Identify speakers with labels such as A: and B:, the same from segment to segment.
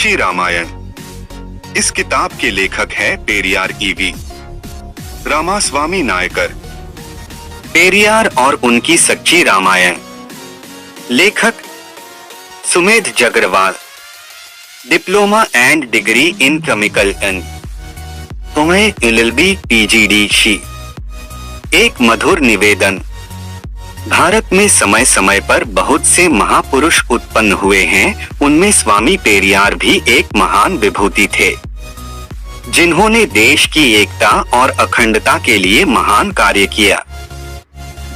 A: सच्ची रामायण। इस किताब के लेखक है पेरियार ईवी रामास्वामी नायकर।
B: पेरियार और उनकी सच्ची रामायण। लेखक Sumedh Jagarwal. Diploma and degree in chemical and LLB PGD she. एक मधुर निवेदन। भारत में समय समय पर बहुत से महापुरुष उत्पन्न हुए हैं, उनमें स्वामी पेरियार भी एक महान विभूति थे, जिन्होंने देश की एकता और अखंडता के लिए महान कार्य किया।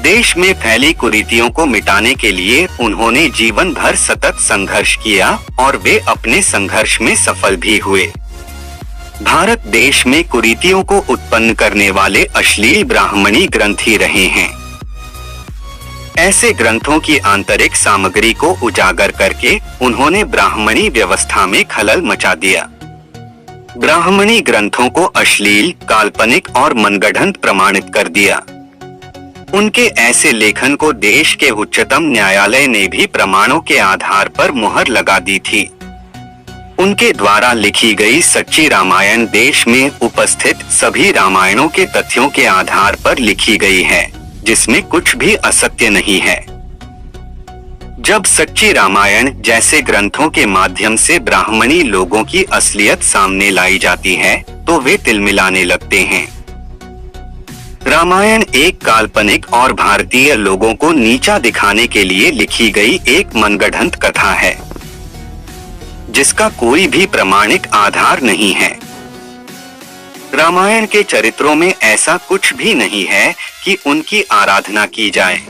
B: देश में फैली कुरीतियों को मिटाने के लिए उन्होंने जीवन भर सतत संघर्ष किया और वे अपने संघर्ष में सफल भी हुए। भारत देश में कुरीतियों को उत्पन्न करने वाले अश्लील ब्राह्मणी ग्रंथ ही रहे हैं। ऐसे ग्रंथों की आंतरिक सामग्री को उजागर करके उन्होंने ब्राह्मणी व्यवस्था में खलल मचा दिया। ब्राह्मणी ग्रंथों को अश्लील, काल्पनिक और मनगढ़ंत प्रमाणित कर दिया। उनके ऐसे लेखन को देश के उच्चतम न्यायालय ने भी प्रमाणों के आधार पर मुहर लगा दी थी। उनके द्वारा लिखी गई सच्ची रामायण देश में उपस्थित सभी रामायणों के तथ्यों के आधार पर लिखी गई है, जिसमें कुछ भी असत्य नहीं है। जब सच्ची रामायण जैसे ग्रंथों के माध्यम से ब्राह्मणी लोगों की असलियत सामने लाई जाती है, तो वे तिलमिलाने लगते हैं। रामायण एक काल्पनिक और भारतीय लोगों को नीचा दिखाने के लिए लिखी गई एक मनगढ़ंत कथा है, जिसका कोई भी प्रामाणिक आधार नहीं है। रामायण के चरित्रों में ऐसा कुछ भी नहीं है कि उनकी आराधना की जाए।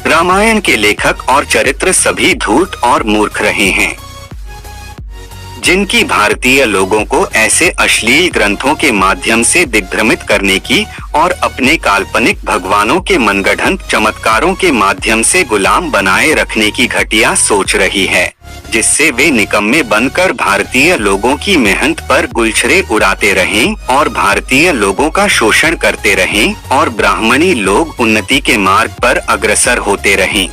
B: रामायण के लेखक और चरित्र सभी धूर्त और मूर्ख रहे हैं, जिनकी भारतीय लोगों को ऐसे अश्लील ग्रंथों के माध्यम से दिग्भ्रमित करने की और अपने काल्पनिक भगवानों के मनगढ़ंत चमत्कारों के माध्यम से गुलाम बनाए रखने की घटिया सोच रही है, जिससे वे निकम्मे बनकर भारतीय लोगों की मेहनत पर गुलछरे उड़ाते रहें और भारतीय लोगों का शोषण करते रहें और ब्राह्मणी लोग उन्नति के मार्ग पर अग्रसर होते रहें।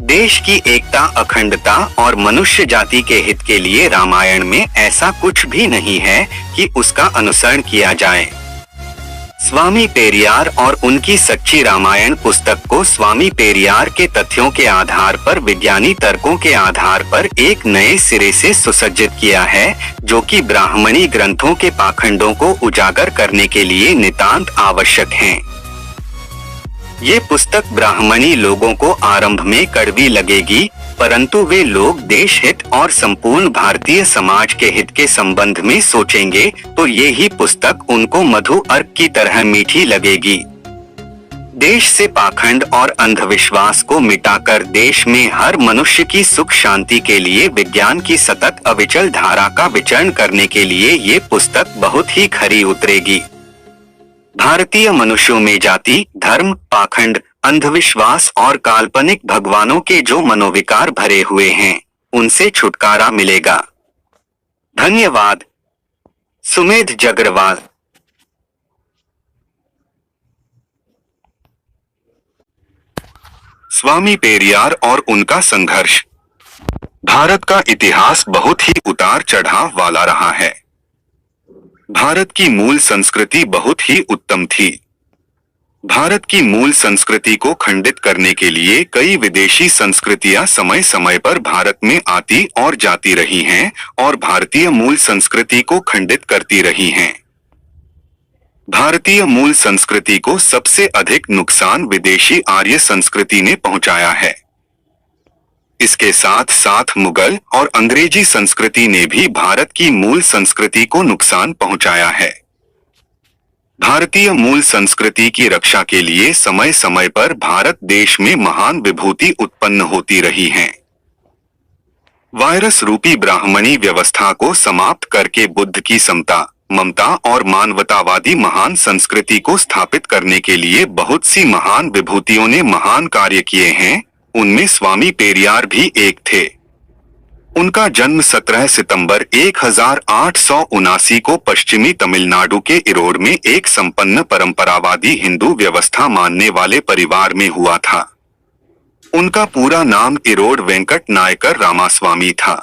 B: देश की एकता, अखंडता और मनुष्य जाति के हित के लिए रामायण में ऐसा कुछ भी नहीं है कि उसका अनुसरण किया जाए। स्वामी पेरियार और उनकी सच्ची रामायण पुस्तक को स्वामी पेरियार के तथ्यों के आधार पर विज्ञानी तर्कों के आधार पर एक नए सिरे से सुसज्जित किया है, जो कि ब्राह्मणी ग्रंथों के पाखंडों को उजागर करने के लिए नितांत आवश्यक हैं। ये पुस्तक ब्राह्मणी लोगों को आरंभ में कड़वी लगेगी, परंतु वे लोग देश हित और संपूर्ण भारतीय समाज के हित के संबंध में सोचेंगे तो ये ही पुस्तक उनको मधु अर्क की तरह मीठी लगेगी। देश से पाखंड और अंधविश्वास को मिटाकर देश में हर मनुष्य की सुख शांति के लिए विज्ञान की सतत अविचल धारा का विचरण करने के लिए ये पुस्तक बहुत ही खरी उतरेगी। भारतीय मनुष्यों में जाति, धर्म, पाखंड, अंधविश्वास और काल्पनिक भगवानों के जो मनोविकार भरे हुए हैं, उनसे छुटकारा मिलेगा। धन्यवाद। सुमेध जगरवाल।
A: स्वामी पेरियार और उनका संघर्ष। भारत का इतिहास बहुत ही उतार चढ़ाव वाला रहा है। भारत की मूल संस्कृति बहुत ही उत्तम थी। भारत की मूल संस्कृति को खंडित करने के लिए कई विदेशी संस्कृतियां समय समय पर भारत में आती और जाती रही हैं और भारतीय मूल संस्कृति को खंडित करती रही हैं। भारतीय मूल संस्कृति को सबसे अधिक नुकसान विदेशी आर्य संस्कृति ने पहुंचाया है। इसके साथ साथ मुगल और अंग्रेजी संस्कृति ने भी भारत की मूल संस्कृति को नुकसान पहुंचाया है। भारतीय मूल संस्कृति की रक्षा के लिए समय समय पर भारत देश में महान विभूति उत्पन्न होती रही हैं। वायरस रूपी ब्राह्मणी व्यवस्था को समाप्त करके बुद्ध की समता, ममता और मानवतावादी महान संस्कृति को स्थापित करने के लिए बहुत सी महान विभूतियों ने महान कार्य किए हैं। उनमें स्वामी पेरियार भी एक थे। उनका जन्म 17 सितंबर 1879 को पश्चिमी तमिलनाडु के इरोड में एक संपन्न परंपरावादी हिंदू व्यवस्था मानने वाले परिवार में हुआ था। उनका पूरा नाम इरोड वेंकट नायकर रामास्वामी था।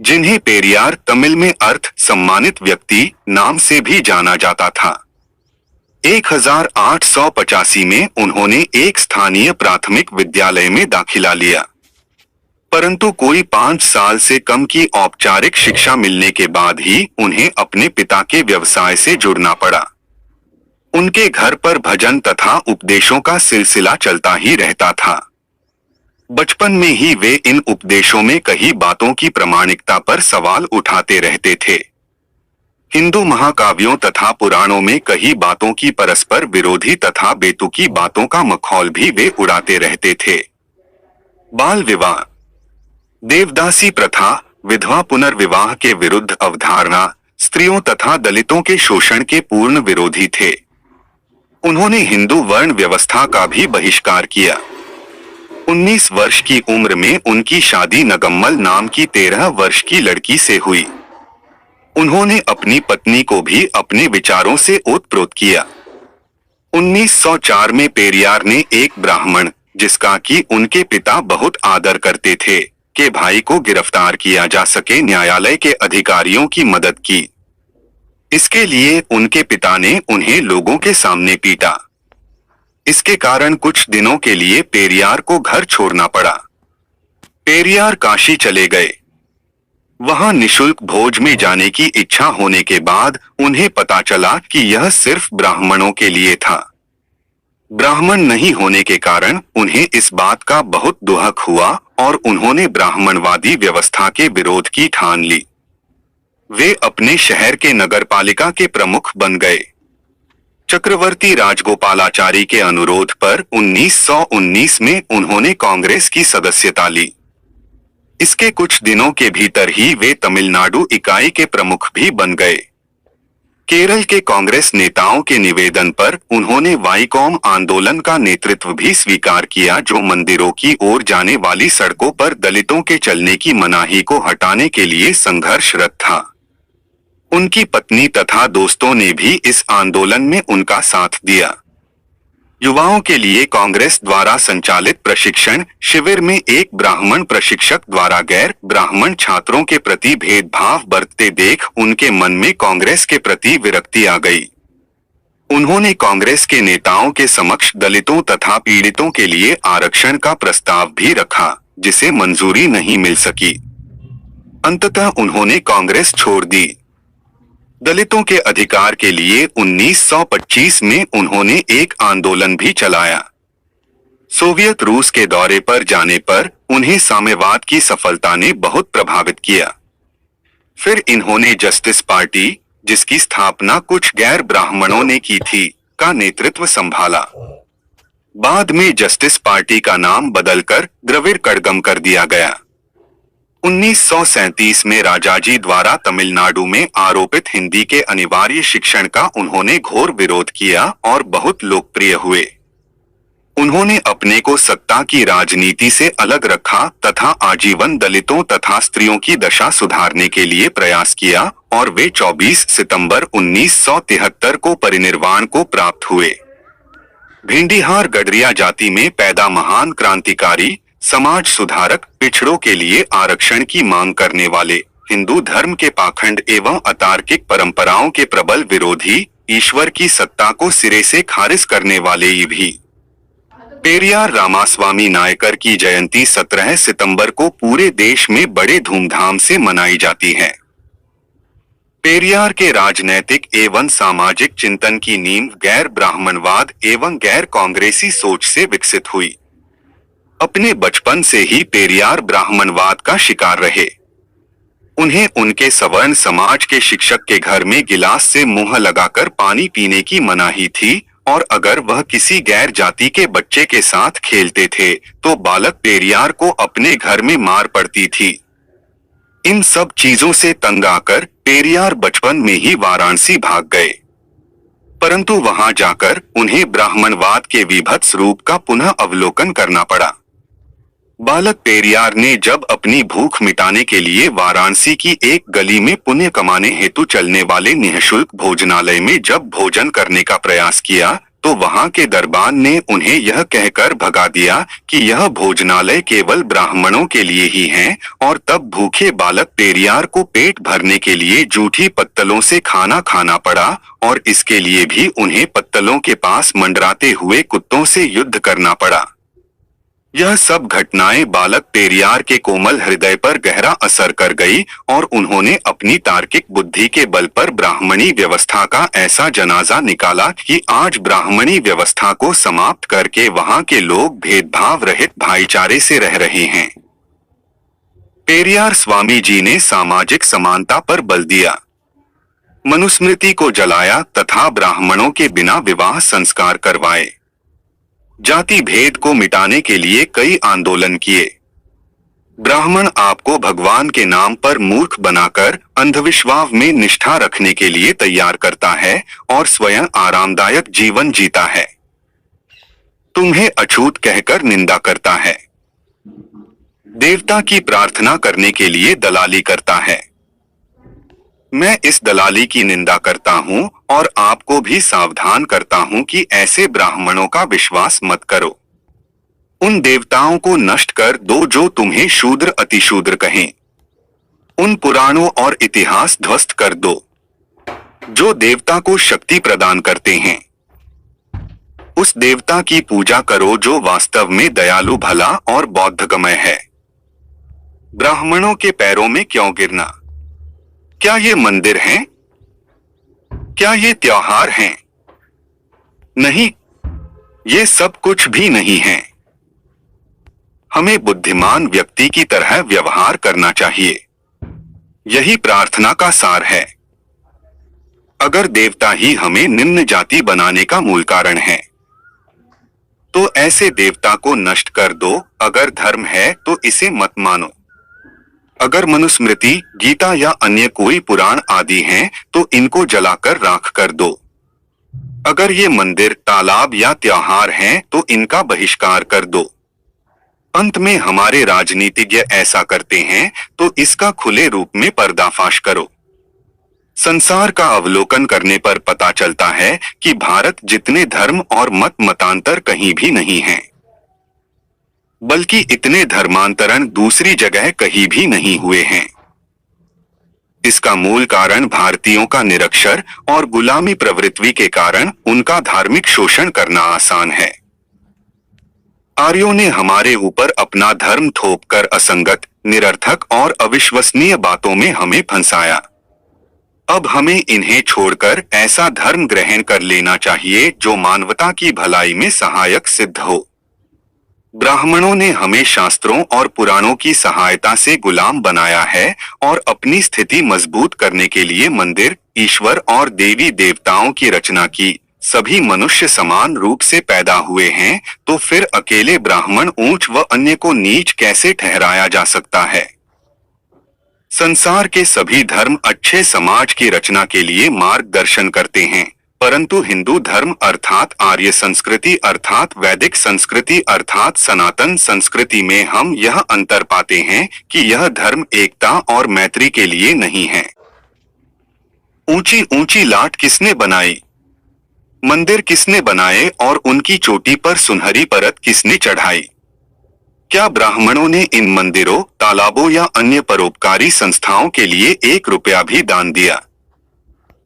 A: जिन्हें पेरियार तमिल में अर्थ सम्मानित व्यक्ति नाम से भी जाना जाता था। 1885 में उन्होंने एक स्थानीय प्राथमिक विद्यालय में दाखिला लिया, परंतु कोई 5 साल से कम की औपचारिक शिक्षा मिलने के बाद ही उन्हें अपने पिता के व्यवसाय से जुड़ना पड़ा। उनके घर पर भजन तथा उपदेशों का सिलसिला चलता ही रहता था। बचपन में ही वे इन उपदेशों में कई बातों की प्रामाणिकता पर सवाल उठाते रहते थे। हिंदू महाकाव्यों तथा पुराणों में कई बातों की परस्पर विरोधी तथा बेतुकी बातों का मखौल भी वे उड़ाते रहते थे। बाल विवाह, देवदासी प्रथा, विधवा पुनर्विवाह के विरुद्ध अवधारणा, स्त्रियों तथा दलितों के शोषण के पूर्ण विरोधी थे। उन्होंने हिंदू वर्ण व्यवस्था का भी बहिष्कार किया। 19 वर्ष की उम्र में उनकी शादी नगम्मल नाम की 13 वर्ष की लड़की से हुई। उन्होंने अपनी पत्नी को भी अपने विचारों से ओतप्रोत किया। 1904 में पेरियार ने एक ब्राह्मण, जिसका कि उनके पिता बहुत आदर करते थे, के भाई को गिरफ्तार किया जा सके न्यायालय के अधिकारियों की मदद की। इसके लिए उनके पिता ने उन्हें लोगों के सामने पीटा। इसके कारण कुछ दिनों के लिए पेरियार को घर छोड़ना पड़ा। पेरियार काशी चले गए। वहां निशुल्क भोज में जाने की इच्छा होने के बाद उन्हें पता चला कि यह सिर्फ ब्राह्मणों के लिए था। ब्राह्मण नहीं होने के कारण उन्हें इस बात का बहुत दुहक हुआ और उन्होंने ब्राह्मणवादी व्यवस्था के विरोध की ठान ली। वे अपने शहर के नगरपालिका के प्रमुख बन गए। चक्रवर्ती राजगोपालाचारी के अनुरोध पर 1919 में उन्होंने कांग्रेस की सदस्यता ली। इसके कुछ दिनों के भीतर ही वे तमिलनाडु इकाई के प्रमुख भी बन गए। केरल के कांग्रेस नेताओं के निवेदन पर उन्होंने वाईकोम आंदोलन का नेतृत्व भी स्वीकार किया, जो मंदिरों की ओर जाने वाली सड़कों पर दलितों के चलने की मनाही को हटाने के लिए संघर्षरत था। उनकी पत्नी तथा दोस्तों ने भी इस आंदोलन में उनका साथ दिया। युवाओं के लिए कांग्रेस द्वारा संचालित प्रशिक्षण शिविर में एक ब्राह्मण प्रशिक्षक द्वारा गैर ब्राह्मण छात्रों के प्रति भेदभाव बरतते देख उनके मन में कांग्रेस के प्रति विरक्ति आ गई। उन्होंने कांग्रेस के नेताओं के समक्ष दलितों तथा पीड़ितों के लिए आरक्षण का प्रस्ताव भी रखा, जिसे मंजूरी नहीं मिल सकी। अंततः उन्होंने कांग्रेस छोड़ दी। दलितों के अधिकार के लिए 1925 में उन्होंने एक आंदोलन भी चलाया। सोवियत रूस के दौरे पर जाने पर उन्हें साम्यवाद की सफलता ने बहुत प्रभावित किया। फिर इन्होंने जस्टिस पार्टी, जिसकी स्थापना कुछ गैर ब्राह्मणों ने की थी, का नेतृत्व संभाला। बाद में जस्टिस पार्टी का नाम बदलकर द्रविड़ कड़गम कर दिया गया। 1937 में राजाजी द्वारा तमिलनाडु में आरोपित हिंदी के अनिवार्य शिक्षण का उन्होंने घोर विरोध किया और बहुत लोकप्रिय हुए। उन्होंने अपने को सत्ता की राजनीति से अलग रखा तथा आजीवन दलितों तथा स्त्रियों की दशा सुधारने के लिए प्रयास किया और वे 24 सितंबर 1973 को परिनिर्वाण को प्राप्त हुए। भिंडीहार गडरिया जाति में पैदा महान क्रांतिकारी, समाज सुधारक, पिछड़ों के लिए आरक्षण की मांग करने वाले, हिंदू धर्म के पाखंड एवं अतार्किक परंपराओं के प्रबल विरोधी, ईश्वर की सत्ता को सिरे से खारिज करने वाले ये भी। पेरियार रामास्वामी नायकर की जयंती 17 सितंबर को पूरे देश में बड़े धूमधाम से मनाई जाती है। पेरियार के राजनैतिक एवं सामाजिक चिंतन की नींव गैर ब्राह्मणवाद एवं गैर कांग्रेसी सोच से विकसित हुई। अपने बचपन से ही पेरियार ब्राह्मणवाद का शिकार रहे। उन्हें उनके सवर्ण समाज के शिक्षक के घर में गिलास से मुंह लगाकर पानी पीने की मनाही थी और अगर वह किसी गैर जाति के बच्चे के साथ खेलते थे तो बालक पेरियार को अपने घर में मार पड़ती थी। इन सब चीजों से तंग आकर पेरियार बचपन में ही वाराणसी भाग गए, परंतु वहां जाकर उन्हें ब्राह्मणवाद के विभत्स रूप का पुनः अवलोकन करना पड़ा। बालक पेरियार ने जब अपनी भूख मिटाने के लिए वाराणसी की एक गली में पुण्य कमाने हेतु चलने वाले निःशुल्क भोजनालय में जब भोजन करने का प्रयास किया तो वहां के दरबान ने उन्हें यह कहकर भगा दिया कि यह भोजनालय केवल ब्राह्मणों के लिए ही है, और तब भूखे बालक पेरियार को पेट भरने के लिए जूठी पत्तलों से खाना खाना पड़ा, और इसके लिए भी उन्हें पत्तलों के पास मंडराते हुए कुत्तों से युद्ध करना पड़ा। यह सब घटनाएं बालक पेरियार के कोमल हृदय पर गहरा असर कर गई, और उन्होंने अपनी तार्किक बुद्धि के बल पर ब्राह्मणी व्यवस्था का ऐसा जनाजा निकाला कि आज ब्राह्मणी व्यवस्था को समाप्त करके वहां के लोग भेदभाव रहित भाईचारे से रह रहे हैं। पेरियार स्वामी जी ने सामाजिक समानता पर बल दिया, मनुस्मृति को जलाया तथा ब्राह्मणों के बिना विवाह संस्कार करवाए। जाति भेद को मिटाने के लिए कई आंदोलन किए। ब्राह्मण आपको भगवान के नाम पर मूर्ख बनाकर अंधविश्वास में निष्ठा रखने के लिए तैयार करता है और स्वयं आरामदायक जीवन जीता है। तुम्हें अछूत कहकर निंदा करता है। देवता की प्रार्थना करने के लिए दलाली करता है। मैं इस दलाली की निंदा करता हूँ और आपको भी सावधान करता हूँ कि ऐसे ब्राह्मणों का विश्वास मत करो। उन देवताओं को नष्ट कर दो जो तुम्हें शूद्र अतिशूद्र कहें। उन पुराणों और इतिहास ध्वस्त कर दो जो देवता को शक्ति प्रदान करते हैं। उस देवता की पूजा करो जो वास्तव में दयालु, भला और बौद्धगमय है। ब्राह्मणों के पैरों में क्यों गिरना? क्या ये मंदिर हैं? क्या ये त्योहार हैं? नहीं, ये सब कुछ भी नहीं है। हमें बुद्धिमान व्यक्ति की तरह व्यवहार करना चाहिए। यही प्रार्थना का सार है। अगर देवता ही हमें निम्न जाति बनाने का मूल कारण है, तो ऐसे देवता को नष्ट कर दो। अगर धर्म है तो इसे मत मानो। अगर मनुस्मृति, गीता या अन्य कोई पुराण आदि हैं, तो इनको जलाकर राख कर दो। अगर ये मंदिर, तालाब या त्योहार हैं, तो इनका बहिष्कार कर दो। अंत में हमारे राजनीतिज्ञ ऐसा करते हैं, तो इसका खुले रूप में पर्दाफाश करो। संसार का अवलोकन करने पर पता चलता है कि भारत जितने धर्म और मतांतर कहीं भी नहीं है, बल्कि इतने धर्मांतरण दूसरी जगह कहीं भी नहीं हुए हैं। इसका मूल कारण भारतीयों का निरक्षर और गुलामी प्रवृत्ति के कारण उनका धार्मिक शोषण करना आसान है। आर्यों ने हमारे ऊपर अपना धर्म थोपकर असंगत, निरर्थक और अविश्वसनीय बातों में हमें फंसाया। अब हमें इन्हें छोड़कर ऐसा धर्म ग्रहण कर लेना चाहिए जो मानवता की भलाई में सहायक सिद्ध हो। ब्राह्मणों ने हमें शास्त्रों और पुराणों की सहायता से गुलाम बनाया है और अपनी स्थिति मजबूत करने के लिए मंदिर, ईश्वर और देवी देवताओं की रचना की। सभी मनुष्य समान रूप से पैदा हुए हैं, तो फिर अकेले ब्राह्मण ऊंच व अन्य को नीच कैसे ठहराया जा सकता है? संसार के सभी धर्म अच्छे समाज की रचना के लिए मार्गदर्शन करते हैं, परंतु हिंदू धर्म अर्थात आर्य संस्कृति अर्थात वैदिक संस्कृति अर्थात सनातन संस्कृति में हम यह अंतर पाते हैं कि यह धर्म एकता और मैत्री के लिए नहीं है। ऊंची ऊंची लाट किसने बनाई? मंदिर किसने बनाए और उनकी चोटी पर सुनहरी परत किसने चढ़ाई? क्या ब्राह्मणों ने इन मंदिरों, तालाबों या अन्य परोपकारी संस्थाओं के लिए 1 रुपया भी दान दिया?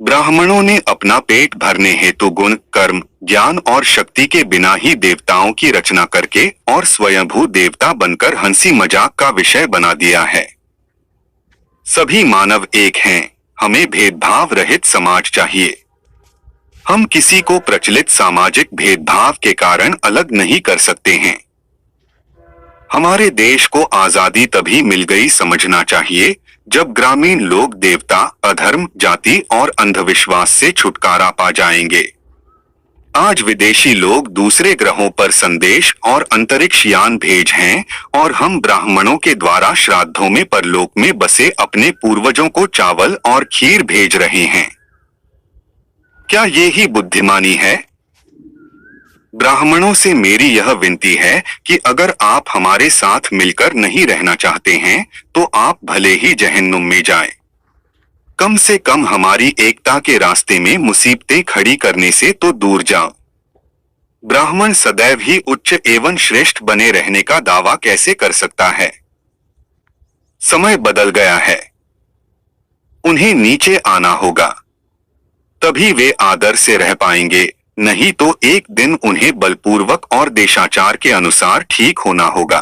A: ब्राह्मणों ने अपना पेट भरने हेतु गुण, कर्म, ज्ञान और शक्ति के बिना ही देवताओं की रचना करके और स्वयंभू देवता बनकर हंसी मजाक का विषय बना दिया है। सभी मानव एक हैं, हमें भेदभाव रहित समाज चाहिए। हम किसी को प्रचलित सामाजिक भेदभाव के कारण अलग नहीं कर सकते हैं। हमारे देश को आजादी तभी मिल गई समझना चाहिए जब ग्रामीण लोग देवता, अधर्म, जाति और अंधविश्वास से छुटकारा पा जाएंगे। आज विदेशी लोग दूसरे ग्रहों पर संदेश और अंतरिक्ष यान भेज हैं और हम ब्राह्मणों के द्वारा श्राद्धों में परलोक में बसे अपने पूर्वजों को चावल और खीर भेज रहे हैं। क्या ये ही बुद्धिमानी है? ब्राह्मणों से मेरी यह विनती है कि अगर आप हमारे साथ मिलकर नहीं रहना चाहते हैं, तो आप भले ही जहन्नुम में जाएं। कम से कम हमारी एकता के रास्ते में मुसीबतें खड़ी करने से तो दूर जाओ। ब्राह्मण सदैव ही उच्च एवं श्रेष्ठ बने रहने का दावा कैसे कर सकता है? समय बदल गया है। उन्हें नीचे आना होगा, तभी वे आदर से रह पाएंगे, नहीं तो एक दिन उन्हें बलपूर्वक और देशाचार के अनुसार ठीक होना होगा।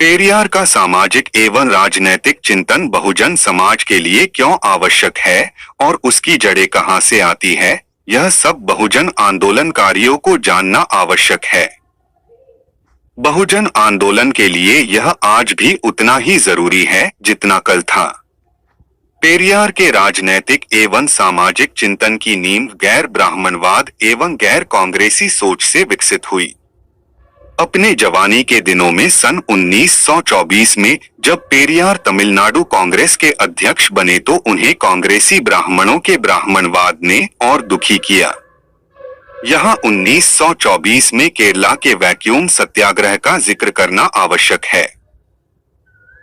A: पेरियार का सामाजिक एवं राजनैतिक चिंतन बहुजन समाज के लिए क्यों आवश्यक है और उसकी जड़ें कहां से आती है, यह सब बहुजन आंदोलनकारियों को जानना आवश्यक है। बहुजन आंदोलन के लिए यह आज भी उतना ही जरूरी है जितना कल था। पेरियार के राजनैतिक एवं सामाजिक चिंतन की नींव गैर ब्राह्मणवाद एवं गैर कांग्रेसी सोच से विकसित हुई। अपने जवानी के दिनों में सन 1924 में जब पेरियार तमिलनाडु कांग्रेस के अध्यक्ष बने तो उन्हें कांग्रेसी ब्राह्मणों के ब्राह्मणवाद ने और दुखी किया। यहाँ 1924 में केरला के वैक्यूम सत्याग्रह का जिक्र करना आवश्यक है,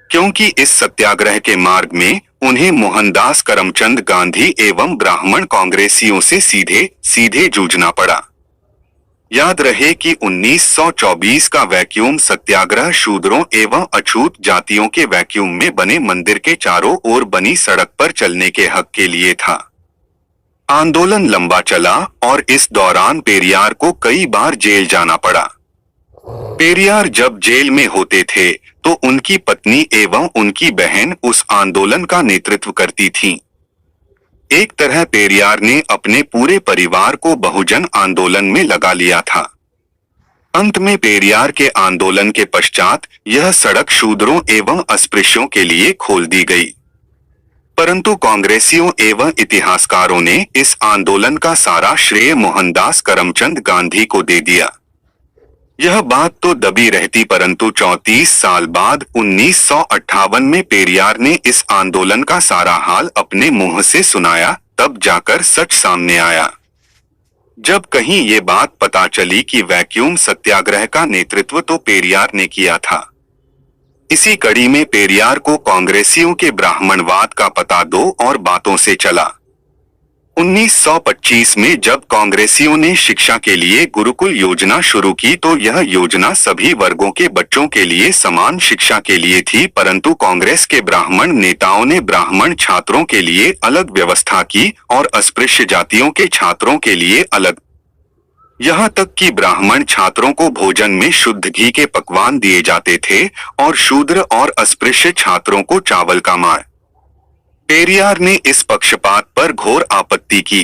A: क्योंकि इस सत्याग्रह के मार्ग में उन्हें मोहनदास करमचंद गांधी एवं ब्राह्मण कांग्रेसियों से सीधे सीधे जूझना पड़ा। याद रहे कि 1924 का वैक्यूम सत्याग्रह शूद्रों एवं अछूत जातियों के वैक्यूम में बने मंदिर के चारों ओर बनी सड़क पर चलने के हक के लिए था। आंदोलन लंबा चला और इस दौरान पेरियार को कई बार जेल जाना पड़ा। पेरियार जब जेल में होते थे तो उनकी पत्नी एवं उनकी बहन उस आंदोलन का नेतृत्व करती थीं। एक तरह पेरियार ने अपने पूरे परिवार को बहुजन आंदोलन में लगा लिया था। अंत में पेरियार के आंदोलन के पश्चात यह सड़क शूद्रों एवं अस्पृश्यों के लिए खोल दी गई, परंतु कांग्रेसियों एवं इतिहासकारों ने इस आंदोलन का सारा श्रेय मोहनदास करमचंद गांधी को दे दिया। यह बात तो दबी रहती, परंतु 34 साल बाद 1958 में पेरियार ने इस आंदोलन का सारा हाल अपने मुंह से सुनाया, तब जाकर सच सामने आया। जब कहीं ये बात पता चली कि वैक्यूम सत्याग्रह का नेतृत्व तो पेरियार ने किया था। इसी कड़ी में पेरियार को कांग्रेसियों के ब्राह्मणवाद का पता दो और बातों से चला। 1925 में जब कांग्रेसियों ने शिक्षा के लिए गुरुकुल योजना शुरू की तो यह योजना सभी वर्गों के बच्चों के लिए समान शिक्षा के लिए थी, परंतु कांग्रेस के ब्राह्मण नेताओं ने ब्राह्मण छात्रों के लिए अलग व्यवस्था की और अस्पृश्य जातियों के छात्रों के लिए अलग। यहाँ तक कि ब्राह्मण छात्रों को भोजन में शुद्ध घी के पकवान दिए जाते थे और शूद्र और अस्पृश्य छात्रों को चावल का मार। पेरियार ने इस पक्षपात पर घोर आपत्ति की।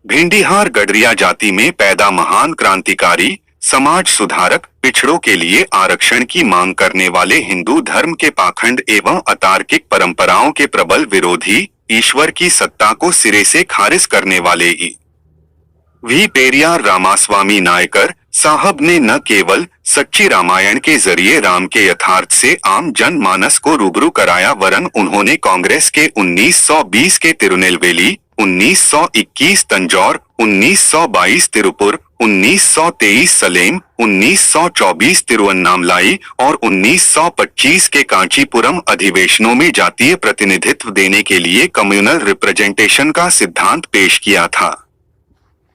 A: भिंडिहार गडरिया जाति में पैदा महान क्रांतिकारी, समाज सुधारक, पिछड़ों के लिए आरक्षण की मांग करने वाले, हिंदू धर्म के पाखंड एवं अतार्किक परंपराओं के प्रबल विरोधी, ईश्वर की सत्ता को सिरे से खारिज करने वाले वी पेरियार रामास्वामी नायकर साहब ने न केवल सच्ची रामायण के जरिए राम के यथार्थ से आम जनमानस को रूबरू कराया, वरन उन्होंने कांग्रेस के 1920 के तिरुनेलवेली, 1921 तंजौर, 1922 तिरुपुर, 1923 सलेम, 1924 तिरुवन्नामलाई और 1925 के कांचीपुरम अधिवेशनों में जातीय प्रतिनिधित्व देने के लिए कम्युनल रिप्रेजेंटेशन का सिद्धांत पेश किया था।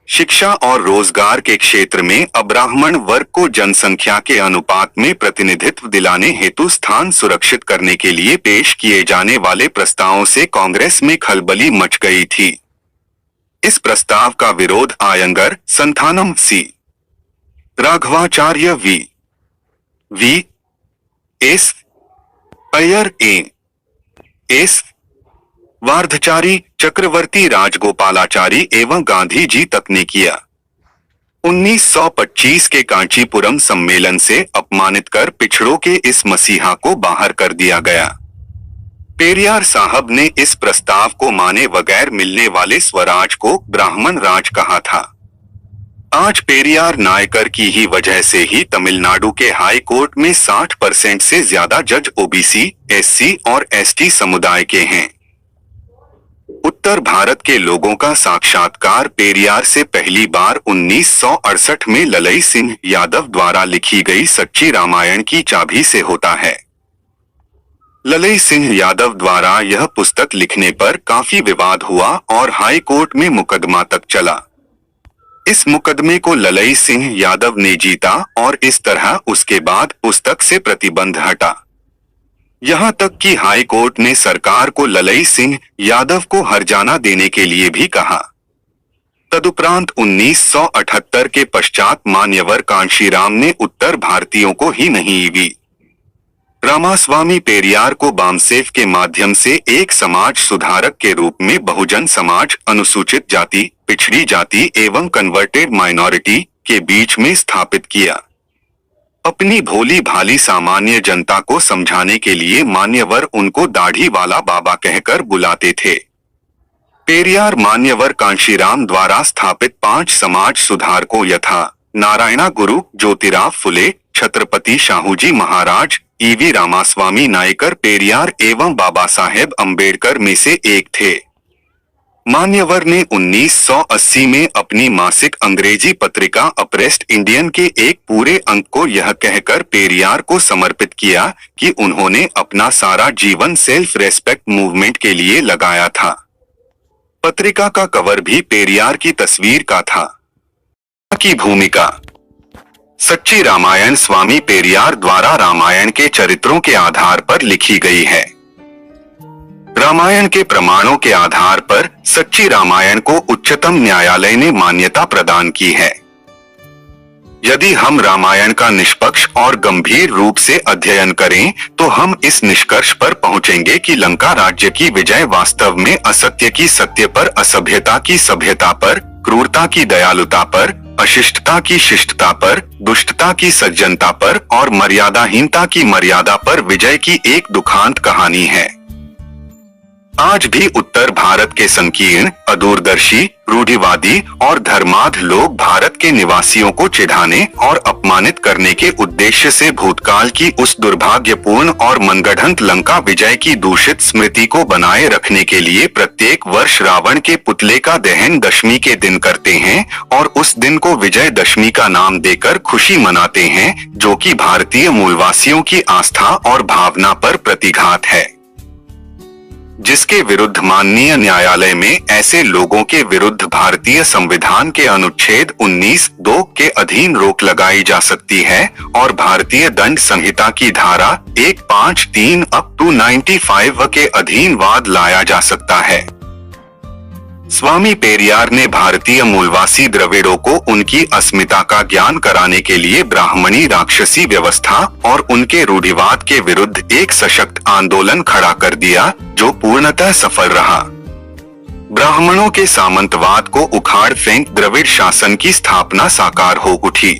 A: शिक्षा और रोजगार के क्षेत्र में अब्राह्मण वर्ग को जनसंख्या के अनुपात में प्रतिनिधित्व दिलाने हेतु स्थान सुरक्षित करने के लिए पेश किए जाने वाले प्रस्तावों से कांग्रेस में खलबली मच गई थी। इस प्रस्ताव का विरोध Iyengar, Santhanam C, Raghavachari V S, Iyer S, Varadachari, Chakravarti Rajagopalachari एवं गांधी जी तक ने किया। 1925 के कांचीपुरम सम्मेलन से अपमानित कर पिछड़ों के इस मसीहा को बाहर कर दिया गया। पेरियार साहब ने इस प्रस्ताव को माने बगैर मिलने वाले स्वराज को ब्राह्मण राज कहा था। आज पेरियार नायकर की ही वजह से ही तमिलनाडु के हाई कोर्ट में 60% से ज्यादा जज ओबीसी, एससी और एसटी समुदाय के हैं। उत्तर भारत के लोगों का साक्षात्कार पेरियार से पहली बार 1968 में ललई सिंह यादव द्वारा लिखी गई सच्ची रामायण की चाबी से होता है। ललई सिंह यादव द्वारा यह पुस्तक लिखने पर काफी विवाद हुआ और हाई कोर्ट में मुकदमा तक चला। इस मुकदमे को ललई सिंह यादव ने जीता और इस तरह उसके बाद पुस्तक से प्रतिबंध हटा। यहां तक कि हाई कोर्ट ने सरकार को ललई सिंह यादव को हर्जाना देने के लिए भी कहा। तदुपरांत 1978 के पश्चात मान्यवर कांशीराम ने उत्तर भारतीयों को ही नहीं ईवी रामास्वामी पेरियार को बामसेफ के माध्यम से एक समाज सुधारक के रूप में बहुजन समाज, अनुसूचित जाति, पिछड़ी जाति एवं कन्वर्टेड माइनॉरिटी के बीच में स्थापित किया। अपनी भोली भाली सामान्य जनता को समझाने के लिए मान्यवर उनको दाढ़ी वाला बाबा कहकर बुलाते थे। पेरियार मान्यवर कांशीराम द्वारा स्थापित 5 समाज सुधारकों यथा नारायणा गुरु, ज्योतिराव फुले, छत्रपति शाहूजी महाराज, ईवी रामास्वामी नायकर पेरियार एवं बाबा साहेब अम्बेडकर में से एक थे। मान्यवर ने 1980 में अपनी मासिक अंग्रेजी पत्रिका अप्रेस्ड इंडियन के एक पूरे अंक को यह कहकर पेरियार को समर्पित किया कि उन्होंने अपना सारा जीवन सेल्फ रेस्पेक्ट मूवमेंट के लिए लगाया था। पत्रिका का कवर भी पेरियार की तस्वीर का था। की भूमिका सच्ची रामायण स्वामी पेरियार द्वारा रामायण के चरित्रों के आधार पर लिखी गई है। रामायण के प्रमाणों के आधार पर सच्ची रामायण को उच्चतम न्यायालय ने मान्यता प्रदान की है। यदि हम रामायण का निष्पक्ष और गंभीर रूप से अध्ययन करें तो हम इस निष्कर्ष पर पहुंचेंगे कि लंका राज्य की विजय वास्तव में असत्य की सत्य पर, असभ्यता की सभ्यता पर, क्रूरता की दयालुता पर, अशिष्टता की शिष्टता पर, दुष्टता की सज्जनता पर और मर्यादाहीनता की मर्यादा पर विजय की एक दुखांत कहानी है। आज भी उत्तर भारत के संकीर्ण, अदूरदर्शी, रूढ़िवादी और धर्माध लोग भारत के निवासियों को चिढ़ाने और अपमानित करने के उद्देश्य से भूतकाल की उस दुर्भाग्यपूर्ण और मनगढ़ंत लंका विजय की दूषित स्मृति को बनाए रखने के लिए प्रत्येक वर्ष रावण के पुतले का दहन दशमी के दिन करते हैं और उस दिन को विजय दशमी का नाम देकर खुशी मनाते हैं, जो कि भारतीय मूलवासियों की आस्था और भावना पर प्रतिघात है, जिसके विरुद्ध माननीय न्यायालय में ऐसे लोगों के विरुद्ध भारतीय संविधान के अनुच्छेद 19(2) के अधीन रोक लगाई जा सकती है और भारतीय दंड संहिता की धारा 153 अप टू 95 के अधीन वाद लाया जा सकता है। स्वामी पेरियार ने भारतीय मूलवासी द्रविड़ों को उनकी अस्मिता का ज्ञान कराने के लिए ब्राह्मणी राक्षसी व्यवस्था और उनके रूढ़िवाद के विरुद्ध एक सशक्त आंदोलन खड़ा कर दिया, जो पूर्णतः सफल रहा। ब्राह्मणों के सामंतवाद को उखाड़ फेंक द्रविड़ शासन की स्थापना साकार हो उठी।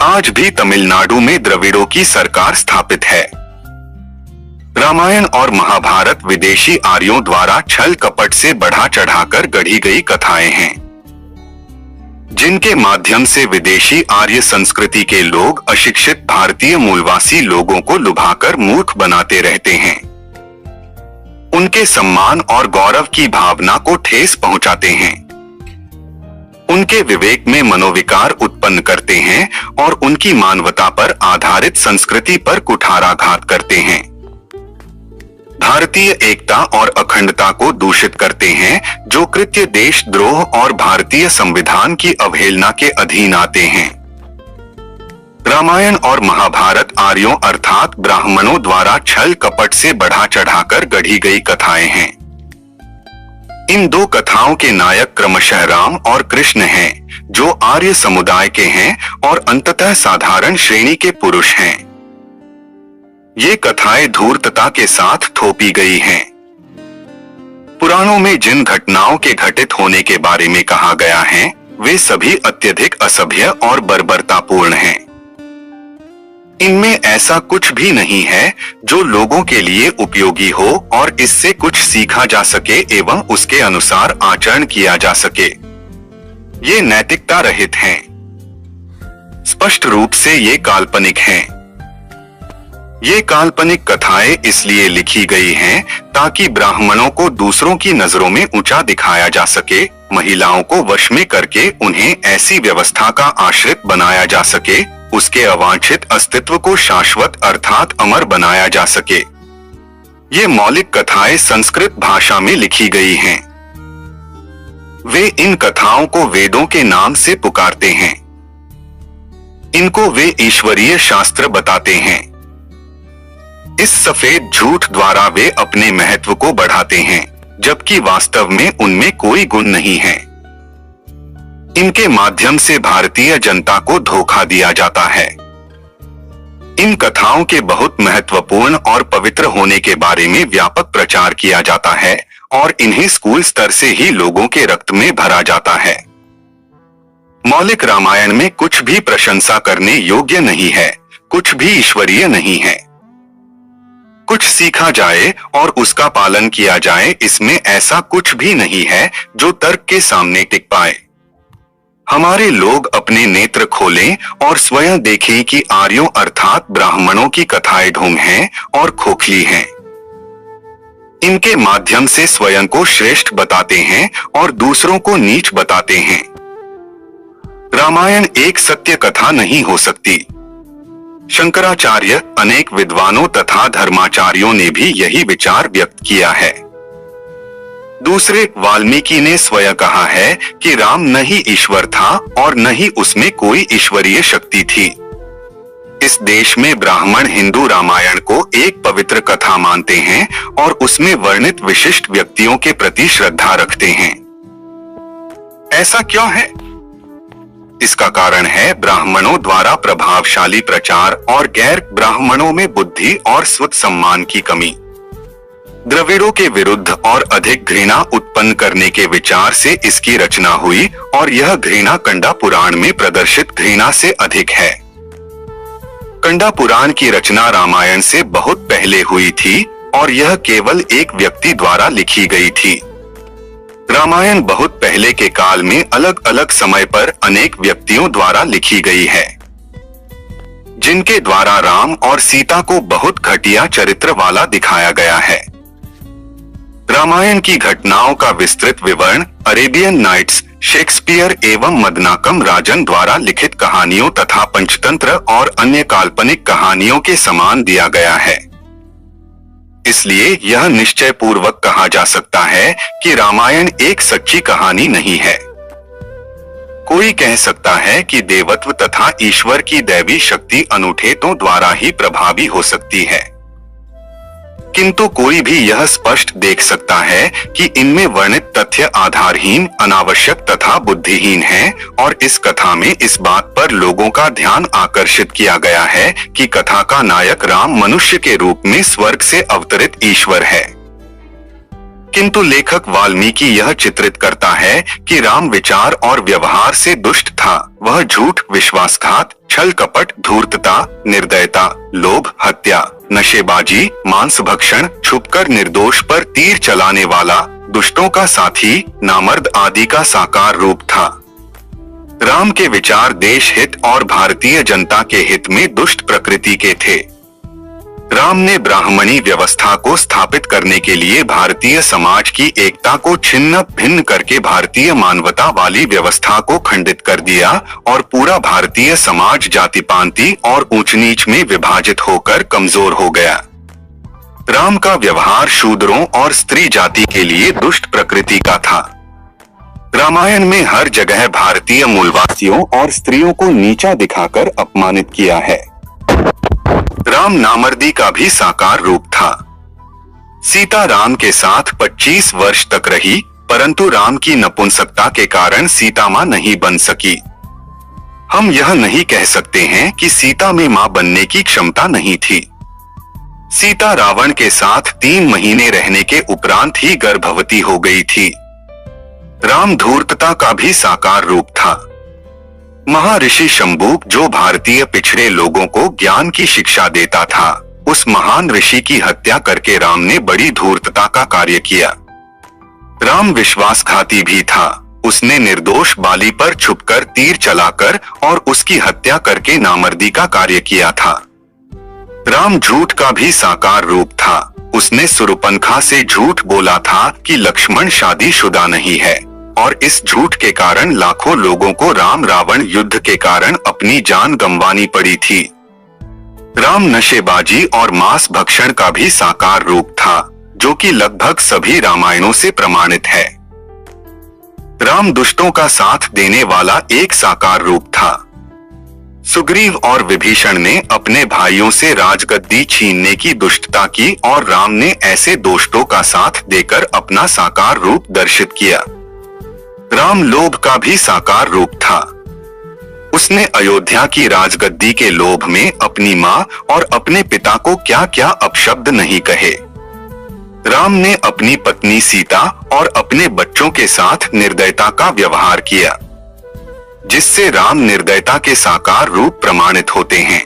A: आज भी तमिलनाडु में द्रविड़ों की सरकार स्थापित है। रामायण और महाभारत विदेशी आर्यों द्वारा छल कपट से बढ़ा चढ़ाकर गढ़ी गई कथाएं हैं, जिनके माध्यम से विदेशी आर्य संस्कृति के लोग अशिक्षित भारतीय मूलवासी लोगों को लुभाकर मूर्ख बनाते रहते हैं, उनके सम्मान और गौरव की भावना को ठेस पहुंचाते हैं, उनके विवेक में मनोविकार उत्पन्न करते हैं और उनकी मानवता पर आधारित संस्कृति पर कुठाराघात करते हैं, भारतीय एकता और अखंडता को दूषित करते हैं, जो कृत्य देशद्रोह और भारतीय संविधान की अवहेलना के अधीन आते हैं। रामायण और महाभारत आर्यों अर्थात ब्राह्मणों द्वारा छल कपट से बढ़ा चढ़ाकर गढ़ी गई कथाएं हैं। इन दो कथाओं के नायक क्रमशः राम और कृष्ण हैं, जो आर्य समुदाय के हैं और अंततः साधारण श्रेणी के पुरुष हैं। ये कथाएं धूर्तता के साथ थोपी गई हैं। पुराणों में जिन घटनाओं के घटित होने के बारे में कहा गया है, वे सभी अत्यधिक असभ्य और बर्बरतापूर्ण हैं। इनमें ऐसा कुछ भी नहीं है जो लोगों के लिए उपयोगी हो और इससे कुछ सीखा जा सके एवं उसके अनुसार आचरण किया जा सके। ये नैतिकता रहित हैं। स्पष्ट रूप से ये काल्पनिक हैं। ये काल्पनिक कथाएं इसलिए लिखी गई हैं ताकि ब्राह्मणों को दूसरों की नजरों में ऊंचा दिखाया जा सके, महिलाओं को वश में करके उन्हें ऐसी व्यवस्था का आश्रित बनाया जा सके, उसके अवांछित अस्तित्व को शाश्वत अर्थात अमर बनाया जा सके। ये मौलिक कथाएं संस्कृत भाषा में लिखी गई हैं। वे इन कथाओं को वेदों के नाम से पुकारते हैं। इनको वे ईश्वरीय शास्त्र बताते हैं। इस सफेद झूठ द्वारा वे अपने महत्व को बढ़ाते हैं, जबकि वास्तव में उनमें कोई गुण नहीं है। इनके माध्यम से भारतीय जनता को धोखा दिया जाता है। इन कथाओं के बहुत महत्वपूर्ण और पवित्र होने के बारे में व्यापक प्रचार किया जाता है और इन्हें स्कूल स्तर से ही लोगों के रक्त में भरा जाता है। मौलिक रामायण में कुछ भी प्रशंसा करने योग्य नहीं है, कुछ भी ईश्वरीय नहीं है। कुछ सीखा जाए और उसका पालन किया जाए, इसमें ऐसा कुछ भी नहीं है जो तर्क के सामने टिक पाए। हमारे लोग अपने नेत्र खोलें और स्वयं देखें कि आर्यों अर्थात ब्राह्मणों की कथाएं ढोंग हैं और खोखली हैं। इनके माध्यम से स्वयं को श्रेष्ठ बताते हैं और दूसरों को नीच बताते हैं। रामायण एक सत्य कथा नहीं हो सकती। शंकराचार्य, अनेक विद्वानों तथा धर्माचार्यों ने भी यही विचार व्यक्त किया है। दूसरे, वाल्मीकि ने स्वयं कहा है कि राम न ही ईश्वर था और न ही उसमें कोई ईश्वरीय शक्ति थी। इस देश में ब्राह्मण हिंदू रामायण को एक पवित्र कथा मानते हैं और उसमें वर्णित विशिष्ट व्यक्तियों के प्रति श्रद्धा रखते हैं। ऐसा क्यों है? इसका कारण है ब्राह्मणों द्वारा प्रभावशाली प्रचार और गैर ब्राह्मणों में बुद्धि और स्वत सम्मान की कमी। द्रविड़ों के विरुद्ध और अधिक घृणा उत्पन्न करने के विचार से इसकी रचना हुई और यह घृणा कंडा पुराण में प्रदर्शित घृणा से अधिक है। कंडा पुराण की रचना रामायण से बहुत पहले हुई थी और यह केवल एक व्यक्ति द्वारा लिखी गई थी। रामायण बहुत पहले के काल में अलग अलग समय पर अनेक व्यक्तियों द्वारा लिखी गई है, जिनके द्वारा राम और सीता को बहुत घटिया चरित्र वाला दिखाया गया है। रामायण की घटनाओं का विस्तृत विवरण अरेबियन नाइट्स, शेक्सपियर एवं मदनाकम राजन द्वारा लिखित कहानियों तथा पंचतंत्र और अन्य काल्पनिक कहानियों के समान दिया गया है। इसलिए यह निश्चय पूर्वक कहा जा सकता है कि रामायण एक सच्ची कहानी नहीं है। कोई कह सकता है कि देवत्व तथा ईश्वर की दैवी शक्ति अनूठेतों द्वारा ही प्रभावी हो सकती है, किंतु कोई भी यह स्पष्ट देख सकता है कि इनमें वर्णित तथ्य आधारहीन, अनावश्यक तथा बुद्धिहीन हैं और इस कथा में इस बात पर लोगों का ध्यान आकर्षित किया गया है कि कथा का नायक राम मनुष्य के रूप में स्वर्ग से अवतरित ईश्वर है। किंतु लेखक वाल्मीकि यह चित्रित करता है कि राम विचार और व्यवहार से दुष्ट था। वह झूठ, विश्वासघात, छल कपट, धूर्तता, निर्दयता, लोभ, हत्या, नशेबाजी, मांस भक्षण, छुपकर निर्दोष पर तीर चलाने वाला, दुष्टों का साथी, नामर्द आदि का साकार रूप था। राम के विचार देश हित और भारतीय जनता के हित में दुष्ट प्रकृति के थे। राम ने ब्राह्मणी व्यवस्था को स्थापित करने के लिए भारतीय समाज की एकता को छिन्न भिन्न करके भारतीय मानवता वाली व्यवस्था को खंडित कर दिया और पूरा भारतीय समाज जातिपांति और ऊंच नीच में विभाजित होकर कमजोर हो गया। राम का व्यवहार शूद्रों और स्त्री जाति के लिए दुष्ट प्रकृति का था। रामायण में हर जगह भारतीय मूलवासियों और स्त्रियों को नीचा दिखाकर अपमानित किया है। राम नामर्दी का भी साकार रूप था। सीता राम के साथ 25 वर्ष तक रही, परंतु राम की नपुंसकता के कारण सीता मां नहीं बन सकी। हम यह नहीं कह सकते हैं कि सीता में मां बनने की क्षमता नहीं थी। सीता रावण के साथ 3 महीने रहने के उपरांत ही गर्भवती हो गई थी। राम धूर्तता का भी साकार रूप था। महर्षि शंभु, जो भारतीय पिछड़े लोगों को ज्ञान की शिक्षा देता था, उस महान ऋषि की हत्या करके राम ने बड़ी धूर्तता का कार्य किया। राम विश्वासघाती भी था। उसने निर्दोष बाली पर छुपकर तीर चलाकर और उसकी हत्या करके नामर्दी का कार्य किया था। राम झूठ का भी साकार रूप था। उसने सुरुपनखा से झूठ बोला था कि लक्ष्मण शादीशुदा नहीं है और इस झूठ के कारण लाखों लोगों को राम रावण युद्ध के कारण अपनी जान गंवानी पड़ी थी। राम नशेबाजी और मांस भक्षण का भी साकार रूप था, जो कि लगभग सभी रामायणों से प्रमाणित है। राम दुष्टों का साथ देने वाला एक साकार रूप था। सुग्रीव और विभीषण ने अपने भाइयों से राजगद्दी छीनने की दुष्टता की और राम ने ऐसे दोस्तों का साथ देकर अपना साकार रूप दर्शित किया। राम लोभ का भी साकार रूप था। उसने अयोध्या की राजगद्दी के लोभ में अपनी मां और अपने पिता को क्या क्या अपशब्द नहीं कहे। राम ने अपनी पत्नी सीता और अपने बच्चों के साथ निर्दयता का व्यवहार किया, जिससे राम निर्दयता के साकार रूप प्रमाणित होते हैं।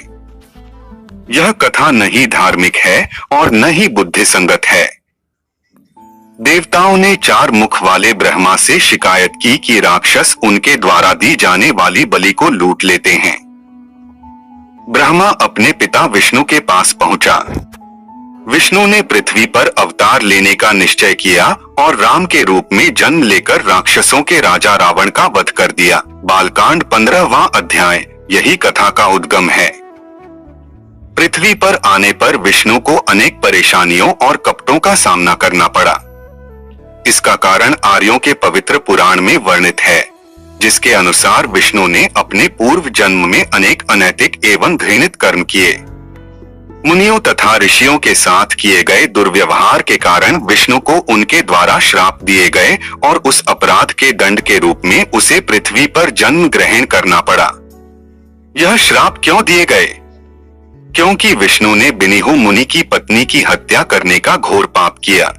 A: यह कथा न ही धार्मिक है और न ही बुद्धि संगत है। देवताओं ने 4 मुख वाले ब्रह्मा से शिकायत की कि राक्षस उनके द्वारा दी जाने वाली बलि को लूट लेते हैं। ब्रह्मा अपने पिता विष्णु के पास पहुंचा। विष्णु ने पृथ्वी पर अवतार लेने का निश्चय किया और राम के रूप में जन्म लेकर राक्षसों के राजा रावण का वध कर दिया। बालकांड 15वां अध्याय यही कथा का उद्गम है। पृथ्वी पर आने पर विष्णु को अनेक परेशानियों और कपटों का सामना करना पड़ा। इसका कारण आर्यों के पवित्र पुराण में वर्णित है, जिसके अनुसार विष्णु ने अपने पूर्व जन्म में अनेक अनैतिक एवं घृणित कर्म किए। मुनियों तथा ऋषियों के साथ किए गए दुर्व्यवहार के कारण विष्णु को उनके द्वारा श्राप दिए गए और उस अपराध के दंड के रूप में उसे पृथ्वी पर जन्म ग्रहण करना पड़ा। यह श्राप क्यों दिए गए? क्योंकि विष्णु ने बिनिहु मुनि की पत्नी की हत्या करने का घोर पाप किया।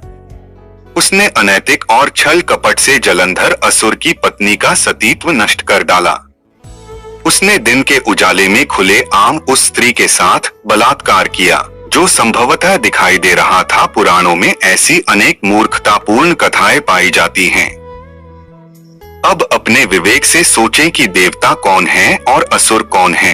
A: उसने अनैतिक और छल कपट से जलंधर असुर की पत्नी का सतीत्व नष्ट कर डाला। उसने दिन के उजाले में खुले आम उस स्त्री के साथ बलात्कार किया, जो संभवतः दिखाई दे रहा था। पुराणों में ऐसी अनेक मूर्खतापूर्ण कथाएं पाई जाती हैं। अब अपने विवेक से सोचें कि देवता कौन है और असुर कौन है।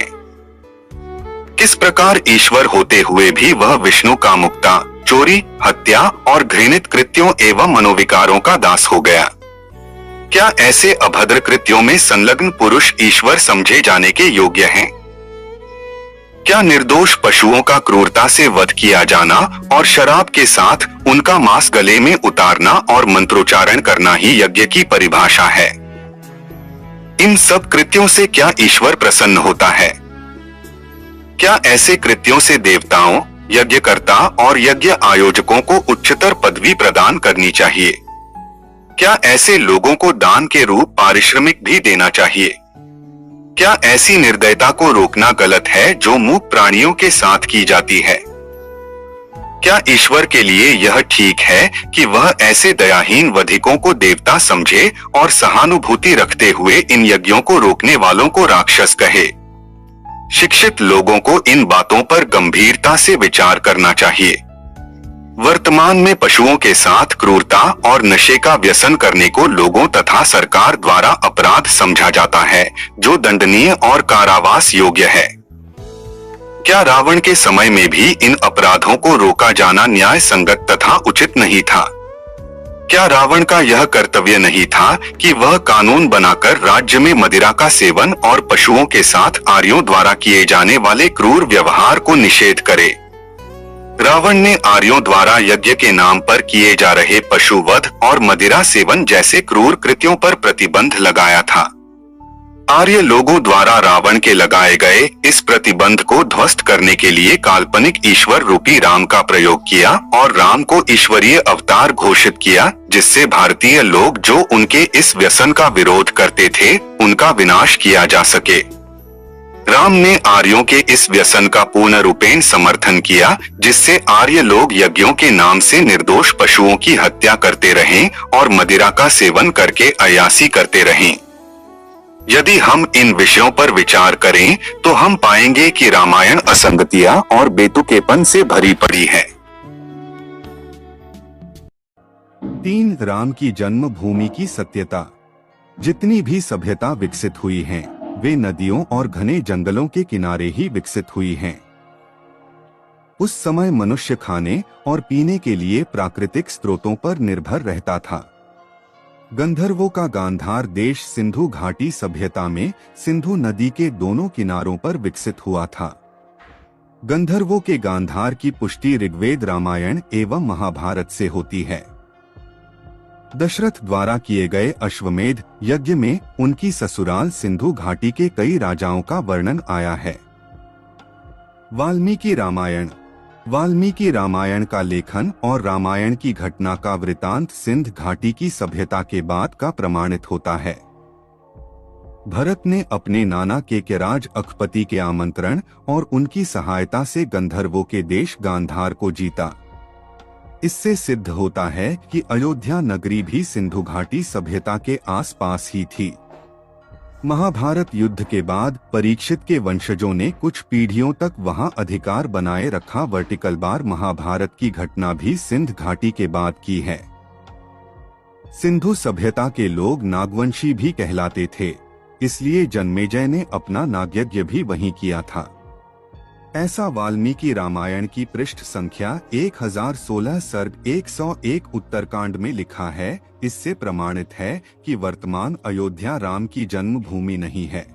A: किस प्रकार ईश्वर होते हुए भी वह विष्णु का मुक्ता, चोरी, हत्या और घृणित कृत्यों एवं मनोविकारों का दास हो गया। क्या ऐसे अभद्र कृत्यों में संलग्न पुरुष ईश्वर समझे जाने के योग्य हैं? क्या निर्दोष पशुओं का क्रूरता से वध किया जाना और शराब के साथ उनका मांस गले में उतारना और मंत्रोच्चारण करना ही यज्ञ की परिभाषा है? इन सब कृत्यों से क्या ईश्वर प्रसन्न होता है? क्या ऐसे कृत्यों से देवताओं, यज्ञकर्ता और यज्ञ आयोजकों को उच्चतर पदवी प्रदान करनी चाहिए? क्या ऐसे लोगों को दान के रूप पारिश्रमिक भी देना चाहिए? क्या ऐसी निर्दयता को रोकना गलत है जो मूक प्राणियों के साथ की जाती है? क्या ईश्वर के लिए यह ठीक है कि वह ऐसे दयाहीन वधिकों को देवता समझे और सहानुभूति रखते हुए इन यज्ञों को रोकने वालों को राक्षस कहे? शिक्षित लोगों को इन बातों पर गंभीरता से विचार करना चाहिए। वर्तमान में पशुओं के साथ क्रूरता और नशे का व्यसन करने को लोगों तथा सरकार द्वारा अपराध समझा जाता है, जो दंडनीय और कारावास योग्य है। क्या रावण के समय में भी इन अपराधों को रोका जाना न्याय संगत तथा उचित नहीं था? क्या रावण का यह कर्तव्य नहीं था कि वह कानून बनाकर राज्य में मदिरा का सेवन और पशुओं के साथ आर्यों द्वारा किए जाने वाले क्रूर व्यवहार को निषेध करे? रावण ने आर्यों द्वारा यज्ञ के नाम पर किए जा रहे पशुवध और मदिरा सेवन जैसे क्रूर कृत्यों पर प्रतिबंध लगाया था। आर्य लोगों द्वारा रावण के लगाए गए इस प्रतिबंध को ध्वस्त करने के लिए काल्पनिक ईश्वर रूपी राम का प्रयोग किया और राम को ईश्वरीय अवतार घोषित किया, जिससे भारतीय लोग जो उनके इस व्यसन का विरोध करते थे, उनका विनाश किया जा सके। राम ने आर्यों के इस व्यसन का पूर्ण रूपेण समर्थन किया, जिससे आर्य लोग यज्ञों के नाम से निर्दोष पशुओं की हत्या करते रहें और मदिरा का सेवन करके अयासी करते रहें। यदि हम इन विषयों पर विचार करें तो हम पाएंगे कि रामायण असंगतियां और बेतुकेपन से भरी पड़ी है।
C: 3 राम की जन्मभूमि की सत्यता। जितनी भी सभ्यता विकसित हुई हैं, वे नदियों और घने जंगलों के किनारे ही विकसित हुई हैं। उस समय मनुष्य खाने और पीने के लिए प्राकृतिक स्रोतों पर निर्भर रहता था। गंधर्वों का गांधार देश सिंधु घाटी सभ्यता में सिंधु नदी के दोनों किनारों पर विकसित हुआ था। गंधर्वों के गांधार की पुष्टि ऋग्वेद, रामायण एवं महाभारत से होती है। दशरथ द्वारा किए गए अश्वमेध यज्ञ में उनकी ससुराल सिंधु घाटी के कई राजाओं का वर्णन आया है। वाल्मीकि रामायण का लेखन और रामायण की घटना का वृतांत सिंध घाटी की सभ्यता के बाद का प्रमाणित होता है। भरत ने अपने नाना केकेराज अखपति के आमंत्रण और उनकी सहायता से गंधर्वों के देश गांधार को जीता। इससे सिद्ध होता है कि अयोध्या नगरी भी सिंधु घाटी सभ्यता के आसपास ही थी। महाभारत युद्ध के बाद परीक्षित के वंशजों ने कुछ पीढ़ियों तक वहां अधिकार बनाए रखा। वर्टिकल बार महाभारत की घटना भी सिंध घाटी के बाद की है। सिंधु सभ्यता के लोग नागवंशी भी कहलाते थे, इसलिए जन्मेजय ने अपना नागयज्ञ भी वहीं किया था। ऐसा वाल्मीकि रामायण की पृष्ठ संख्या 1016 सर्ग 101 उत्तरकांड में लिखा है। इससे प्रमाणित है कि वर्तमान अयोध्या राम की जन्मभूमि नहीं है।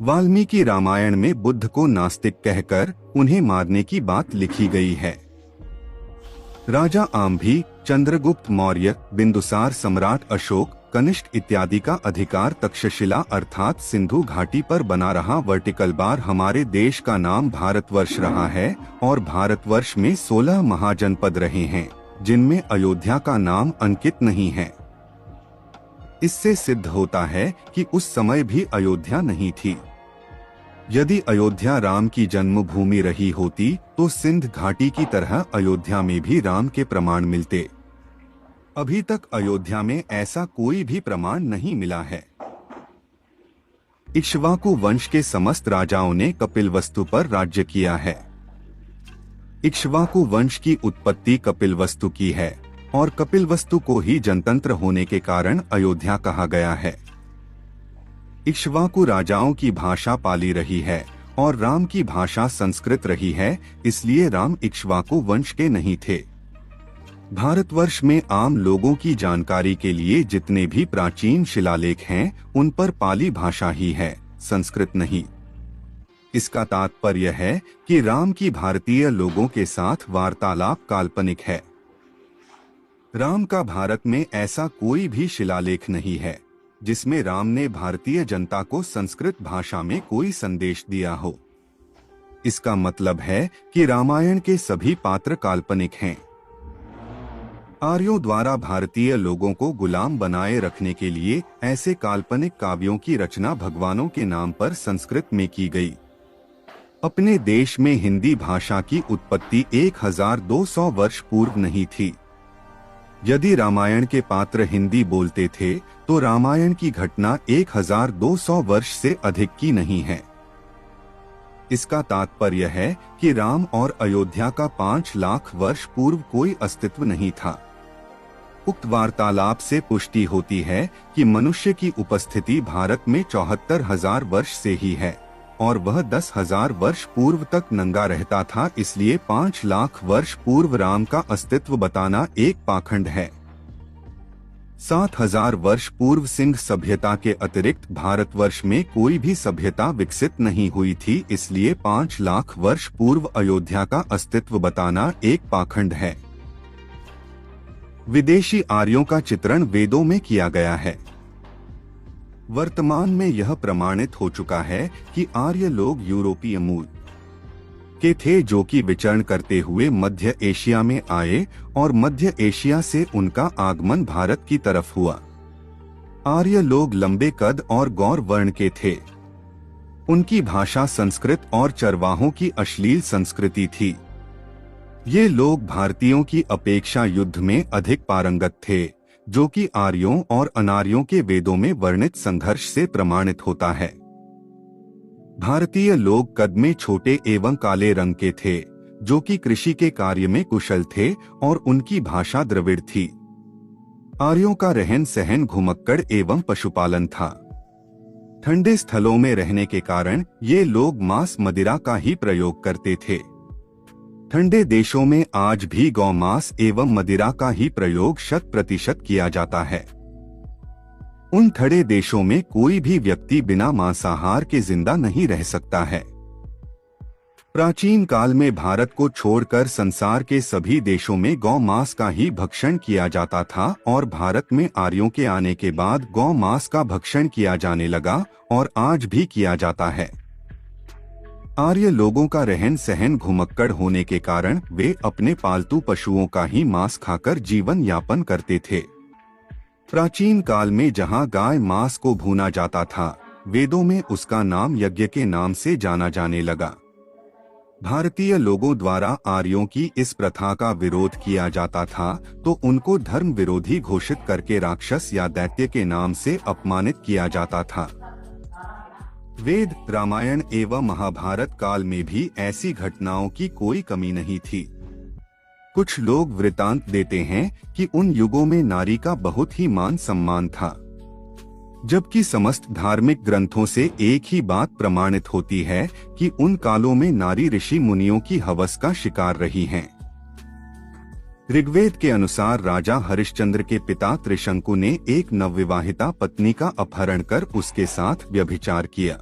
C: वाल्मीकि रामायण में बुद्ध को नास्तिक कहकर उन्हें मारने की बात लिखी गई है। राजा आम्भी, चंद्रगुप्त मौर्य, बिंदुसार सम्राट अशोक, कनिष्क इत्यादि का अधिकार तक्षशिला अर्थात सिंधु घाटी पर बना रहा। वर्टिकल बार हमारे देश का नाम भारतवर्ष रहा है और भारतवर्ष में 16 महाजनपद रहे हैं, जिनमें अयोध्या का नाम अंकित नहीं है। इससे सिद्ध होता है कि उस समय भी अयोध्या नहीं थी। यदि अयोध्या राम की जन्मभूमि रही होती तो सिंध घाटी की तरह अयोध्या में भी राम के प्रमाण मिलते। अभी तक अयोध्या में ऐसा कोई भी प्रमाण नहीं मिला है। इक्ष्वाकु वंश के समस्त राजाओं ने कपिलवस्तु पर राज्य किया है। इक्ष्वाकु वंश की उत्पत्ति कपिलवस्तु की है और कपिलवस्तु को ही जनतंत्र होने के कारण अयोध्या कहा गया है। इक्ष्वाकु राजाओं की भाषा पाली रही है और राम की भाषा संस्कृत रही है, इसलिए राम इक्ष्वाकु वंश के नहीं थे। भारतवर्ष में आम लोगों की जानकारी के लिए जितने भी प्राचीन शिलालेख हैं, उन पर पाली भाषा ही है, संस्कृत नहीं। इसका तात्पर्य है कि राम की भारतीय लोगों के साथ वार्तालाप काल्पनिक है। राम का भारत में ऐसा कोई भी शिलालेख नहीं है जिसमें राम ने भारतीय जनता को संस्कृत भाषा में कोई संदेश दिया हो। इसका मतलब है कि रामायण के सभी पात्र काल्पनिक हैं। आर्यों द्वारा भारतीय लोगों को गुलाम बनाए रखने के लिए ऐसे काल्पनिक काव्यों की रचना भगवानों के नाम पर संस्कृत में की गई। अपने देश में हिंदी भाषा की उत्पत्ति 1200 वर्ष पूर्व नहीं थी। यदि रामायण के पात्र हिंदी बोलते थे तो रामायण की घटना 1200 वर्ष से अधिक की नहीं है। इसका तात्पर्य है कि राम और अयोध्या का 5 लाख वर्ष पूर्व कोई अस्तित्व नहीं था। उक्त वार्तालाप से पुष्टि होती है कि मनुष्य की उपस्थिति भारत में 74,000 वर्ष से ही है और वह 10,000 वर्ष पूर्व तक नंगा रहता था, इसलिए 5 लाख वर्ष पूर्व राम का अस्तित्व बताना एक पाखंड है। 7,000 वर्ष पूर्व सिंध सभ्यता के अतिरिक्त भारतवर्ष में कोई भी सभ्यता विकसित नहीं हुई थी, इसलिए 5 लाख वर्ष पूर्व अयोध्या का अस्तित्व बताना एक पाखंड है। विदेशी आर्यों का चित्रण वेदों में किया गया है। वर्तमान में यह प्रमाणित हो चुका है कि आर्य लोग यूरोपीय मूल के थे, जो कि विचरण करते हुए मध्य एशिया में आए और मध्य एशिया से उनका आगमन भारत की तरफ हुआ। आर्य लोग लंबे कद और गौर वर्ण के थे। उनकी भाषा संस्कृत और चरवाहों की अश्लील संस्कृति थी। ये लोग भारतीयों की अपेक्षा युद्ध में अधिक पारंगत थे, जो कि आर्यों और अनार्यों के वेदों में वर्णित संघर्ष से प्रमाणित होता है। भारतीय लोग कद में छोटे एवं काले रंग के थे, जो कि कृषि के कार्य में कुशल थे और उनकी भाषा द्रविड़ थी। आर्यों का रहन सहन घुमक्कड़ एवं पशुपालन था। ठंडे स्थलों में रहने के कारण ये लोग मांस मदिरा का ही प्रयोग करते थे। ठंडे देशों में आज भी गौमांस एवं मदिरा का ही प्रयोग 100% किया जाता है। उन ठंडे देशों में कोई भी व्यक्ति बिना मांसाहार के जिंदा नहीं रह सकता है। प्राचीन काल में भारत को छोड़कर संसार के सभी देशों में गौ मांस का ही भक्षण किया जाता था और भारत में आर्यों के आने के बाद गौ मांस का भक्षण किया जाने लगा और आज भी किया जाता है। आर्य लोगों का रहन सहन घुमक्कड़ होने के कारण वे अपने पालतू पशुओं का ही मांस खाकर जीवन यापन करते थे। प्राचीन काल में जहां गाय मांस को भूना जाता था, वेदों में उसका नाम यज्ञ के नाम से जाना जाने लगा। भारतीय लोगों द्वारा आर्यों की इस प्रथा का विरोध किया जाता था तो उनको धर्म विरोधी घोषित करके राक्षस या दैत्य के नाम से अपमानित किया जाता था। वेद, रामायण एवं महाभारत काल में भी ऐसी घटनाओं की कोई कमी नहीं थी। कुछ लोग वृतांत देते हैं कि उन युगों में नारी का बहुत ही मान सम्मान था, जबकि समस्त धार्मिक ग्रंथों से एक ही बात प्रमाणित होती है कि उन कालों में नारी ऋषि मुनियों की हवस का शिकार रही हैं। ऋग्वेद के अनुसार राजा हरिश्चंद्र के पिता त्रिशंकु ने एक नवविवाहिता पत्नी का अपहरण कर उसके साथ व्यभिचार किया।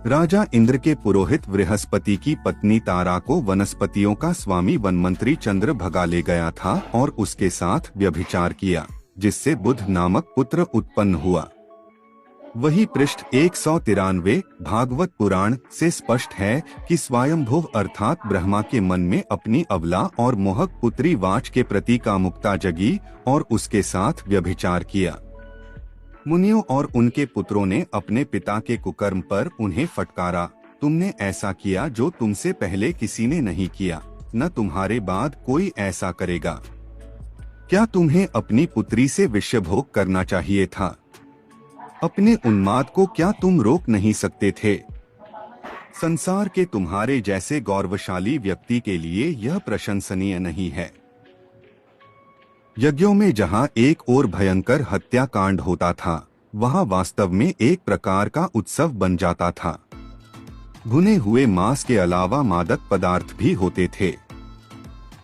C: राजा इंद्र के पुरोहित बृहस्पति की पत्नी तारा को वनस्पतियों का स्वामी वनमंत्री चंद्र भगा ले गया था और उसके साथ व्यभिचार किया, जिससे बुध नामक पुत्र उत्पन्न हुआ। वही पृष्ठ 193 भागवत पुराण से स्पष्ट है कि स्वयंभुव अर्थात ब्रह्मा के मन में अपनी अबला और मोहक पुत्री वाच के प्रति कामुकता जगी और उसके साथ व्यभिचार किया। मुनियों और उनके पुत्रों ने अपने पिता के कुकर्म पर उन्हें फटकारा, तुमने ऐसा किया जो तुमसे पहले किसी ने नहीं किया, न तुम्हारे बाद कोई ऐसा करेगा। क्या तुम्हें अपनी पुत्री से विषय भोग करना चाहिए था? अपने उन्माद को क्या तुम रोक नहीं सकते थे? संसार के तुम्हारे जैसे गौरवशाली व्यक्ति के लिए यह प्रशंसनीय नहीं है। यज्ञों में जहां एक और भयंकर हत्याकांड होता था, वहां वास्तव में एक प्रकार का उत्सव बन जाता था। भुने हुए मांस के अलावा मादक पदार्थ भी होते थे।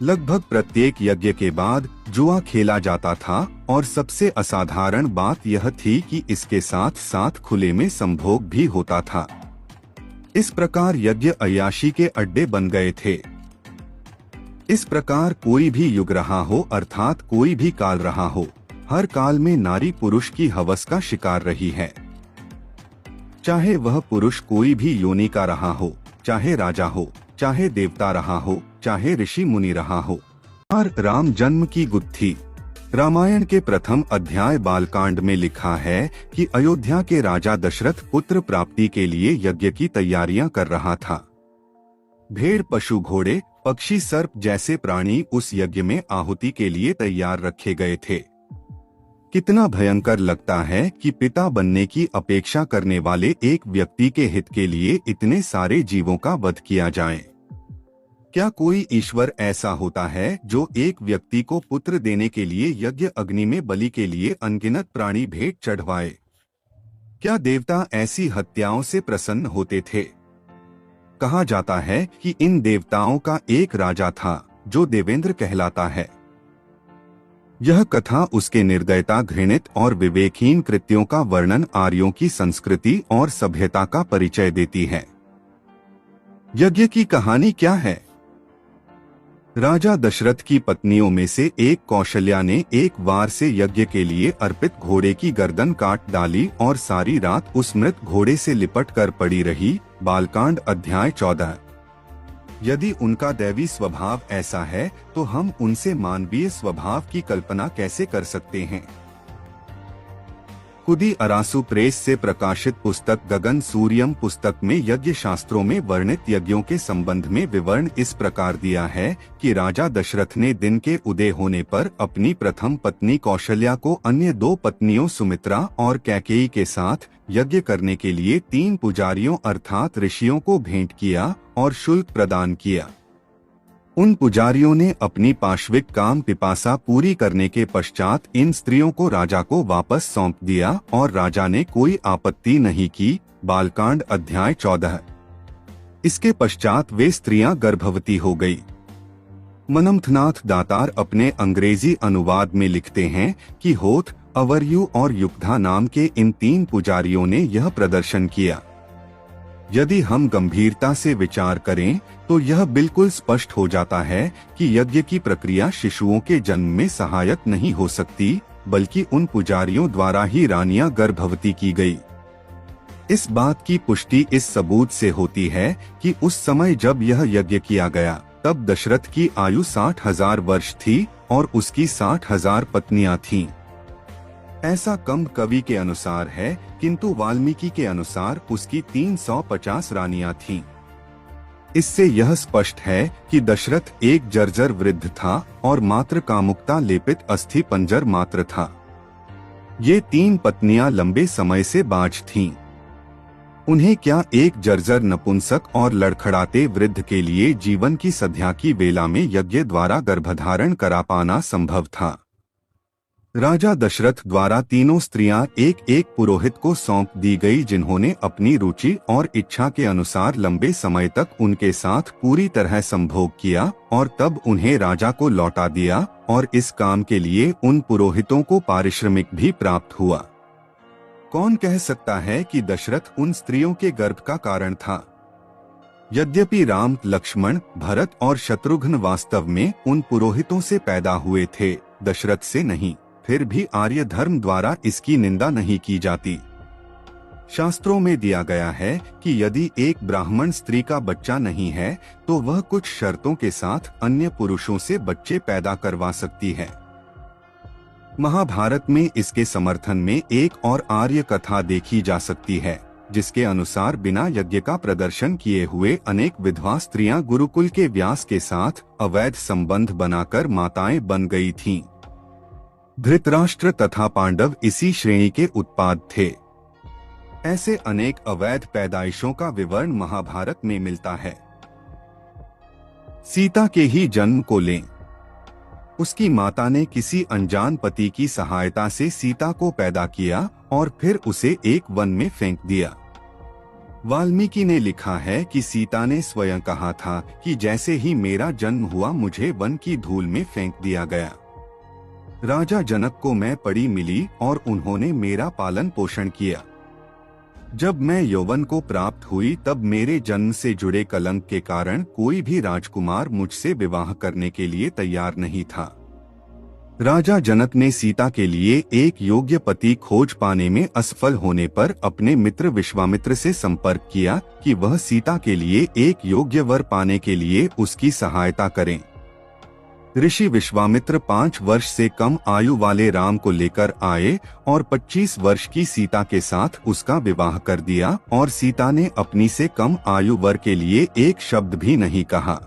C: लगभग प्रत्येक यज्ञ के बाद जुआ खेला जाता था और सबसे असाधारण बात यह थी कि इसके साथ साथ खुले में संभोग भी होता था। इस प्रकार यज्ञ अय्याशी के अड्डे बन गए थे। इस प्रकार कोई भी युग रहा हो अर्थात कोई भी काल रहा हो, हर काल में नारी पुरुष की हवस का शिकार रही है। चाहे वह पुरुष कोई भी योनि का रहा हो, चाहे राजा हो, चाहे देवता रहा हो, चाहे ऋषि मुनि रहा हो। राम जन्म की गुत्थी। रामायण के प्रथम अध्याय बालकांड में लिखा है कि अयोध्या के राजा दशरथ पुत्र प्राप्ति के लिए यज्ञ की तैयारियां कर रहा था। भेड़, पशु, घोड़े, पक्षी, सर्प जैसे प्राणी उस यज्ञ में आहुति के लिए तैयार रखे गए थे। कितना भयंकर लगता है कि पिता बनने की अपेक्षा करने वाले एक व्यक्ति के हित के लिए इतने सारे जीवों का वध किया जाए। क्या कोई ईश्वर ऐसा होता है जो एक व्यक्ति को पुत्र देने के लिए यज्ञ अग्नि में बलि के लिए अनगिनत प्राणी भेंट चढ़वाए? क्या देवता ऐसी हत्याओं से प्रसन्न होते थे? कहा जाता है कि इन देवताओं का एक राजा था जो देवेंद्र कहलाता है। यह कथा उसके निर्दयता, घृणित और विवेकहीन कृत्यों का वर्णन, आर्यों की संस्कृति और सभ्यता का परिचय देती है। यज्ञ की कहानी क्या है? राजा दशरथ की पत्नियों में से एक कौशल्या ने एक वार से यज्ञ के लिए अर्पित घोड़े की गर्दन काट डाली और सारी रात उस मृत घोड़े से लिपट कर पड़ी रही। बालकांड अध्याय 14। यदि उनका दैवी स्वभाव ऐसा है तो हम उनसे मानवीय स्वभाव की कल्पना कैसे कर सकते हैं? कुदी अरासु प्रेस से प्रकाशित पुस्तक गगन सूर्यम पुस्तक में यज्ञ शास्त्रों में वर्णित यज्ञों के संबंध में विवरण इस प्रकार दिया है कि राजा दशरथ ने दिन के उदय होने पर अपनी प्रथम पत्नी कौशल्या को अन्य दो पत्नियों सुमित्रा और कैकेयी के साथ यज्ञ करने के लिए 3 पुजारियों अर्थात ऋषियों को भेंट किया और शुल्क प्रदान किया। उन पुजारियों ने अपनी पाश्विक काम पिपासा पूरी करने के पश्चात इन स्त्रियों को राजा को वापस सौंप दिया और राजा ने कोई आपत्ति नहीं की। बालकांड अध्याय 14। इसके पश्चात वे स्त्रियां गर्भवती हो गई। मनमथनाथ दातार अपने अंग्रेजी अनुवाद में लिखते हैं कि होथ, अवरयु और युक्धा नाम के इन 3 पुजारियों ने यह प्रदर्शन किया। यदि हम गंभीरता से विचार करें तो यह बिल्कुल स्पष्ट हो जाता है कि यज्ञ की प्रक्रिया शिशुओं के जन्म में सहायक नहीं हो सकती, बल्कि उन पुजारियों द्वारा ही रानियां गर्भवती की गई। इस बात की पुष्टि इस सबूत से होती है कि उस समय जब यह यज्ञ किया गया तब दशरथ की आयु 60,000 वर्ष थी और उसकी 60,000 पत्नियां थीं। ऐसा कम कवि के अनुसार है, किंतु वाल्मीकि के अनुसार उसकी 350 रानियां थीं। इससे यह स्पष्ट है कि दशरथ एक जर्जर वृद्ध था और मात्र कामुकता लेपित अस्थि पंजर मात्र था। ये 3 पत्नियां लंबे समय से बाझ थीं। उन्हें क्या एक जर्जर नपुंसक और लड़खड़ाते वृद्ध के लिए जीवन की सध्या की वेला में यज्ञ द्वारा गर्भधारण करा पाना संभव था? राजा दशरथ द्वारा तीनों स्त्रियां एक एक पुरोहित को सौंप दी गई, जिन्होंने अपनी रुचि और इच्छा के अनुसार लंबे समय तक उनके साथ पूरी तरह संभोग किया और तब उन्हें राजा को लौटा दिया, और इस काम के लिए उन पुरोहितों को पारिश्रमिक भी प्राप्त हुआ। कौन कह सकता है कि दशरथ उन स्त्रियों के गर्भ का कारण था? यद्यपि राम, लक्ष्मण, भरत और शत्रुघ्न वास्तव में उन पुरोहितों से पैदा हुए थे, दशरथ से नहीं, फिर भी आर्य धर्म द्वारा इसकी निंदा नहीं की जाती। शास्त्रों में दिया गया है कि यदि एक ब्राह्मण स्त्री का बच्चा नहीं है तो वह कुछ शर्तों के साथ अन्य पुरुषों से बच्चे पैदा करवा सकती है। महाभारत में इसके समर्थन में एक और आर्य कथा देखी जा सकती है, जिसके अनुसार बिना यज्ञ का प्रदर्शन किए हुए अनेक विधवा स्त्रियां गुरुकुल के व्यास के साथ अवैध संबंध बनाकर माताएं बन गई थीं। धृतराष्ट्र तथा पांडव इसी श्रेणी के उत्पाद थे। ऐसे अनेक अवैध पैदाइशों का विवरण महाभारत में मिलता है। सीता के ही जन्म को लें। उसकी माता ने किसी अनजान पति की सहायता से सीता को पैदा किया और फिर उसे एक वन में फेंक दिया। वाल्मीकि ने लिखा है कि सीता ने स्वयं कहा था कि जैसे ही मेरा जन्म हुआ मुझे वन की धूल में फेंक दिया गया। राजा जनक को मैं पड़ी मिली और उन्होंने मेरा पालन पोषण किया। जब मैं यौवन को प्राप्त हुई तब मेरे जन्म से जुड़े कलंक के कारण कोई भी राजकुमार मुझसे विवाह करने के लिए तैयार नहीं था। राजा जनक ने सीता के लिए एक योग्य पति खोज पाने में असफल होने पर अपने मित्र विश्वामित्र से संपर्क किया कि वह सीता के लिए एक योग्य वर पाने के लिए उसकी सहायता करें। ऋषि विश्वामित्र 5 वर्ष से कम आयु वाले राम को लेकर आए और 25 वर्ष की सीता के साथ उसका विवाह कर दिया, और सीता ने अपनी से कम आयु वर के लिए एक शब्द भी नहीं कहा।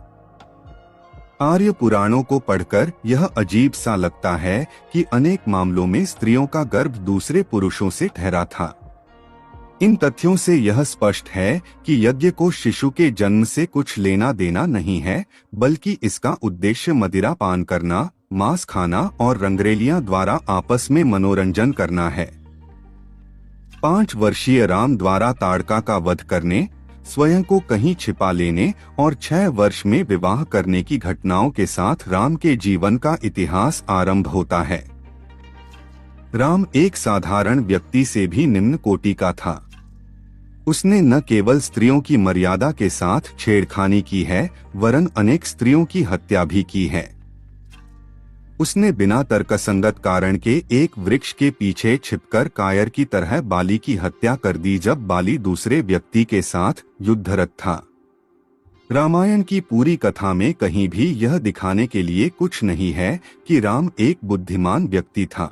C: आर्य पुराणों को पढ़कर यह अजीब सा लगता है कि अनेक मामलों में स्त्रियों का गर्भ दूसरे पुरुषों से ठहरा था। इन तथ्यों से यह स्पष्ट है कि यज्ञ को शिशु के जन्म से कुछ लेना देना नहीं है, बल्कि इसका उद्देश्य मदिरा पान करना, मांस खाना और रंगरेलियां द्वारा आपस में मनोरंजन करना है। 5 वर्षीय राम द्वारा ताड़का का वध करने, स्वयं को कहीं छिपा लेने और 6 वर्ष में विवाह करने की घटनाओं के साथ राम के जीवन का इतिहास आरंभ होता है। राम एक साधारण व्यक्ति से भी निम्न कोटि का था। उसने न केवल स्त्रियों की मर्यादा के साथ छेड़खानी की है, वरन अनेक स्त्रियों की हत्या भी की है। उसने बिना तर्कसंगत कारण के एक वृक्ष के पीछे छिपकर कायर की तरह बाली की हत्या कर दी, जब बाली दूसरे व्यक्ति के साथ युद्धरत था। रामायण की पूरी कथा में कहीं भी यह दिखाने के लिए कुछ नहीं है कि राम एक बुद्धिमान व्यक्ति था।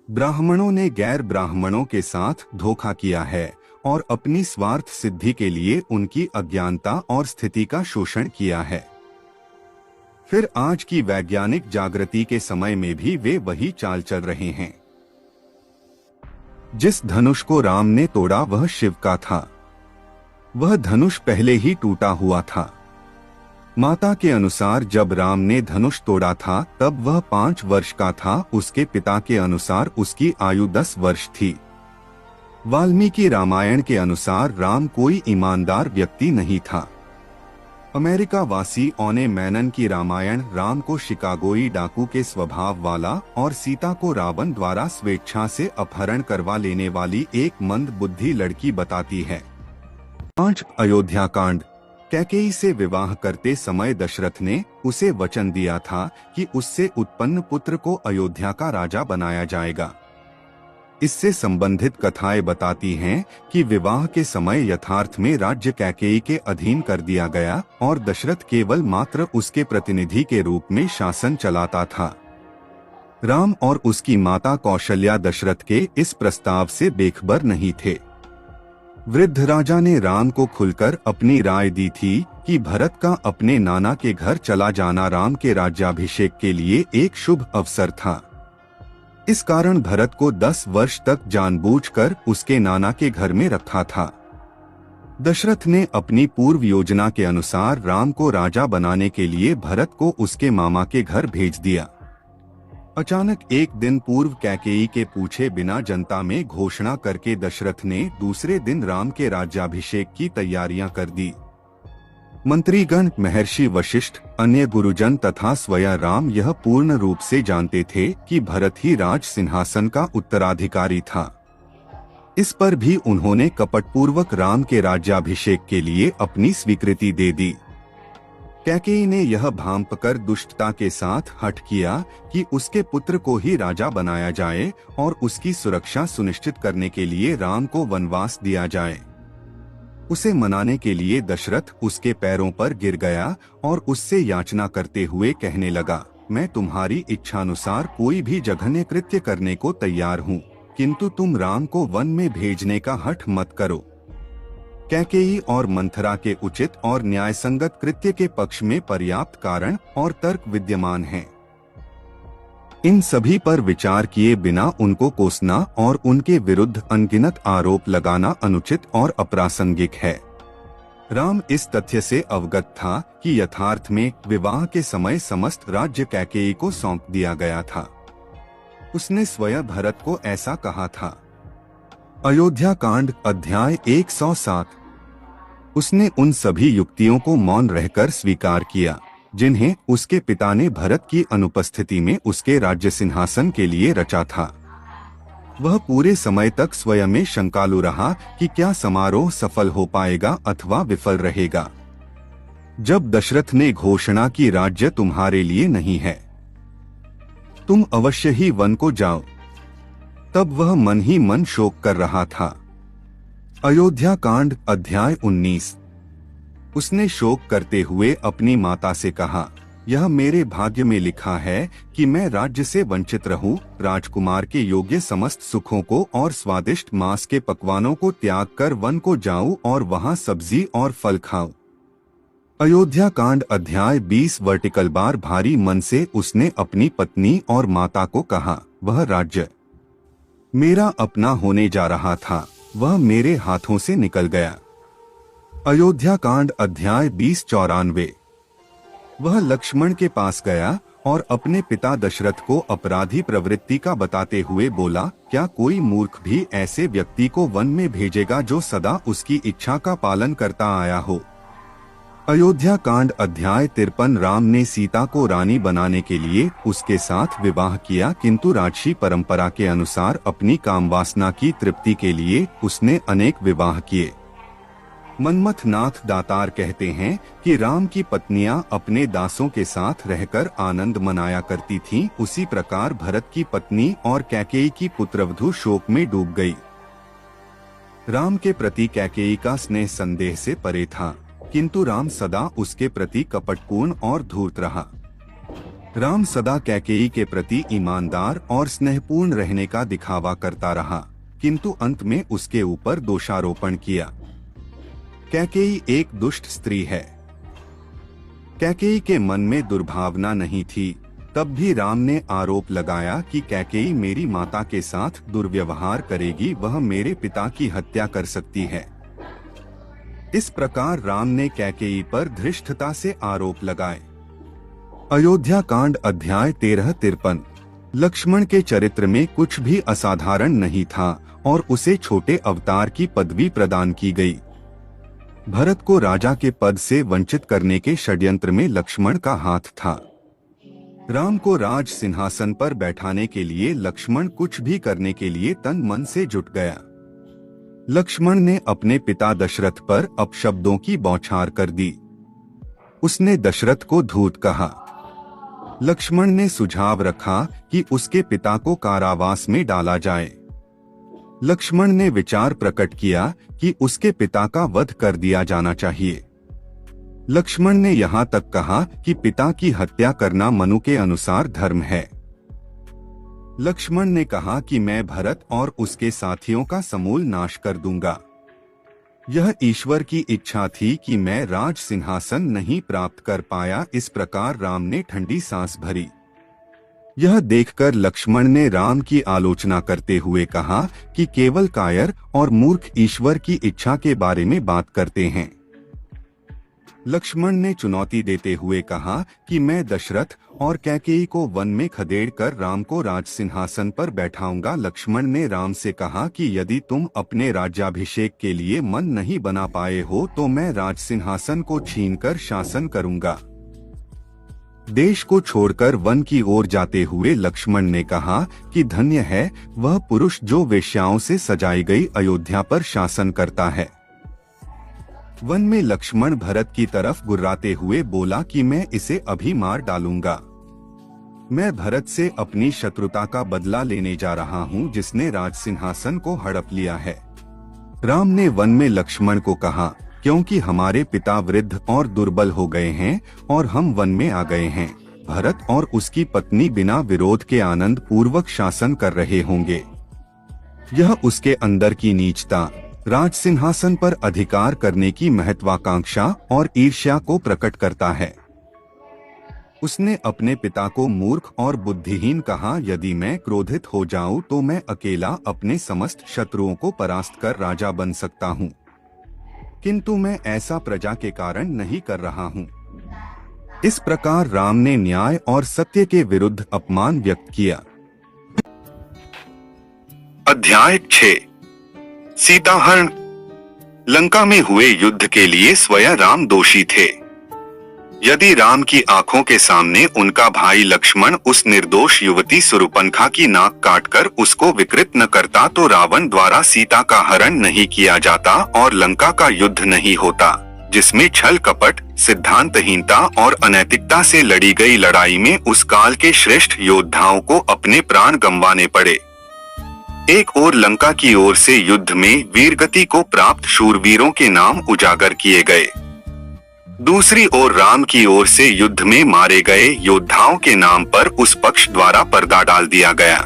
C: ब्राह्मणों ने गैर ब्राह्मणों के साथ धोखा किया है और अपनी स्वार्थ सिद्धि के लिए उनकी अज्ञानता और स्थिति का शोषण किया है। फिर आज की वैज्ञानिक जागृति के समय में भी वे वही चाल चल रहे हैं। जिस धनुष को राम ने तोड़ा वह शिव का था। वह धनुष पहले ही टूटा हुआ था। माता के अनुसार जब राम ने धनुष तोड़ा था तब वह 5 वर्ष का था। उसके पिता के अनुसार उसकी आयु 10 वर्ष थी। वाल्मीकि रामायण के अनुसार राम कोई ईमानदार व्यक्ति नहीं था। अमेरिका वासी ओने मैनन की रामायण राम को शिकागोई डाकू के स्वभाव वाला और सीता को रावण द्वारा स्वेच्छा से अपहरण करवा लेने वाली एक मंद बुद्धि लड़की बताती है। 5 अयोध्या कांड। कैकेयी से विवाह करते समय दशरथ ने उसे वचन दिया था कि उससे उत्पन्न पुत्र को अयोध्या का राजा बनाया जाएगा। इससे संबंधित कथाएं बताती हैं कि विवाह के समय यथार्थ में राज्य कैकेयी के अधीन कर दिया गया और दशरथ केवल मात्र उसके प्रतिनिधि के रूप में शासन चलाता था। राम और उसकी माता कौशल्या दशरथ के इस प्रस्ताव से बेखबर नहीं थे। वृद्ध राजा ने राम को खुलकर अपनी राय दी थी कि भरत का अपने नाना के घर चला जाना राम के राज्याभिषेक के लिए एक शुभ अवसर था। इस कारण भरत को 10 वर्ष तक जानबूझकर उसके नाना के घर में रखा था। दशरथ ने अपनी पूर्व योजना के अनुसार राम को राजा बनाने के लिए भरत को उसके मामा के घर भेज दिया। अचानक एक दिन पूर्व कैकेयी के पूछे बिना जनता में घोषणा करके दशरथ ने दूसरे दिन राम के राज्याभिषेक की तैयारियां कर दी। मंत्रीगण, महर्षि वशिष्ठ, अन्य गुरुजन तथा स्वयं राम यह पूर्ण रूप से जानते थे कि भरत ही राज सिंहासन का उत्तराधिकारी था। इस पर भी उन्होंने कपटपूर्वक राम के राज्याभिषेक के लिए अपनी स्वीकृति दे दी। कैकेयी ने यह भांपकर दुष्टता के साथ हठ किया कि उसके पुत्र को ही राजा बनाया जाए और उसकी सुरक्षा सुनिश्चित करने के लिए राम को वनवास दिया जाए। उसे मनाने के लिए दशरथ उसके पैरों पर गिर गया और उससे याचना करते हुए कहने लगा, मैं तुम्हारी इच्छानुसार कोई भी जघन्य कृत्य करने को तैयार हूँ, किंतु तुम राम को वन में भेजने का हठ मत करो। कैकेयी और मंथरा के उचित और न्यायसंगत कृत्य के पक्ष में पर्याप्त कारण और तर्क विद्यमान हैं। इन सभी पर विचार किए बिना उनको कोसना और उनके विरुद्ध अनगिनत आरोप लगाना अनुचित और अप्रासंगिक है। राम इस तथ्य से अवगत था कि यथार्थ में विवाह के समय समस्त राज्य कैकेयी को सौंप दिया गया था। उसने स्वयं भरत को ऐसा कहा था। अयोध्या कांड अध्याय 107। उसने उन सभी युक्तियों को मौन रहकर स्वीकार किया जिन्हें उसके पिता ने भरत की अनुपस्थिति में उसके राज्य सिंहासन के लिए रचा था। वह पूरे समय तक स्वयं में शंकालु रहा कि क्या समारोह सफल हो पाएगा अथवा विफल रहेगा। जब दशरथ ने घोषणा की राज्य तुम्हारे लिए नहीं है, तुम अवश्य ही वन को जाओ, तब वह मन ही मन शोक कर रहा था। अयोध्या कांड अध्याय 19। उसने शोक करते हुए अपनी माता से कहा, यह मेरे भाग्य में लिखा है कि मैं राज्य से वंचित रहूं, राजकुमार के योग्य समस्त सुखों को और स्वादिष्ट मांस के पकवानों को त्याग कर वन को जाऊं और वहां सब्जी और फल खाऊं। अयोध्या कांड अध्याय 20 वर्टिकल बार भारी मन से उसने अपनी पत्नी और माता को कहा, वह राज्य मेरा अपना होने जा रहा था, वह मेरे हाथों से निकल गया। अयोध्या कांड अध्याय 20-94। वह लक्ष्मण के पास गया और अपने पिता दशरथ को अपराधी प्रवृत्ति का बताते हुए बोला, क्या कोई मूर्ख भी ऐसे व्यक्ति को वन में भेजेगा जो सदा उसकी इच्छा का पालन करता आया हो। अयोध्या कांड अध्याय 53। राम ने सीता को रानी बनाने के लिए उसके साथ विवाह किया, किंतु राजसी परंपरा के अनुसार अपनी कामवासना की तृप्ति के लिए उसने अनेक विवाह किए। मनमथ नाथ दातार कहते हैं कि राम की पत्नियां अपने दासों के साथ रहकर आनंद मनाया करती थीं, उसी प्रकार भरत की पत्नी और कैकेयी की पुत्रवधू शोक में डूब गई। राम के प्रति कैकेयी का स्नेह संदेह से परे था, किंतु राम सदा उसके प्रति कपटपूर्ण और धूर्त रहा। राम सदा कैकेयी के प्रति ईमानदार और स्नेहपूर्ण रहने का दिखावा करता रहा, किंतु अंत में उसके ऊपर दोषारोपण किया। कैकेयी एक दुष्ट स्त्री है। कैकेयी के मन में दुर्भावना नहीं थी, तब भी राम ने आरोप लगाया कि कैकेयी मेरी माता के साथ दुर्व्यवहार करेगी, वह मेरे पिता की हत्या कर सकती है। इस प्रकार राम ने कैकेयी पर धृष्टता से आरोप लगाए। अयोध्या कांड अध्याय 13-53। लक्ष्मण के चरित्र में कुछ भी असाधारण नहीं था और उसे छोटे अवतार की पदवी प्रदान की गई। भरत को राजा के पद से वंचित करने के षड्यंत्र में लक्ष्मण का हाथ था। राम को राज सिंहासन पर बैठाने के लिए लक्ष्मण कुछ भी करने के लिए तन मन से जुट गया। लक्ष्मण ने अपने पिता दशरथ पर अपशब्दों की बौछार कर दी। उसने दशरथ को धूर्त कहा। लक्ष्मण ने सुझाव रखा कि उसके पिता को कारावास में डाला जाए। लक्ष्मण ने विचार प्रकट किया कि उसके पिता का वध कर दिया जाना चाहिए। लक्ष्मण ने यहाँ तक कहा कि पिता की हत्या करना मनु के अनुसार धर्म है। लक्ष्मण ने कहा कि मैं भरत और उसके साथियों का समूल नाश कर दूंगा। यह ईश्वर की इच्छा थी कि मैं राज सिंहासन नहीं प्राप्त कर पाया। इस प्रकार राम ने ठंडी सांस भरी। यह देखकर लक्ष्मण ने राम की आलोचना करते हुए कहा कि केवल कायर और मूर्ख ईश्वर की इच्छा के बारे में बात करते हैं। लक्ष्मण ने चुनौती देते हुए कहा कि मैं दशरथ और कैकेयी को वन में खदेड़ कर राम को राज सिंहासन पर बैठाऊंगा। लक्ष्मण ने राम से कहा कि यदि तुम अपने राज्याभिषेक के लिए मन नहीं बना पाए हो तो मैं राज सिंहासन को छीनकर शासन करूंगा। देश को छोड़कर वन की ओर जाते हुए लक्ष्मण ने कहा कि धन्य है वह पुरुष जो वेश्याओं से सजाई गई अयोध्या पर शासन करता है। वन में लक्ष्मण भरत की तरफ गुर्राते हुए बोला कि मैं इसे अभी मार डालूंगा। मैं भरत से अपनी शत्रुता का बदला लेने जा रहा हूँ जिसने राज सिंहासन को हड़प लिया है। राम ने वन में लक्ष्मण को कहा, क्योंकि हमारे पिता वृद्ध और दुर्बल हो गए हैं और हम वन में आ गए हैं। भरत और उसकी पत्नी बिना विरोध के आनंद पूर्वक शासन कर रहे होंगे। यह उसके अंदर की नीचता, राज सिंहासन पर अधिकार करने की महत्वाकांक्षा और ईर्ष्या को प्रकट करता है। उसने अपने पिता को मूर्ख और बुद्धिहीन कहा। यदि मैं क्रोधित हो जाऊं तो मैं अकेला अपने समस्त शत्रुओं को परास्त कर राजा बन सकता हूं, किंतु मैं ऐसा प्रजा के कारण नहीं कर रहा हूं। इस प्रकार राम ने न्याय और सत्य के विरुद्ध अपमान व्यक्त किया।
A: अध्याय 6 सीताहरण। लंका में हुए युद्ध के लिए स्वयं राम दोषी थे। यदि राम की आंखों के सामने उनका भाई लक्ष्मण उस निर्दोष युवती सुरुपनखा की नाक काटकर उसको विकृत न करता तो रावण द्वारा सीता का हरण नहीं किया जाता और लंका का युद्ध नहीं होता, जिसमें छल कपट, सिद्धांतहीनता और अनैतिकता से लड़ी गई लड़ाई में उस काल के श्रेष्ठ योद्धाओं को अपने प्राण गंवाने पड़े। एक ओर लंका की ओर से युद्ध में वीरगति को प्राप्त शूरवीरों के नाम उजागर किए गए, दूसरी ओर राम की ओर से युद्ध में मारे गए योद्धाओं के नाम पर उस पक्ष द्वारा पर्दा डाल दिया गया।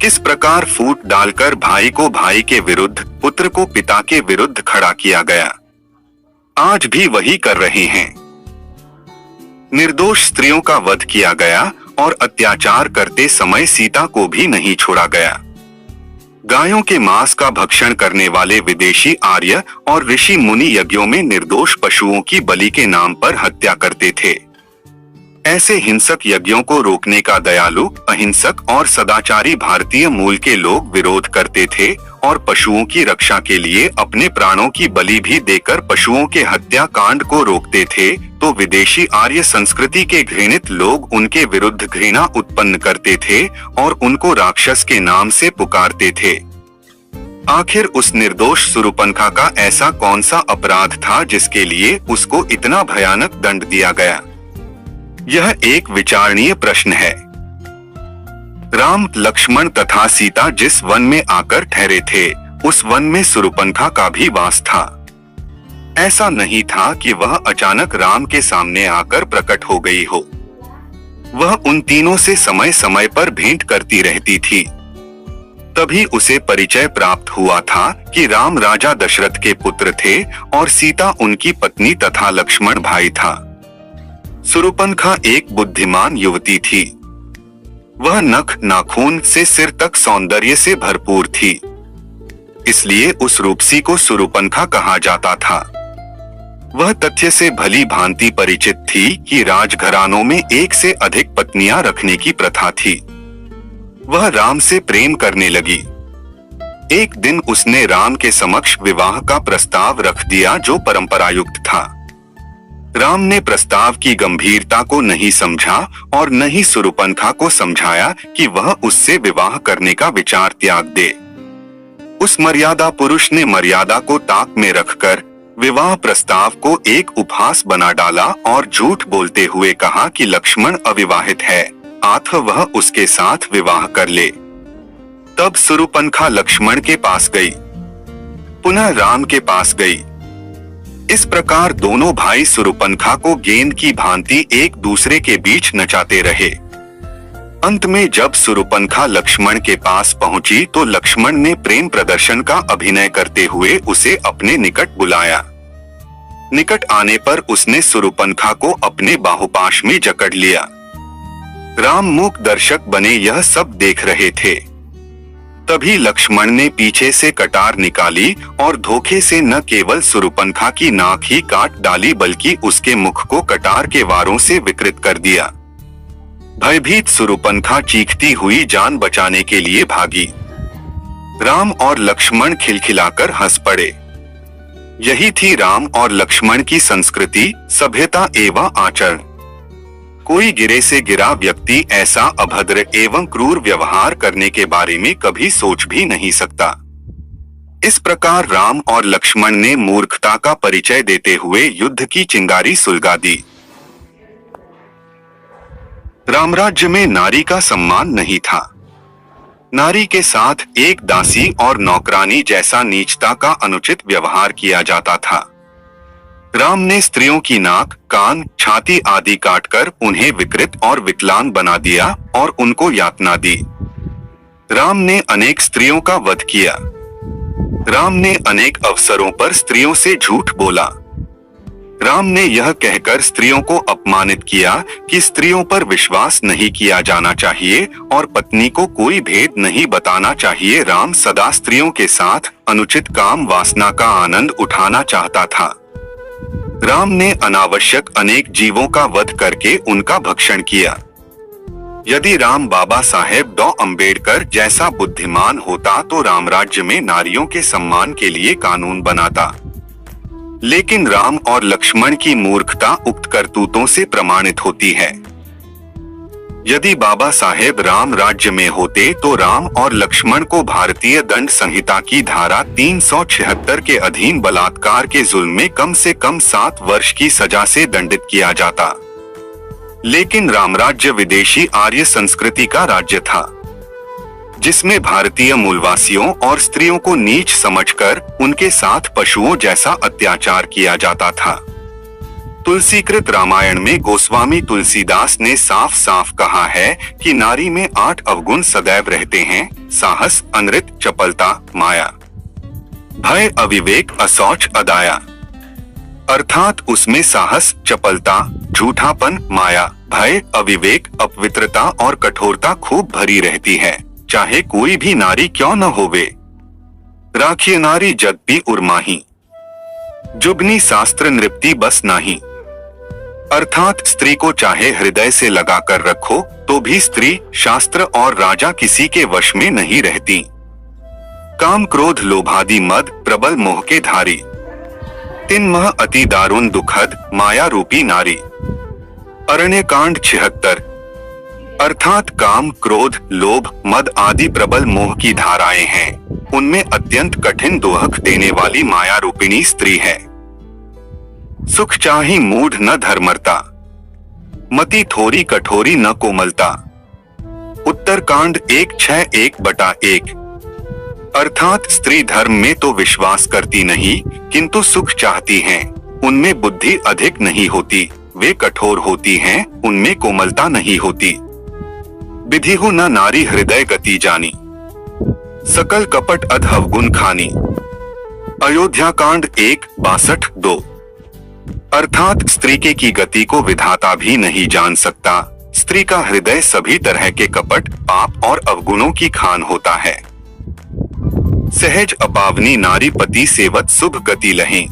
A: किस प्रकार फूट डालकर भाई को भाई के विरुद्ध, पुत्र को पिता के विरुद्ध खड़ा किया गया, आज भी वही कर रहे हैं। निर्दोष स्त्रियों का वध किया गया और अत्याचार करते समय सीता को भी नहीं छोड़ा गया। गायों के मांस का भक्षण करने वाले विदेशी आर्य और ऋषि मुनि यज्ञों में निर्दोष पशुओं की बलि के नाम पर हत्या करते थे। ऐसे हिंसक यज्ञों को रोकने का दयालु, अहिंसक और सदाचारी भारतीय मूल के लोग विरोध करते थे और पशुओं की रक्षा के लिए अपने प्राणों की बलि भी देकर पशुओं के हत्या कांड को रोकते थे, तो विदेशी आर्य संस्कृति के घृणित लोग उनके विरुद्ध घृणा उत्पन्न करते थे और उनको राक्षस के नाम से पुकारते थे। आखिर उस निर्दोष सुरुपनखा का ऐसा कौन सा अपराध था जिसके लिए उसको इतना भयानक दंड दिया गया? यह एक विचारणीय प्रश्न है। राम, लक्ष्मण तथा सीता जिस वन में आकर ठहरे थे, उस वन में सुरुपनखा का भी वास था। ऐसा नहीं था कि वह अचानक राम के सामने आकर प्रकट हो गई हो। वह उन तीनों से समय समय पर भेंट करती रहती थी। तभी उसे परिचय प्राप्त हुआ था कि राम राजा दशरथ के पुत्र थे और सीता उनकी पत्नी तथा लक्ष्मण भाई था। सुरुपनखा एक बुद्धिमान युवती थी। वह नख नाखून से सिर तक सौंदर्य से भरपूर थी, इसलिए उस रूपसी को सुरुपनखा कहा जाता था। वह तथ्य से भली भांति परिचित थी कि राजघरानों में एक से अधिक पत्नियां रखने की प्रथा थी। वह राम से प्रेम करने लगी। एक दिन उसने राम के समक्ष विवाह का प्रस्ताव रख दिया जो परंपरायुक्त था। राम ने प्रस्ताव की गंभीरता को नहीं समझा और न ही सुरुपनखा को समझाया कि वह उससे विवाह करने का विचार त्याग दे। उस मर्यादा पुरुष ने मर्यादा को ताक में रखकर विवाह प्रस्ताव को एक उपहास बना डाला और झूठ बोलते हुए कहा कि लक्ष्मण अविवाहित है, अतः वह उसके साथ विवाह कर ले। तब सुरुपनखा लक्ष्मण के पास गई, पुनः राम के पास गई। इस प्रकार दोनों भाई सुरुपनखा को गेंद की भांति एक दूसरे के बीच नचाते रहे। अंत में जब सुरुपनखा लक्ष्मण के पास पहुंची तो लक्ष्मण ने प्रेम प्रदर्शन का अभिनय करते हुए उसे अपने निकट बुलाया। निकट आने पर उसने सुरुपनखा को अपने बाहुपाश में जकड़ लिया। राम मूक दर्शक बने यह सब देख रहे थे। तभी लक्ष्मण ने पीछे से कटार निकाली और धोखे से न केवल सुरुपनखा की नाक ही काट डाली बल्कि उसके मुख को कटार के वारों से विकृत कर दिया। भयभीत सुरुपनखा चीखती हुई जान बचाने के लिए भागी। राम और लक्ष्मण खिलखिलाकर हंस पड़े। यही थी राम और लक्ष्मण की संस्कृति, सभ्यता एवं आचरण। कोई गिरे से गिरा व्यक्ति ऐसा अभद्र एवं क्रूर व्यवहार करने के बारे में कभी सोच भी नहीं सकता। इस प्रकार राम और लक्ष्मण ने मूर्खता का परिचय देते हुए युद्ध की चिंगारी सुलगा दी। रामराज्य में नारी का सम्मान नहीं था। नारी के साथ एक दासी और नौकरानी जैसा नीचता का अनुचित व्यवहार किया जाता था। राम ने स्त्रियों की नाक, कान, छाती आदि काटकर उन्हें विकृत और विकलांग बना दिया और उनको यातना दी। राम ने अनेक स्त्रियों का वध किया। राम ने अनेक अवसरों पर स्त्रियों से झूठ बोला। राम ने यह कहकर स्त्रियों को अपमानित किया कि स्त्रियों पर विश्वास नहीं किया जाना चाहिए और पत्नी को कोई भेद नहीं बताना चाहिए। राम सदा स्त्रियों के साथ अनुचित काम वासना का आनंद उठाना चाहता था। राम ने अनावश्यक अनेक जीवों का वध करके उनका भक्षण किया। यदि राम बाबा साहेब डॉ अंबेडकर जैसा बुद्धिमान होता तो रामराज्य में नारियों के सम्मान के लिए कानून बनाता। लेकिन राम और लक्ष्मण की मूर्खता उक्त करतूतों से प्रमाणित होती है। यदि बाबा साहेब राम राज्य में होते तो राम और लक्ष्मण को भारतीय दंड संहिता की धारा 376 के अधीन बलात्कार के जुल्म में कम से कम 7 वर्ष की सजा से दंडित किया जाता। लेकिन रामराज्य विदेशी आर्य संस्कृति का राज्य था, जिसमें भारतीय मूलवासियों और स्त्रियों को नीच समझकर उनके साथ पशुओं जैसा अत्याचार किया जाता था। तुलसीकृत रामायण में गोस्वामी तुलसीदास ने साफ साफ कहा है कि नारी में 8 अवगुण सदैव रहते हैं: साहस, अनृत, चपलता, माया, भय, अविवेक, असौच, अदाया। अर्थात उसमें साहस, चपलता, झूठापन, माया, भय, अविवेक, अपवित्रता और कठोरता खूब भरी रहती है, चाहे कोई भी नारी क्यों न होवे। राखिए नारी जगती उर्माही, जुगनी शास्त्र नृप्ति बस नाही। अर्थात स्त्री को चाहे हृदय से लगाकर रखो तो भी स्त्री, शास्त्र और राजा किसी के वश में नहीं रहती। काम, क्रोध, लोभादि मद प्रबल मोह के धारी, तिन मह अति दारुण दुखद माया रूपी नारी। अरण्यकांड 76। अर्थात काम, क्रोध, लोभ, मद आदि प्रबल मोह की धाराएं हैं। उनमें अत्यंत कठिन दोहक देने वाली माया रूपिणी स्त्री है। सुख चाही मूढ़ न धर्मरता, मति थोरी कठोरी न कोमलता। उत्तरकांड 1:6-1/1। अर्थात स्त्री धर्म में तो विश्वास करती नहीं किंतु सुख चाहती हैं। उनमें बुद्धि अधिक नहीं होती, वे कठोर होती हैं, उनमें कोमलता नहीं होती। विधिहु न नारी हृदय गति जानी, सकल कपट अधवगुण खानी। अयोध्याकांड 1:62। अर्थात स्त्री की गति को विधाता भी नहीं जान सकता। स्त्री का हृदय सभी तरह के कपट, पाप और अवगुणों की खान होता है। सहज अपावनी नारी पति सेवत शुभ गति लहें।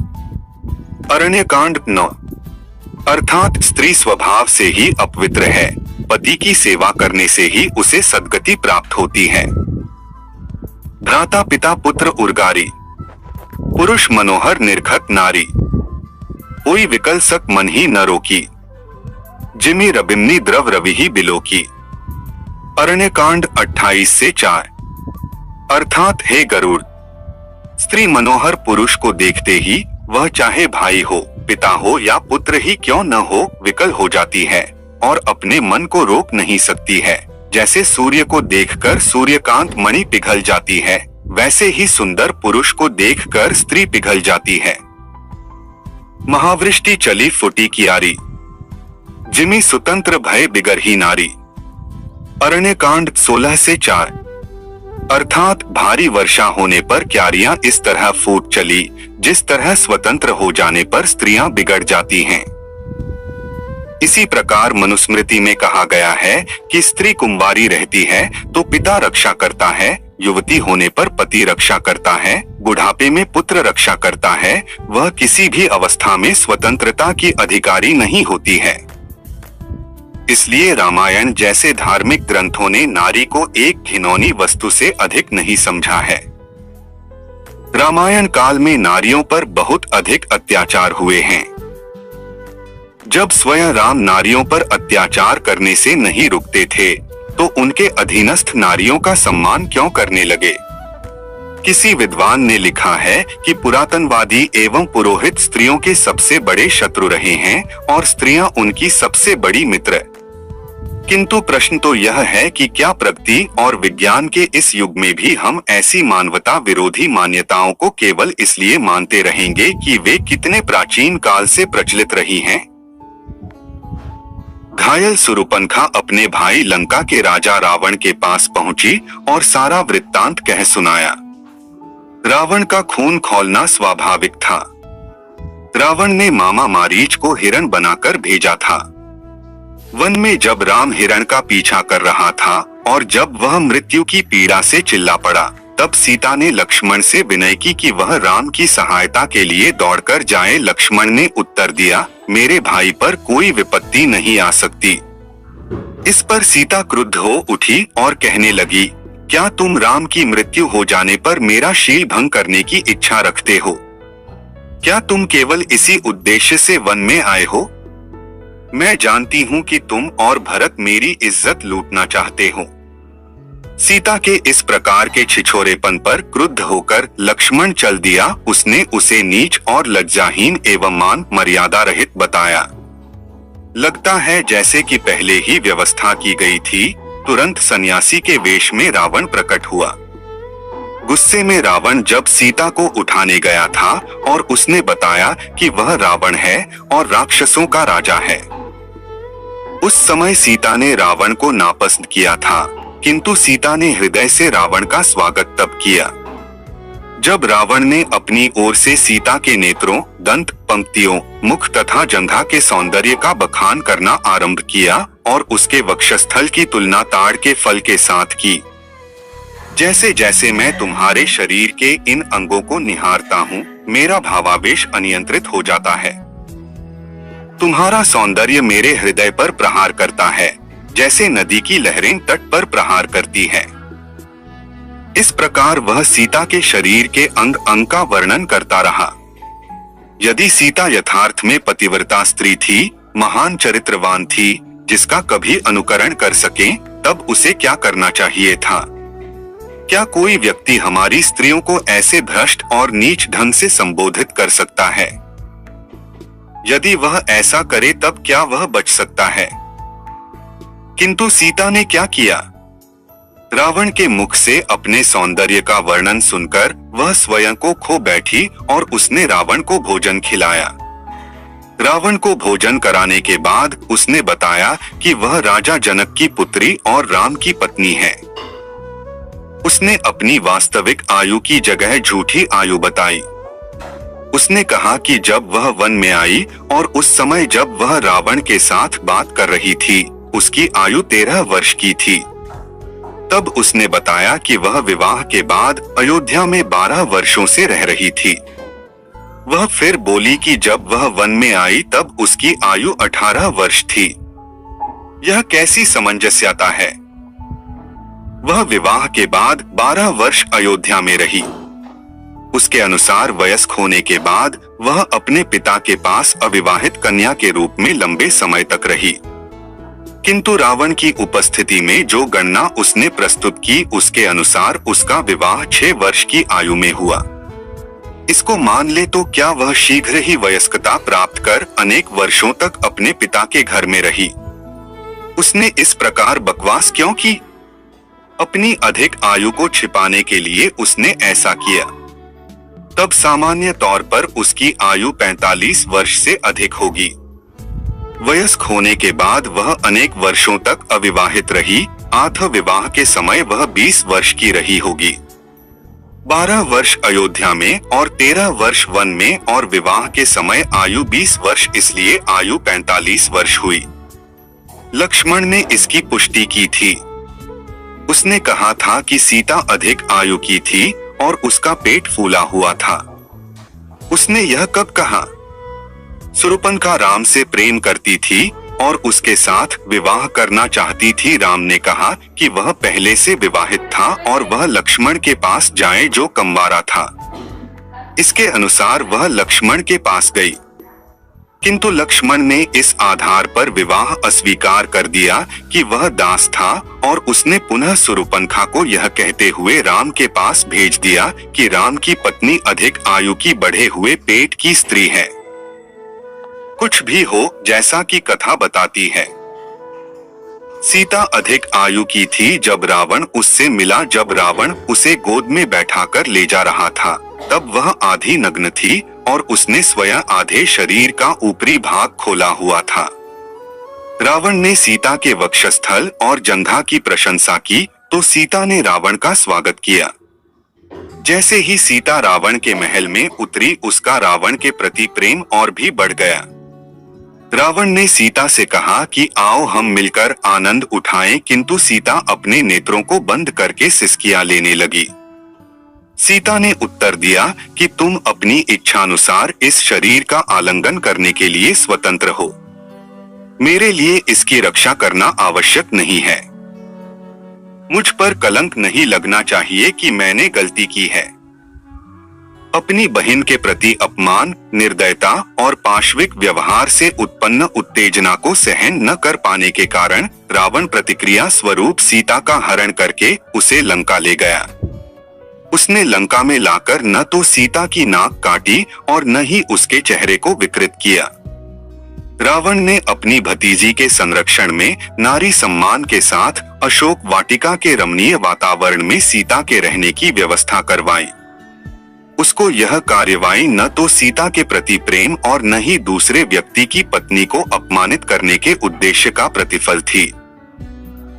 A: अरण्यकांड 9। अर्थात स्त्री स्वभाव से ही अपवित्र है, पति की सेवा करने से ही उसे सद्गति प्राप्त होती है। भ्राता पिता पुत्र उर्गारी, पुरुष मनोहर निर्खत नारी। कोई विकलसक मन ही न रोकी, जिमी रबिमनी द्रव रवि ही बिलोकी। अरण्यकांड 28-4। अर्थात हे गरुड़, स्त्री मनोहर पुरुष को देखते ही वह चाहे भाई हो, पिता हो या पुत्र ही क्यों न हो, विकल हो जाती है और अपने मन को रोक नहीं सकती है। जैसे सूर्य को देखकर सूर्यकांत मणि पिघल जाती है, वैसे ही सुंदर पुरुष को देखकर स्त्री पिघल जाती है। महावृष्टि चली फुटी कियारी, जिमी स्वतंत्र भय बिगरही नारी। अरण्यकांड 16 से 4। अर्थात भारी वर्षा होने पर क्यारियां इस तरह फूट चली जिस तरह स्वतंत्र हो जाने पर स्त्रियां बिगड़ जाती हैं। इसी प्रकार मनुस्मृति में कहा गया है कि स्त्री कुंवारी रहती है तो पिता रक्षा करता है, युवती होने पर पति रक्षा करता है, बुढ़ापे में पुत्र रक्षा करता है, वह किसी भी अवस्था में स्वतंत्रता की अधिकारी नहीं होती है। इसलिए रामायण जैसे धार्मिक ग्रंथों ने नारी को एक घिनौनी वस्तु से अधिक नहीं समझा है। रामायण काल में नारियों पर बहुत अधिक अत्याचार हुए हैं। जब स्वयं राम नारियों पर अत्याचार करने से नहीं रुकते थे तो उनके अधीनस्थ नारियों का सम्मान क्यों करने लगे? किसी विद्वान ने लिखा है कि पुरातनवादी एवं पुरोहित स्त्रियों के सबसे बड़े शत्रु रहे हैं और स्त्रियां उनकी सबसे बड़ी मित्र। किंतु प्रश्न तो यह है कि क्या प्रगति और विज्ञान के इस युग में भी हम ऐसी मानवता विरोधी मान्यताओं को केवल इसलिए मानते रहेंगे कि वे कितने प्राचीन काल से प्रचलित रही हैं? घायल सुरुपनखा अपने भाई लंका के राजा रावण के पास पहुंची और सारा वृत्तांत कह सुनाया। रावण का खून खौलना स्वाभाविक था। रावण ने मामा मारीच को हिरण बनाकर भेजा था। वन में जब राम हिरण का पीछा कर रहा था और जब वह मृत्यु की पीड़ा से चिल्ला पड़ा, तब सीता ने लक्ष्मण से विनय की कि वह राम की सहायता के लिए दौड़कर जाए। लक्ष्मण ने उत्तर दिया, मेरे भाई पर कोई विपत्ति नहीं आ सकती। इस पर सीता क्रुद्ध हो उठी और कहने लगी, क्या तुम राम की मृत्यु हो जाने पर मेरा शील भंग करने की इच्छा रखते हो? क्या तुम केवल इसी उद्देश्य से वन में आए हो? मैं जानती हूँ कि तुम और भरत मेरी इज्जत लूटना चाहते हो। सीता के इस प्रकार के छिछोरेपन पर क्रुद्ध होकर लक्ष्मण चल दिया। उसने उसे नीच और लज्जाहीन एवं मान मर्यादा रहित बताया। लगता है जैसे कि पहले ही व्यवस्था की गई थी। तुरंत सन्यासी के वेश में रावण प्रकट हुआ। गुस्से में रावण जब सीता को उठाने गया था और उसने बताया कि वह रावण है और राक्षसों का राजा है। उस समय सीता ने रावण को नापसंद किया था, किंतु सीता ने हृदय से रावण का स्वागत तब किया जब रावण ने अपनी ओर से सीता के नेत्रों, दंत, पंक्तियों, मुख तथा जंघा के सौंदर्य का बखान करना आरंभ किया और उसके वक्षस्थल की तुलना ताड़ के फल के साथ की। जैसे जैसे मैं तुम्हारे शरीर के इन अंगों को निहारता हूँ, मेरा भावावेश अनियंत्रित हो जाता है। तुम्हारा सौंदर्य मेरे हृदय पर प्रहार करता है, जैसे नदी की लहरें तट पर प्रहार करती है। इस प्रकार वह सीता के शरीर के अंग अंग का वर्णन करता रहा। यदि सीता यथार्थ में पतिव्रता स्त्री थी, महान चरित्रवान थी, जिसका कभी अनुकरण कर सके, तब उसे क्या करना चाहिए था? क्या कोई व्यक्ति हमारी स्त्रियों को ऐसे भ्रष्ट और नीच ढंग से संबोधित कर सकता है? यदि वह ऐसा करे तब क्या वह बच सकता है? किंतु सीता ने क्या किया? रावण के मुख से अपने सौंदर्य का वर्णन सुनकर वह स्वयं को खो बैठी और उसने रावण को भोजन खिलाया। रावण को भोजन कराने के बाद उसने बताया कि वह राजा जनक की पुत्री और राम की पत्नी है। उसने अपनी वास्तविक आयु की जगह झूठी आयु बताई। उसने कहा कि जब वह वन में आई और उस समय जब वह रावण के साथ बात कर रही थी, उसकी आयु 13 वर्ष की थी। तब उसने बताया कि वह विवाह के बाद अयोध्या में 12 वर्षों से रह रही थी। वह फिर बोली कि जब वह वन में आई तब उसकी आयु 18 वर्ष थी। यह कैसी सामंजस्यता है? वह विवाह के बाद 12 वर्ष अयोध्या में रही। उसके अनुसार वयस्क होने के बाद वह अपने पिता के पास अविवाहित कन्या के रूप में लंबे समय तक रही। किंतु रावण की उपस्थिति में जो गणना उसने प्रस्तुत की, उसके अनुसार उसका विवाह 6 वर्ष की आयु में हुआ। इसको मान ले तो क्या वह शीघ्र ही वयस्कता प्राप्त कर अनेक वर्षों तक अपने पिता के घर में रही? उसने इस प्रकार बकवास क्यों की? अपनी अधिक आयु को छिपाने के लिए उसने ऐसा किया। तब सामान्य तौर पर उसकी आयु 45 वर्ष से अधिक होगी। वयस्क होने के बाद वह अनेक वर्षों तक अविवाहित रही, अतः विवाह के समय वह 20 वर्ष की रही होगी। 12 वर्ष अयोध्या में और 13 वर्ष वन में, और विवाह के समय आयु 20 वर्ष, इसलिए आयु 45 वर्ष हुई। लक्ष्मण ने इसकी पुष्टि की थी। उसने कहा था कि सीता अधिक आयु की थी और उसका पेट फूला हुआ था। उसने यह कब कहा? शूर्पणखा राम से प्रेम करती थी और उसके साथ विवाह करना चाहती थी। राम ने कहा कि वह पहले से विवाहित था और वह लक्ष्मण के पास जाए जो कंवारा था। इसके अनुसार वह लक्ष्मण के पास गई, किंतु लक्ष्मण ने इस आधार पर विवाह अस्वीकार कर दिया कि वह दास था, और उसने पुनः शूर्पणखा को यह कहते हुए राम के पास भेज दिया कि राम की पत्नी अधिक आयु की बढ़े हुए पेट की स्त्री है। कुछ भी हो, जैसा कि कथा बताती है, सीता अधिक आयु की थी जब रावण उससे मिला। जब रावण उसे गोद में बैठाकर ले जा रहा था, तब वह आधी नग्न थी और उसने स्वयं आधे शरीर का ऊपरी भाग खोला हुआ था। रावण ने सीता के वक्षस्थल और जंघा की प्रशंसा की तो सीता ने रावण का स्वागत किया। जैसे ही सीता रावण के महल में उतरी, उसका रावण के प्रति प्रेम और भी बढ़ गया। रावण ने सीता से कहा कि आओ हम मिलकर आनंद उठाएं, किंतु सीता अपने नेत्रों को बंद करके सिसकियां लेने लगी। सीता ने उत्तर दिया कि तुम अपनी इच्छानुसार इस शरीर का आलिंगन करने के लिए स्वतंत्र हो, मेरे लिए इसकी रक्षा करना आवश्यक नहीं है। मुझ पर कलंक नहीं लगना चाहिए कि मैंने गलती की है। अपनी बहन के प्रति अपमान, निर्दयता और पाशविक व्यवहार से उत्पन्न उत्तेजना को सहन न कर पाने के कारण रावण प्रतिक्रिया स्वरूप सीता का हरण करके उसे लंका ले गया। उसने लंका में लाकर न तो सीता की नाक काटी और न ही उसके चेहरे को विकृत किया। रावण ने अपनी भतीजी के संरक्षण में नारी सम्मान के साथ अशोक वाटिका के रमणीय वातावरण में सीता के रहने की व्यवस्था करवाई। उसको यह कार्यवाही न तो सीता के प्रति प्रेम और न ही दूसरे व्यक्ति की पत्नी को अपमानित करने के उद्देश्य का प्रतिफल थी।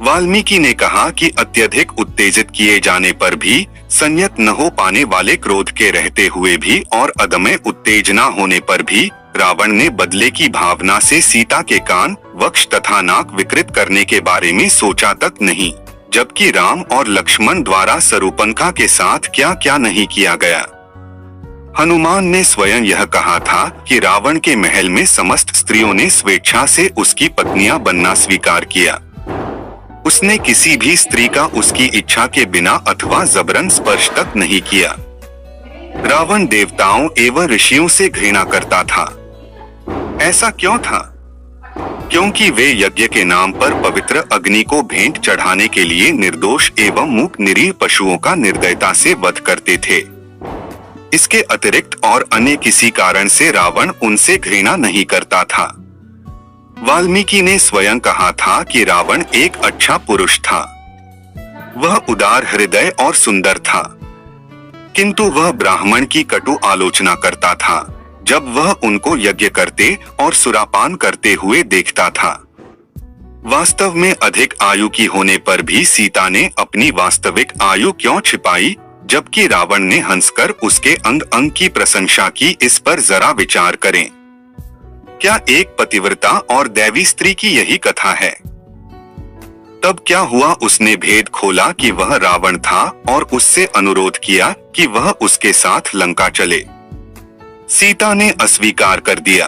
A: वाल्मीकि ने कहा कि अत्यधिक उत्तेजित किए जाने पर भी, संयत न हो पाने वाले क्रोध के रहते हुए भी और अदम्य उत्तेजना होने पर भी रावण ने बदले की भावना से सीता के कान, वक्ष तथा नाक विकृत करने के बारे में सोचा तक नहीं, जबकि राम और लक्ष्मण द्वारा शूर्पणखा के साथ क्या क्या नहीं किया गया। हनुमान ने स्वयं यह कहा था कि रावण के महल में समस्त स्त्रियों ने स्वेच्छा से उसकी पत्नियां बनना स्वीकार किया। उसने किसी भी स्त्री का उसकी इच्छा के बिना अथवा जबरन स्पर्श तक नहीं किया। रावण देवताओं एवं ऋषियों से घृणा करता था। ऐसा क्यों था? क्योंकि वे यज्ञ के नाम पर पवित्र अग्नि को भेंट चढ़ाने के लिए निर्दोष एवं मूक निरीह पशुओं का निर्दयता से वध करते थे। इसके अतिरिक्त और अन्य किसी कारण से रावण उनसे घृणा नहीं करता था। वाल्मीकि ने स्वयं कहा था कि रावण एक अच्छा पुरुष था। वह उदार हृदय और सुंदर था, किंतु वह ब्राह्मण की कटु आलोचना करता था जब वह उनको यज्ञ करते और सुरापान करते हुए देखता था। वास्तव में अधिक आयु की होने पर भी सीता ने अपनी वास्तविक आयु क्यों छिपाई, जबकि रावण ने हंसकर उसके अंग अंग की प्रशंसा की? इस पर जरा विचार करें। क्या एक पतिव्रता और दैवी स्त्री की यही कथा है? तब क्या हुआ? उसने भेद खोला कि वह रावण था और उससे अनुरोध किया कि वह उसके साथ लंका चले। सीता ने अस्वीकार कर दिया।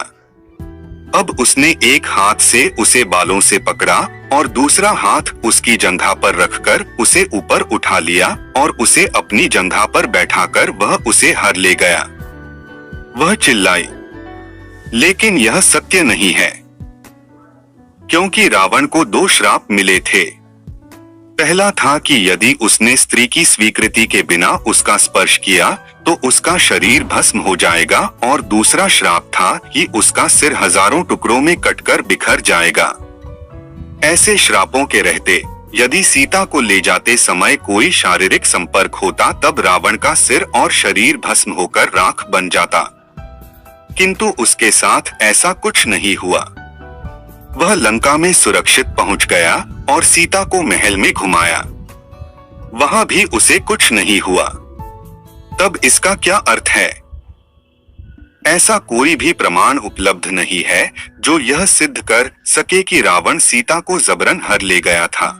A: अब उसने एक हाथ से उसे बालों से पकड़ा और दूसरा हाथ उसकी जंघा पर रखकर उसे ऊपर उठा लिया और उसे अपनी जंघा पर बैठाकर वह उसे हर ले गया। वह चिल्लाई, लेकिन यह सत्य नहीं है, क्योंकि रावण को 2 श्राप मिले थे। पहला था कि यदि उसने स्त्री की स्वीकृति के बिना उसका स्पर्श किया तो उसका शरीर भस्म हो जाएगा, और दूसरा श्राप था कि उसका सिर हजारों टुकड़ों में कटकर बिखर जाएगा। ऐसे श्रापों के रहते यदि सीता को ले जाते समय कोई शारीरिक संपर्क होता तब रावण का सिर और शरीर भस्म होकर राख बन जाता, किंतु उसके साथ ऐसा कुछ नहीं हुआ। वह लंका में सुरक्षित पहुंच गया और सीता को महल में घुमाया, वहां भी उसे कुछ नहीं हुआ। तब इसका क्या अर्थ है? ऐसा कोई भी प्रमाण उपलब्ध नहीं है जो यह सिद्ध कर सके कि रावण सीता को जबरन हर ले गया था।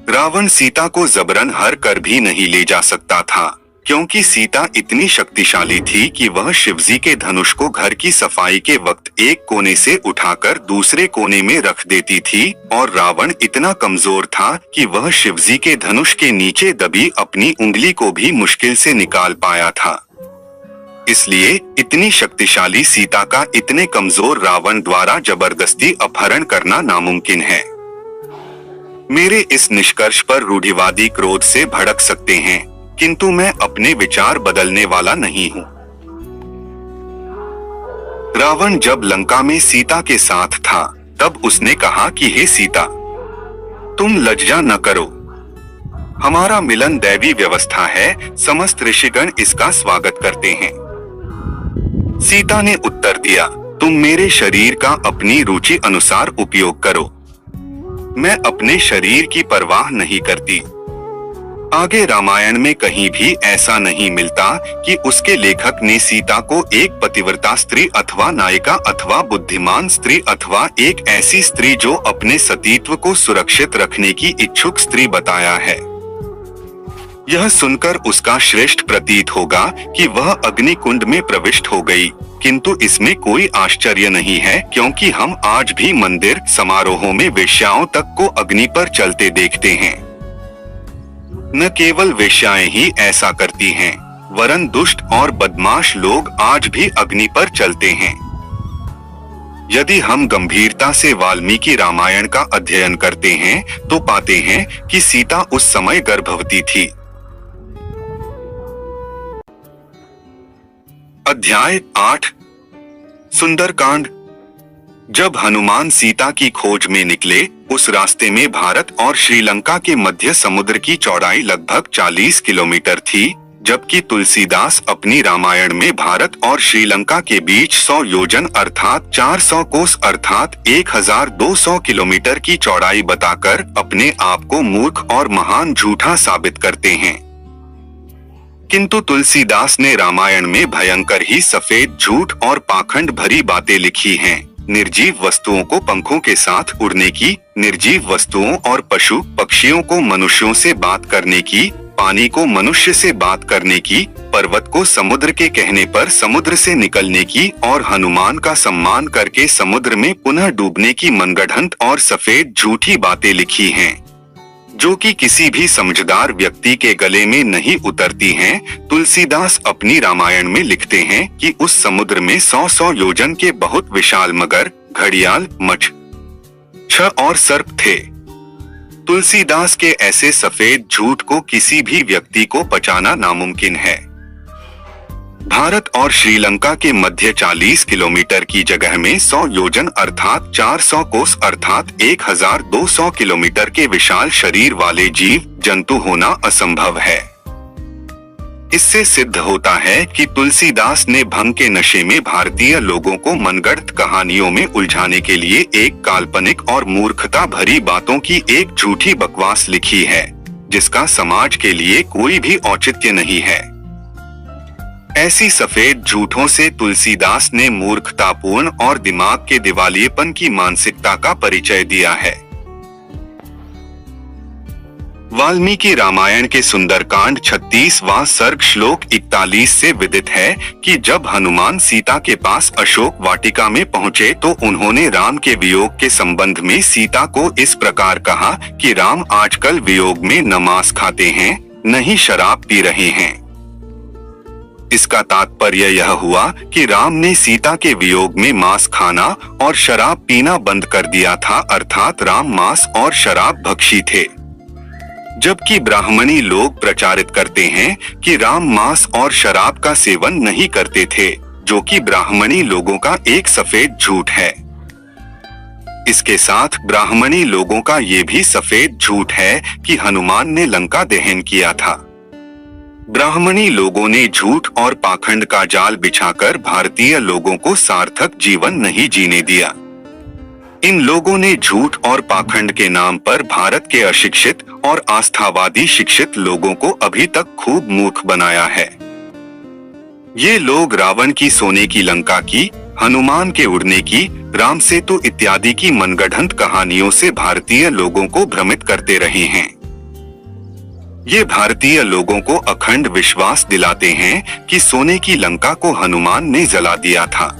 A: रावण सीता को जबरन हर कर भी नहीं ले जा सकता था, क्योंकि सीता इतनी शक्तिशाली थी कि वह शिवजी के धनुष को घर की सफाई के वक्त एक कोने से उठाकर दूसरे कोने में रख देती थी, और रावण इतना कमजोर था कि वह शिवजी के धनुष के नीचे दबी अपनी उंगली को भी मुश्किल से निकाल पाया था। इसलिए इतनी शक्तिशाली सीता का इतने कमजोर रावण द्वारा जबरदस्ती अपहरण करना नामुमकिन है। मेरे इस निष्कर्ष पर रूढ़िवादी क्रोध से भड़क सकते हैं, किंतु मैं अपने विचार बदलने वाला नहीं हूँ। रावण जब लंका में सीता के साथ था तब उसने कहा कि हे सीता, तुम लज्जा न करो, हमारा मिलन दैवी व्यवस्था है, समस्त ऋषिगण इसका स्वागत करते हैं। सीता ने उत्तर दिया, तुम मेरे शरीर का अपनी रुचि अनुसार उपयोग करो, मैं अपने शरीर की परवाह नहीं करती। आगे रामायण में कहीं भी ऐसा नहीं मिलता कि उसके लेखक ने सीता को एक पतिव्रता स्त्री अथवा नायिका अथवा बुद्धिमान स्त्री अथवा एक ऐसी स्त्री जो अपने सतीत्व को सुरक्षित रखने की इच्छुक स्त्री बताया है। यह सुनकर उसका श्रेष्ठ प्रतीत होगा कि वह अग्निकुंड में प्रविष्ट हो गई, किंतु इसमें कोई आश्चर्य नहीं है, क्योंकि हम आज भी मंदिर समारोहों में वेश्याओं तक को अग्नि पर चलते देखते हैं। न केवल वेश्याएं ही ऐसा करती हैं, वरन दुष्ट और बदमाश लोग आज भी अग्नि पर चलते हैं। यदि हम गंभीरता से वाल्मीकि रामायण का अध्ययन करते हैं तो पाते हैं कि सीता उस समय गर्भवती थी। अध्याय 8 सुंदरकांड। जब हनुमान सीता की खोज में निकले, उस रास्ते में भारत और श्रीलंका के मध्य समुद्र की चौड़ाई लगभग 40 किलोमीटर थी, जबकि तुलसीदास अपनी रामायण में भारत और श्रीलंका के बीच 100 योजन अर्थात 400 कोस अर्थात 1200 किलोमीटर की चौड़ाई बताकर अपने आप को मूर्ख और महान झूठा साबित करते हैं। किंतु तुलसीदास ने रामायण में भयंकर ही सफेद झूठ और पाखंड भरी बातें लिखी हैं। निर्जीव वस्तुओं को पंखों के साथ उड़ने की, निर्जीव वस्तुओं और पशु पक्षियों को मनुष्यों से बात करने की, पानी को मनुष्य से बात करने की, पर्वत को समुद्र के कहने पर समुद्र से निकलने की और हनुमान का सम्मान करके समुद्र में पुनः डूबने की मनगढ़ंत और सफेद झूठी बातें लिखी हैं, जो कि किसी भी समझदार व्यक्ति के गले में नहीं उतरती हैं। तुलसीदास अपनी रामायण में लिखते हैं कि उस समुद्र में 100 योजन के बहुत विशाल मगर, घड़ियाल, मछ और सर्प थे। तुलसीदास के ऐसे सफेद झूठ को किसी भी व्यक्ति को पचाना नामुमकिन है। भारत और श्रीलंका के मध्य 40 किलोमीटर की जगह में 100 योजन अर्थात 400 कोस अर्थात 1200 किलोमीटर के विशाल शरीर वाले जीव जंतु होना असंभव है। इससे सिद्ध होता है कि तुलसीदास ने भंग के नशे में भारतीय लोगों को मनगढ़ंत कहानियों में उलझाने के लिए एक काल्पनिक और मूर्खता भरी बातों की एक झूठी बकवास लिखी है, जिसका समाज के लिए कोई भी औचित्य नहीं है। ऐसी सफेद झूठों से तुलसीदास ने मूर्खतापूर्ण और दिमाग के दिवालियेपन की मानसिकता का परिचय दिया है। वाल्मीकि रामायण के सुंदरकांड 36वां सर्ग श्लोक 41 से विदित है कि जब हनुमान सीता के पास अशोक वाटिका में पहुँचे तो उन्होंने राम के वियोग के संबंध में सीता को इस प्रकार कहा कि राम आजकल वियोग में न मांस खाते हैं, न ही शराब पी रहे हैं। इसका तात्पर्य यह हुआ कि राम ने सीता के वियोग में मांस खाना और शराब पीना बंद कर दिया था, अर्थात राम मांस और शराब भक्षी थे। जबकि ब्राह्मणी लोग प्रचारित करते हैं कि राम मांस और शराब का सेवन नहीं करते थे, जो कि ब्राह्मणी लोगों का एक सफेद झूठ है। इसके साथ ब्राह्मणी लोगों का ये भी सफेद झूठ है कि हनुमान ने लंका दहन किया था। ब्राह्मणी लोगों ने झूठ और पाखंड का जाल बिछाकर भारतीय लोगों को सार्थक जीवन नहीं जीने दिया। इन लोगों ने झूठ और पाखंड के नाम पर भारत के अशिक्षित और आस्थावादी शिक्षित लोगों को अभी तक खूब मूर्ख बनाया है। ये लोग रावण की सोने की लंका की, हनुमान के उड़ने की, राम सेतु इत्यादि की मनगढ़ंत कहानियों से भारतीय लोगों को भ्रमित करते रहे हैं। ये भारतीय लोगों को अखंड विश्वास दिलाते हैं कि सोने की लंका को हनुमान ने जला दिया था,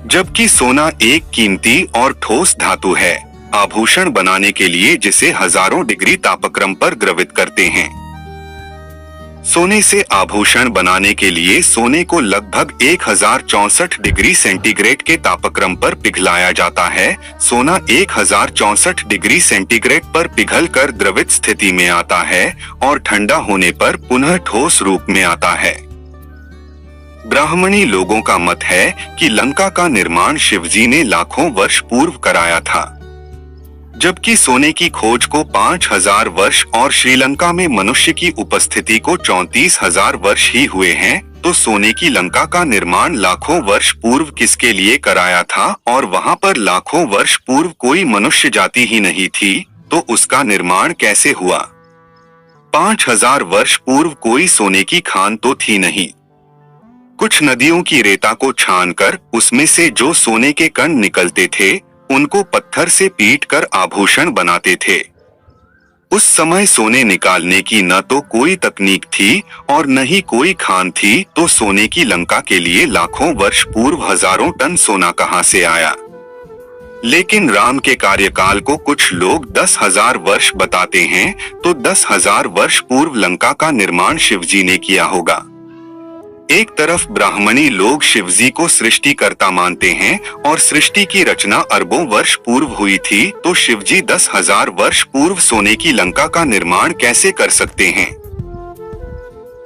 A: जबकि सोना एक कीमती और ठोस धातु है, आभूषण बनाने के लिए जिसे हजारों डिग्री तापक्रम पर द्रवित करते हैं। सोने से आभूषण बनाने के लिए सोने को लगभग 1064 डिग्री सेंटीग्रेड के तापक्रम पर पिघलाया जाता है। सोना 1064 डिग्री सेंटीग्रेड पर पिघलकर द्रवित स्थिति में आता है और ठंडा होने पर पुनः ठोस रूप में आता है। ब्राह्मणी लोगों का मत है कि लंका का निर्माण शिवजी ने लाखों वर्ष पूर्व कराया था, जबकि सोने की खोज को 5000 वर्ष और श्रीलंका में मनुष्य की उपस्थिति को 34,000 वर्ष ही हुए हैं। तो सोने की लंका का निर्माण लाखों वर्ष पूर्व किसके लिए कराया था और वहां पर लाखों वर्ष पूर्व कोई मनुष्य जाति ही नहीं थी, तो उसका निर्माण कैसे हुआ? 5000 वर्ष पूर्व कोई सोने की खान तो थी नहीं। कुछ नदियों की रेता को छानकर उसमें से जो सोने के कण निकलते थे उनको पत्थर से पीटकर आभूषण बनाते थे। उस समय सोने निकालने की न तो कोई तकनीक थी और न ही कोई खान थी, तो सोने की लंका के लिए लाखों वर्ष पूर्व हजारों टन सोना कहां से आया? लेकिन राम के कार्यकाल को कुछ लोग 10,000 वर्ष बताते हैं, तो 10,000 वर्ष पूर्व लंका का निर्माण शिवजी ने किया होगा। एक तरफ ब्राह्मणी लोग शिवजी को सृष्टिकर्ता मानते हैं और सृष्टि की रचना अरबों वर्ष पूर्व हुई थी, तो शिवजी 10,000 वर्ष पूर्व सोने की लंका का निर्माण कैसे कर सकते हैं?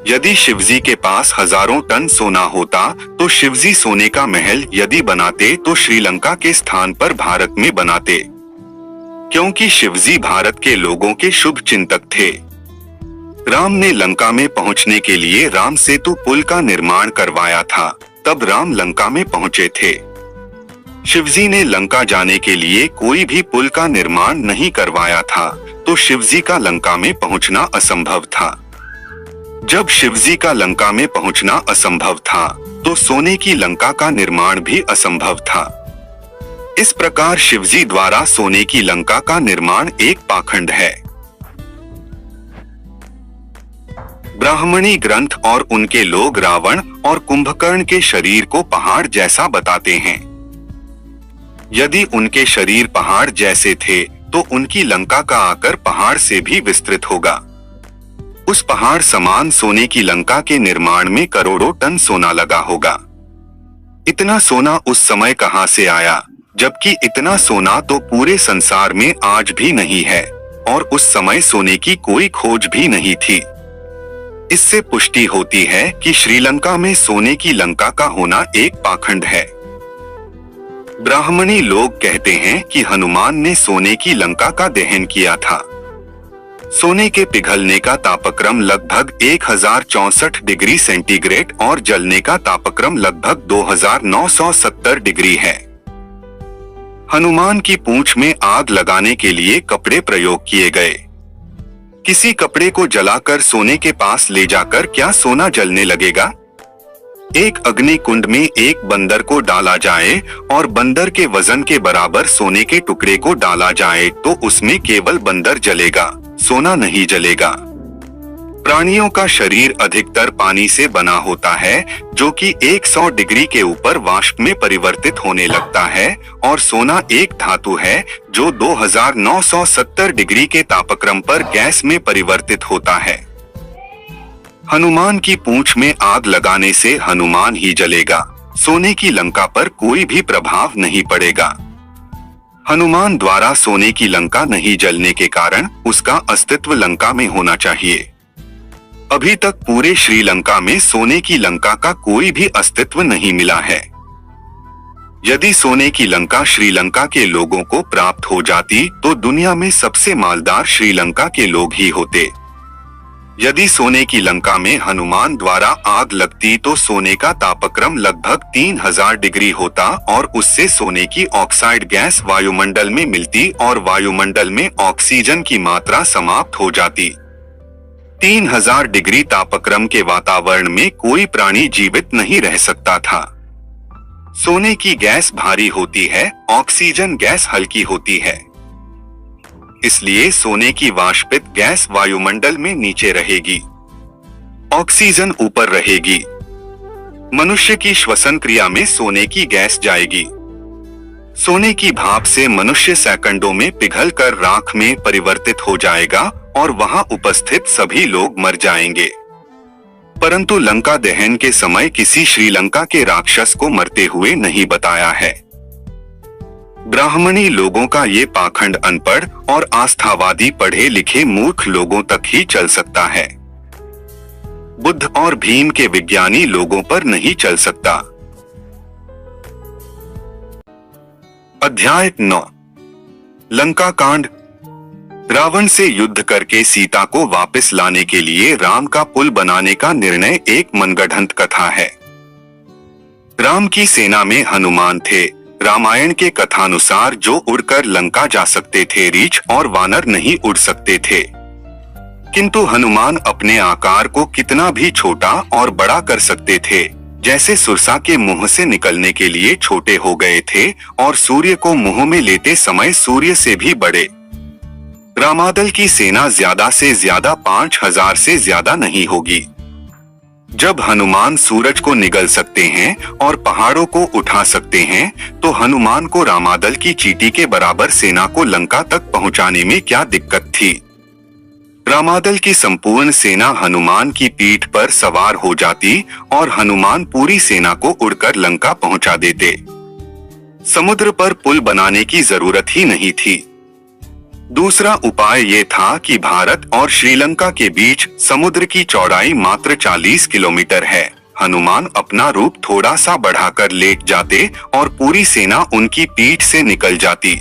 A: यदि शिवजी के पास हजारों टन सोना होता तो शिवजी सोने का महल यदि बनाते तो श्रीलंका के स्थान पर भारत में बनाते, क्योंकि शिवजी भारत के लोगों के शुभ चिंतक थे। राम ने लंका में पहुंचने के लिए राम सेतु पुल का निर्माण करवाया था, तब राम लंका में पहुंचे थे। शिवजी ने लंका जाने के लिए कोई भी पुल का निर्माण नहीं करवाया था, तो शिवजी का लंका में पहुंचना असंभव था। जब शिवजी का लंका में पहुंचना असंभव था, तो सोने की लंका का निर्माण भी असंभव था। इस प्रकार शिवजी द्वारा सोने की लंका का निर्माण एक पाखंड है। ब्राह्मणी ग्रंथ और उनके लोग रावण और कुंभकर्ण के शरीर को पहाड़ जैसा बताते हैं। यदि उनके शरीर पहाड़ जैसे थे तो उनकी लंका का आकार पहाड़ से भी विस्तृत होगा। उस पहाड़ समान सोने की लंका के निर्माण में करोड़ों टन सोना लगा होगा। इतना सोना उस समय कहां से आया, जबकि इतना सोना तो पूरे संसार में आज भी नहीं है और उस समय सोने की कोई खोज भी नहीं थी। इससे पुष्टि होती है कि श्रीलंका में सोने की लंका का होना एक पाखंड है। ब्राह्मणी लोग कहते हैं कि हनुमान ने सोने की लंका का दहन किया था। सोने के पिघलने का तापक्रम लगभग 1064 डिग्री सेंटीग्रेड और जलने का तापक्रम लगभग 2970 डिग्री है। हनुमान की पूंछ में आग लगाने के लिए कपड़े प्रयोग किए गए। किसी कपड़े को जलाकर सोने के पास ले जाकर क्या सोना जलने लगेगा? एक अग्नि कुंड में एक बंदर को डाला जाए और बंदर के वजन के बराबर सोने के टुकड़े को डाला जाए तो उसमें केवल बंदर जलेगा, सोना नहीं जलेगा। प्राणियों का शरीर अधिकतर पानी से बना होता है, जो कि 100 डिग्री के ऊपर वाष्प में परिवर्तित होने लगता है, और सोना एक धातु है जो 2970 डिग्री के तापक्रम पर गैस में परिवर्तित होता है। हनुमान की पूंछ में आग लगाने से हनुमान ही जलेगा, सोने की लंका पर कोई भी प्रभाव नहीं पड़ेगा। हनुमान द्वारा सोने की लंका नहीं जलने के कारण उसका अस्तित्व लंका में होना चाहिए। अभी तक पूरे श्रीलंका में सोने की लंका का कोई भी अस्तित्व नहीं मिला है। यदि सोने की लंका श्रीलंका के लोगों को प्राप्त हो जाती तो दुनिया में सबसे मालदार श्रीलंका के लोग ही होते। यदि सोने की लंका में हनुमान द्वारा आग लगती तो सोने का तापक्रम लगभग 3000 डिग्री होता और उससे सोने की ऑक्साइड गैस वायुमंडल में मिलती और वायुमंडल में ऑक्सीजन की मात्रा समाप्त हो जाती। 3000 डिग्री तापक्रम के वातावरण में कोई प्राणी जीवित नहीं रह सकता था। सोने की गैस भारी होती है, ऑक्सीजन गैस हल्की होती है, इसलिए सोने की वाष्पित गैस वायुमंडल में नीचे रहेगी, ऑक्सीजन ऊपर रहेगी। मनुष्य की श्वसन क्रिया में सोने की गैस जाएगी। सोने की भाप से मनुष्य सेकंडों में पिघलकर राख में परिवर्तित हो जाएगा और वहां उपस्थित सभी लोग मर जाएंगे। परंतु लंका दहन के समय किसी श्रीलंका के राक्षस को मरते हुए नहीं बताया है। ब्राह्मणी लोगों का ये पाखंड अनपढ़ और आस्थावादी पढ़े लिखे मूर्ख लोगों तक ही चल सकता है। बुद्ध और भीम के विज्ञानी लोगों पर नहीं चल सकता। अध्याय 9 लंका कांड। रावण से युद्ध करके सीता को वापस लाने के लिए राम का पुल बनाने का निर्णय एक मनगढ़ंत कथा है। राम की सेना में हनुमान थे। रामायण के कथानुसार जो उड़कर लंका जा सकते थे रीछ और वानर नहीं उड़ सकते थे। किंतु हनुमान अपने आकार को कितना भी छोटा और बड़ा कर सकते थे, जैसे सुरसा के मुंह से निकलने के लिए छोटे हो गए थे और सूर्य को मुंह में लेते समय सूर्य से भी बड़े। रामादल की सेना ज्यादा से ज्यादा 5000 से ज्यादा नहीं होगी। जब हनुमान सूरज को निगल सकते हैं और पहाड़ों को उठा सकते हैं, तो हनुमान को रामादल की चींटी के बराबर सेना को लंका तक पहुंचाने में क्या दिक्कत थी। रामादल की संपूर्ण सेना हनुमान की पीठ पर सवार हो जाती और हनुमान पूरी सेना को उड़कर लंका पहुंचा देते। समुद्र पर पुल बनाने की जरूरत ही नहीं थी। दूसरा उपाय ये था कि भारत और श्रीलंका के बीच समुद्र की चौड़ाई मात्र 40 किलोमीटर है। हनुमान अपना रूप थोड़ा सा बढ़ाकर लेट जाते और पूरी सेना उनकी पीठ से निकल जाती।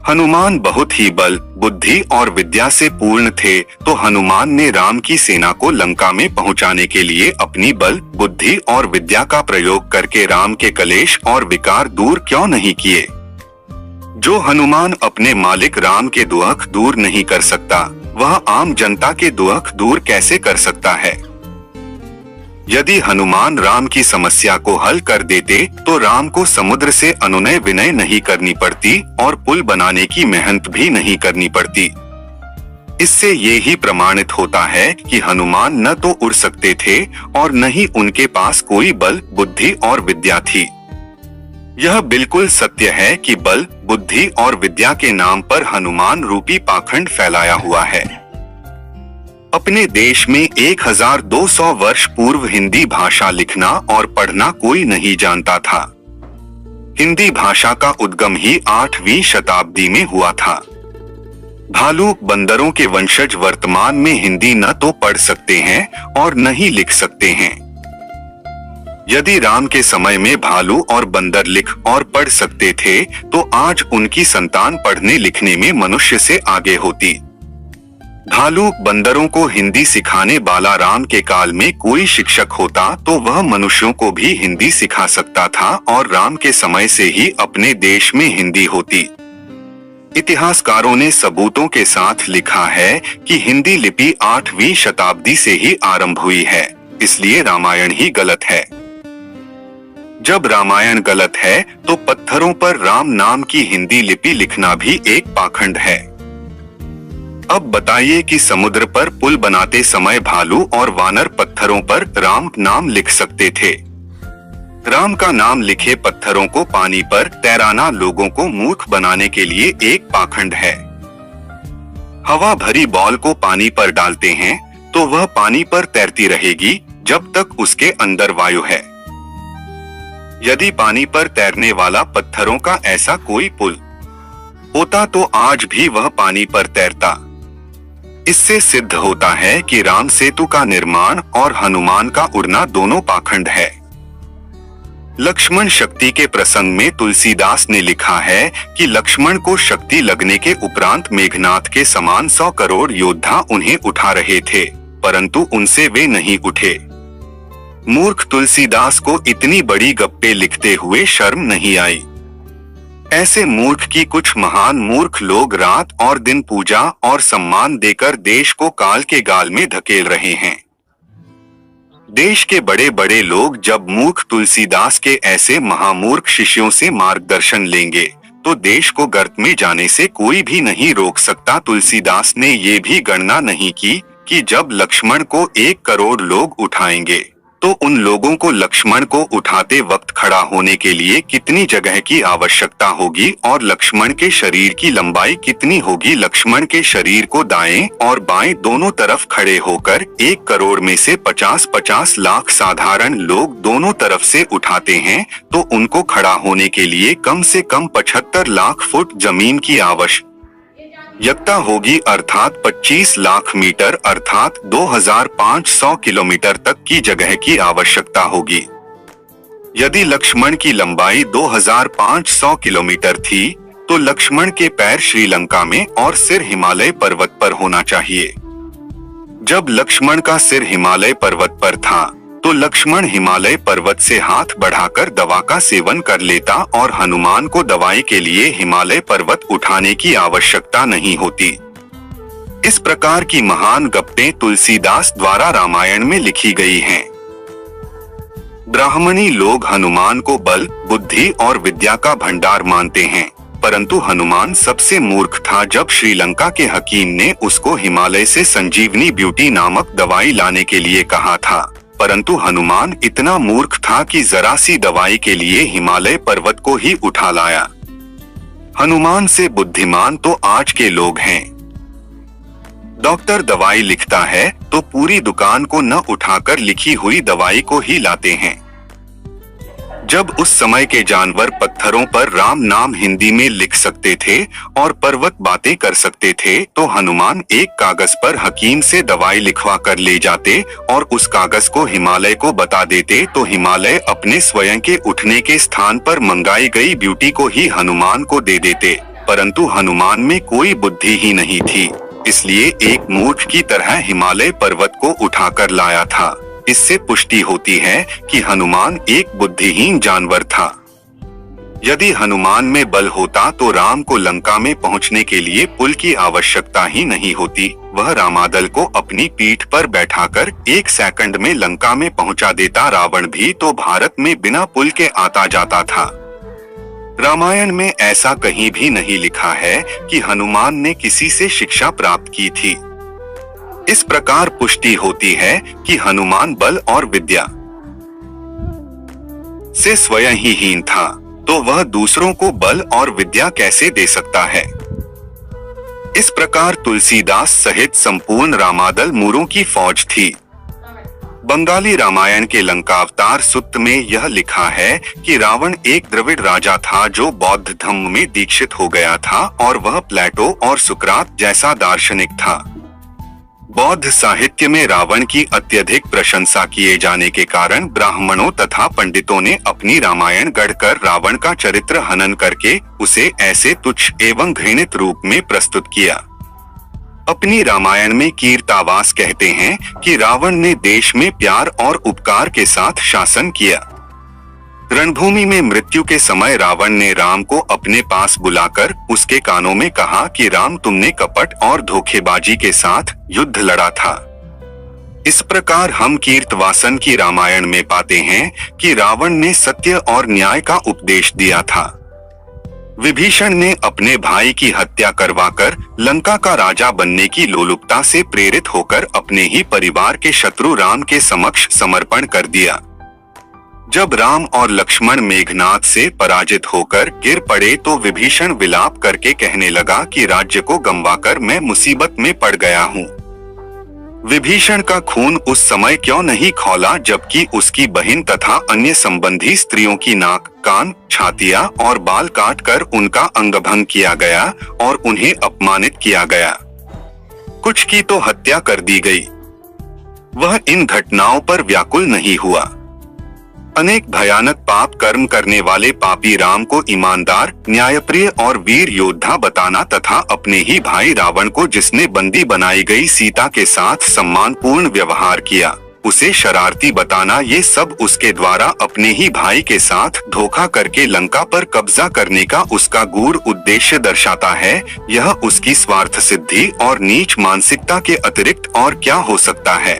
A: हनुमान बहुत ही बल, बुद्धि और विद्या से पूर्ण थे, तो हनुमान ने राम की सेना को लंका में पहुंचाने के लिए अपनी बल, बुद्धि और विद्या का प्रयोग करके राम के कलेश और विकार दूर क्यों नहीं किए। जो हनुमान अपने मालिक राम के दुख दूर नहीं कर सकता, वह आम जनता के दुख दूर कैसे कर सकता है। यदि हनुमान राम की समस्या को हल कर देते तो राम को समुद्र से अनुनय विनय नहीं करनी पड़ती और पुल बनाने की मेहनत भी नहीं करनी पड़ती। इससे ये ही प्रमाणित होता है कि हनुमान न तो उड़ सकते थे और न ही उनके पास कोई बल, बुद्धि और विद्या थी। यह बिल्कुल सत्य है कि बल, बुद्धि और विद्या के नाम पर हनुमान रूपी पाखंड फैलाया हुआ है। अपने देश में 1200 वर्ष पूर्व हिंदी भाषा लिखना और पढ़ना कोई नहीं जानता था। हिंदी भाषा का उद्गम ही 8वीं शताब्दी में हुआ था। भालू बंदरों के वंशज वर्तमान में हिंदी न तो पढ़ सकते हैं और न ही लिख सकते हैं। यदि राम के समय में भालू और बंदर लिख और पढ़ सकते थे तो आज उनकी संतान पढ़ने लिखने में मनुष्य से आगे होती। भालू बंदरों को हिंदी सिखाने वाला राम के काल में कोई शिक्षक होता तो वह मनुष्यों को भी हिंदी सिखा सकता था और राम के समय से ही अपने देश में हिंदी होती। इतिहासकारों ने सबूतों के साथ लिखा है कि हिंदी लिपि 8वीं शताब्दी से ही आरंभ हुई है, इसलिए रामायण ही गलत है। जब रामायण गलत है तो पत्थरों पर राम नाम की हिंदी लिपि लिखना भी एक पाखंड है। अब बताइए कि समुद्र पर पुल बनाते समय भालू और वानर पत्थरों पर राम नाम लिख सकते थे। राम का नाम लिखे पत्थरों को पानी पर तैराना लोगों को मूर्ख बनाने के लिए एक पाखंड है। हवा भरी बॉल को पानी पर डालते हैं तो वह पानी पर तैरती रहेगी जब तक उसके अंदर वायु है। यदि पानी पर तैरने वाला पत्थरों का ऐसा कोई पुल होता तो आज भी वह पानी पर तैरता। इससे सिद्ध होता है कि राम सेतु का निर्माण और हनुमान का उड़ना दोनों पाखंड है। लक्ष्मण शक्ति के प्रसंग में तुलसीदास ने लिखा है कि लक्ष्मण को शक्ति लगने के उपरांत मेघनाथ के समान 100 करोड़ योद्धा उन्हें उठा रहे थे, परंतु उनसे वे नहीं उठे। मूर्ख तुलसीदास को इतनी बड़ी गप्पे लिखते हुए शर्म नहीं आई। ऐसे मूर्ख की कुछ महान मूर्ख लोग रात और दिन पूजा और सम्मान देकर देश को काल के गाल में धकेल रहे हैं। देश के बड़े बड़े लोग जब मूर्ख तुलसीदास के ऐसे महामूर्ख शिष्यों से मार्गदर्शन लेंगे तो देश को गर्त में जाने से कोई भी नहीं रोक सकता। तुलसीदास ने ये भी गणना नहीं की कि जब लक्ष्मण को 1 करोड़ लोग उठाएंगे तो उन लोगों को लक्ष्मण को उठाते वक्त खड़ा होने के लिए कितनी जगह की आवश्यकता होगी और लक्ष्मण के शरीर की लंबाई कितनी होगी। लक्ष्मण के शरीर को दाएं और बाएं दोनों तरफ खड़े होकर 1 करोड़ में से 50-50 लाख साधारण लोग दोनों तरफ से उठाते हैं तो उनको खड़ा होने के लिए कम से कम 75 लाख फुट जमीन की आवश्यकता होगी, अर्थात 25 लाख मीटर अर्थात 2500 किलोमीटर तक की जगह की आवश्यकता होगी। यदि लक्ष्मण की लंबाई 2500 किलोमीटर थी तो लक्ष्मण के पैर श्रीलंका में और सिर हिमालय पर्वत पर होना चाहिए। जब लक्ष्मण का सिर हिमालय पर्वत पर था तो लक्ष्मण हिमालय पर्वत से हाथ बढ़ाकर दवा का सेवन कर लेता और हनुमान को दवाई के लिए हिमालय पर्वत उठाने की आवश्यकता नहीं होती। इस प्रकार की महान गप्पें तुलसीदास द्वारा रामायण में लिखी गई हैं। ब्राह्मणी लोग हनुमान को बल, बुद्धि और विद्या का भंडार मानते हैं, परंतु हनुमान सबसे मूर्ख था। जब श्रीलंका के हकीम ने उसको हिमालय से संजीवनी ब्यूटी नामक दवाई लाने के लिए कहा था, परंतु हनुमान इतना मूर्ख था कि जरा सी दवाई के लिए हिमालय पर्वत को ही उठा लाया। हनुमान से बुद्धिमान तो आज के लोग हैं। डॉक्टर दवाई लिखता है तो पूरी दुकान को न उठाकर लिखी हुई दवाई को ही लाते हैं। जब उस समय के जानवर पत्थरों पर राम नाम हिंदी में लिख सकते थे और पर्वत बातें कर सकते थे तो हनुमान एक कागज पर हकीम से दवाई लिखवा कर ले जाते और उस कागज को हिमालय को बता देते तो हिमालय अपने स्वयं के उठने के स्थान पर मंगाई गई ब्यूटी को ही हनुमान को दे देते, परंतु हनुमान में कोई बुद्धि ही नहीं थी, इसलिए एक मूर्ख की तरह हिमालय पर्वत को उठाकर लाया था। इससे पुष्टि होती है कि हनुमान एक बुद्धिहीन जानवर था। यदि हनुमान में बल होता तो राम को लंका में पहुंचने के लिए पुल की आवश्यकता ही नहीं होती। वह रामादल को अपनी पीठ पर बैठाकर 1 सेकंड में लंका में पहुंचा देता। रावण भी तो भारत में बिना पुल के आता जाता था। रामायण में ऐसा कहीं भी नहीं लिखा है कि हनुमान ने किसी से शिक्षा प्राप्त की थी। इस प्रकार पुष्टि होती है कि हनुमान बल और विद्या से स्वयं ही हीन था, तो वह दूसरों को बल और विद्या कैसे दे सकता है। इस प्रकार तुलसीदास सहित संपूर्ण रामादल मूरों की फौज थी। बंगाली रामायण के लंकावतार सुत्त में यह लिखा है कि रावण एक द्रविड़ राजा था जो बौद्ध धर्म में दीक्षित हो गया था और वह प्लेटो और सुकरात जैसा दार्शनिक था। बौद्ध साहित्य में रावण की अत्यधिक प्रशंसा किए जाने के कारण ब्राह्मणों तथा पंडितों ने अपनी रामायण गढ़कर रावण का चरित्र हनन करके उसे ऐसे तुच्छ एवं घृणित रूप में प्रस्तुत किया। अपनी रामायण में कीर्तावास कहते हैं कि रावण ने देश में प्यार और उपकार के साथ शासन किया। रणभूमि में मृत्यु के समय रावण ने राम को अपने पास बुलाकर उसके कानों में कहा कि राम, तुमने कपट और धोखेबाजी के साथ युद्ध लड़ा था। इस प्रकार हम कीर्तवासन की रामायण में पाते हैं कि रावण ने सत्य और न्याय का उपदेश दिया था। विभीषण ने अपने भाई की हत्या करवाकर लंका का राजा बनने की लोलुपता से प्रेरित होकर अपने ही परिवार के शत्रु राम के समक्ष समर्पण कर दिया। जब राम और लक्ष्मण मेघनाद से पराजित होकर गिर पड़े तो विभीषण विलाप करके कहने लगा कि राज्य को गंवाकर मैं मुसीबत में पड़ गया हूँ। विभीषण का खून उस समय क्यों नहीं खौला जबकि उसकी बहन तथा अन्य संबंधी स्त्रियों की नाक, कान, छातियां और बाल काटकर उनका अंगभंग किया गया और उन्हें अपमानित किया गया। कुछ की तो हत्या कर दी गई। वह इन घटनाओं पर व्याकुल नहीं हुआ। अनेक भयानक पाप कर्म करने वाले पापी राम को ईमानदार, न्यायप्रिय और वीर योद्धा बताना तथा अपने ही भाई रावण को, जिसने बंदी बनाई गई सीता के साथ सम्मानपूर्ण व्यवहार किया, उसे शरारती बताना, ये सब उसके द्वारा अपने ही भाई के साथ धोखा करके लंका पर कब्जा करने का उसका गूढ़ उद्देश्य दर्शाता है। यह उसकी स्वार्थ सिद्धि और नीच मानसिकता के अतिरिक्त और क्या हो सकता है।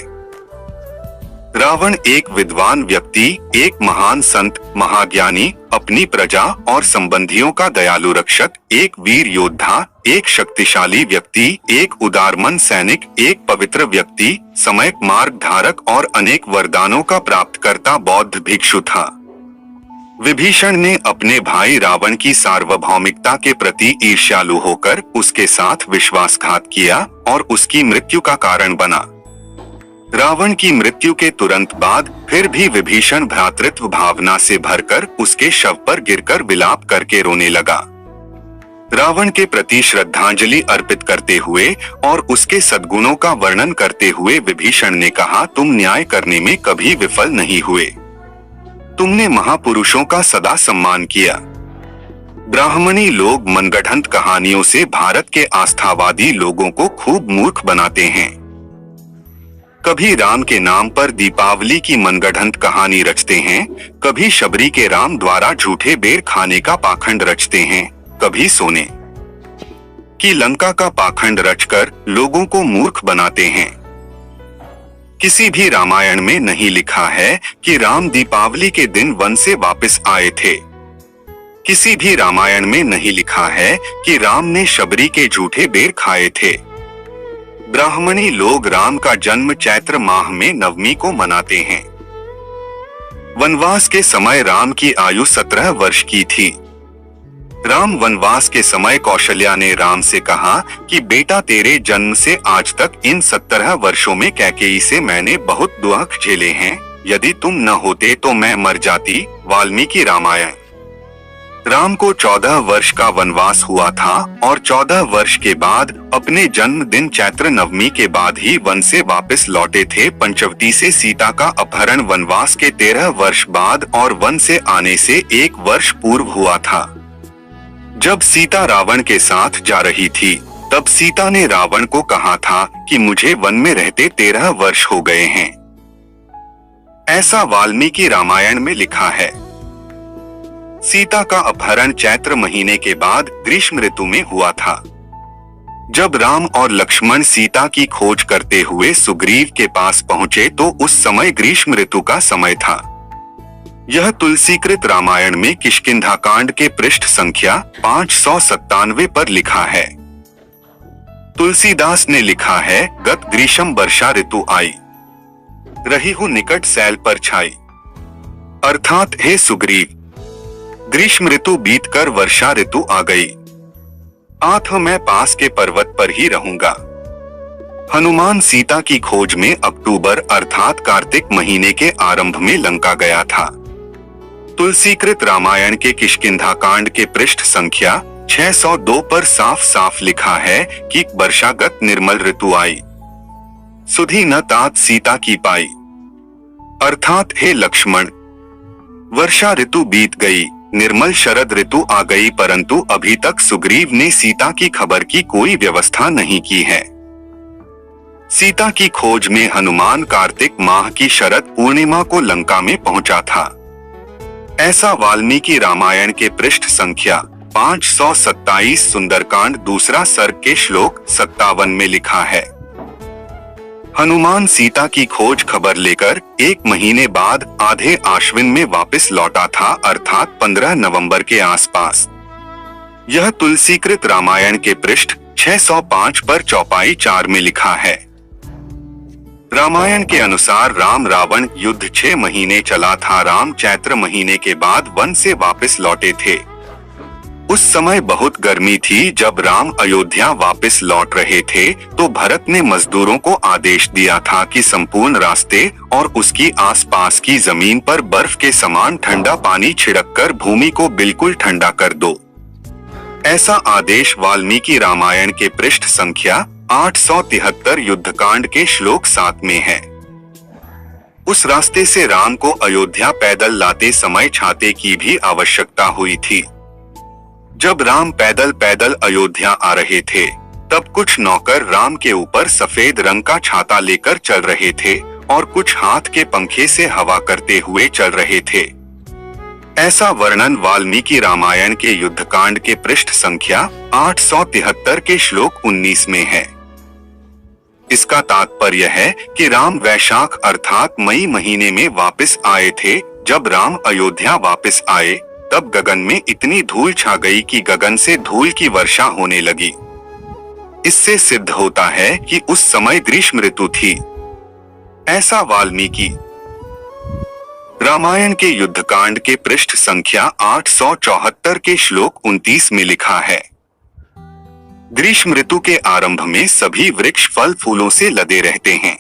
A: रावण एक विद्वान व्यक्ति, एक महान संत, महाज्ञानी, अपनी प्रजा और संबंधियों का दयालु रक्षक, एक वीर योद्धा, एक शक्तिशाली व्यक्ति, एक उदारमन सैनिक, एक पवित्र व्यक्ति, सम्यक मार्ग धारक और अनेक वरदानों का प्राप्तकर्ता बौद्ध भिक्षु था। विभीषण ने अपने भाई रावण की सार्वभौमिकता के प्रति ईर्ष्यालु होकर उसके साथ विश्वासघात किया और उसकी मृत्यु का कारण बना। रावण की मृत्यु के तुरंत बाद फिर भी विभीषण भ्रातृत्व भावना से भरकर उसके शव पर गिरकर विलाप करके रोने लगा। रावण के प्रति श्रद्धांजलि अर्पित करते हुए और उसके सद्गुणों का वर्णन करते हुए विभीषण ने कहा, तुम न्याय करने में कभी विफल नहीं हुए। तुमने महापुरुषों का सदा सम्मान किया। ब्राह्मणी लोग मनगढ़ंत कहानियों से भारत के आस्थावादी लोगों को खूब मूर्ख बनाते हैं। कभी राम के नाम पर दीपावली की मनगढ़ंत कहानी रचते हैं, कभी शबरी के राम द्वारा झूठे बेर खाने का पाखंड रचते हैं, कभी सोने की लंका का पाखंड रचकर लोगों को मूर्ख बनाते हैं। किसी भी रामायण में नहीं लिखा है कि राम दीपावली के दिन वन से वापस आए थे। किसी भी रामायण में नहीं लिखा है कि राम ने शबरी के झूठे बेर खाए थे। ब्राह्मणी लोग राम का जन्म चैत्र माह में नवमी को मनाते हैं। वनवास के समय राम की आयु 17 वर्ष की थी। राम वनवास के समय कौशल्या ने राम से कहा कि बेटा, तेरे जन्म से आज तक इन 17 वर्षों में कैकेयी से मैंने बहुत दुख झेले हैं। यदि तुम न होते तो मैं मर जाती। वाल्मीकि रामायण। राम को 14 वर्ष का वनवास हुआ था और 14 वर्ष के बाद अपने जन्मदिन चैत्र नवमी के बाद ही वन से वापस लौटे थे। पंचवटी से सीता का अपहरण वनवास के 13 वर्ष बाद और वन से आने से 1 वर्ष पूर्व हुआ था। जब सीता रावण के साथ जा रही थी तब सीता ने रावण को कहा था कि मुझे वन में रहते 13 वर्ष हो गए हैं। ऐसा वाल्मीकि रामायण में लिखा है। सीता का अपहरण चैत्र महीने के बाद ग्रीष्म ऋतु में हुआ था। जब राम और लक्ष्मण सीता की खोज करते हुए सुग्रीव के पास पहुंचे तो उस समय ग्रीष्म ऋतु का समय था। यह तुलसीकृत रामायण में किष्किंधा कांड के पृष्ठ संख्या 597 पर लिखा है। तुलसीदास ने लिखा है, गत ग्रीष्म वर्षा ऋतु आई, रही हूँ निकट सैल पर छाई। अर्थात हे सुग्रीव, ग्रीष्म ऋतु बीतकर वर्षा ऋतु आ गई। आठ मैं पास के पर्वत पर ही रहूंगा। हनुमान सीता की खोज में अक्टूबर अर्थात कार्तिक महीने के आरंभ में लंका गया था। तुलसीकृत रामायण के किष्किंधा कांड के पृष्ठ संख्या 602 पर साफ साफ लिखा है कि वर्षागत निर्मल ऋतु आई, सुधी न तात सीता की पाई। अर्थात हे लक्ष्मण, वर्षा ऋतु बीत गई, निर्मल शरद ऋतु आ गई, परंतु अभी तक सुग्रीव ने सीता की खबर की कोई व्यवस्था नहीं की है। सीता की खोज में हनुमान कार्तिक माह की शरद पूर्णिमा को लंका में पहुंचा था। ऐसा वाल्मीकि रामायण के पृष्ठ संख्या 527 सुंदरकांड दूसरा सर्ग के श्लोक 57 में लिखा है। हनुमान सीता की खोज खबर लेकर 1 महीने बाद आधे आश्विन में वापस लौटा था, अर्थात 15 नवंबर के आसपास। यह तुलसीकृत रामायण के पृष्ठ 605 पर चौपाई 4 में लिखा है। रामायण के अनुसार राम रावण युद्ध 6 महीने चला था। राम चैत्र महीने के बाद वन से वापस लौटे थे। उस समय बहुत गर्मी थी। जब राम अयोध्या वापस लौट रहे थे तो भरत ने मजदूरों को आदेश दिया था कि संपूर्ण रास्ते और उसकी आसपास की जमीन पर बर्फ के समान ठंडा पानी छिड़ककर भूमि को बिल्कुल ठंडा कर दो। ऐसा आदेश वाल्मीकि रामायण के पृष्ठ संख्या 873 युद्धकांड के श्लोक 7 में है। उस रास्ते से राम को अयोध्या पैदल लाते समय छाते की भी आवश्यकता हुई थी। जब राम पैदल पैदल अयोध्या आ रहे थे तब कुछ नौकर राम के ऊपर सफेद रंग का छाता लेकर चल रहे थे और कुछ हाथ के पंखे से हवा करते हुए चल रहे थे। ऐसा वर्णन वाल्मीकि रामायण के युद्धकांड के पृष्ठ संख्या 873 के श्लोक 19 में है। इसका तात्पर्य है कि राम वैशाख अर्थात मई महीने में वापस आए थे। जब राम अयोध्या वापस आए तब गगन में इतनी धूल छा गई कि गगन से धूल की वर्षा होने लगी। इससे सिद्ध होता है कि उस समय ग्रीष्म ऋतु थी। ऐसा वाल्मीकि रामायण के युद्धकांड के पृष्ठ संख्या 874 के श्लोक 29 में लिखा है। ग्रीष्म ऋतु के आरंभ में सभी वृक्ष फल फूलों से लदे रहते हैं।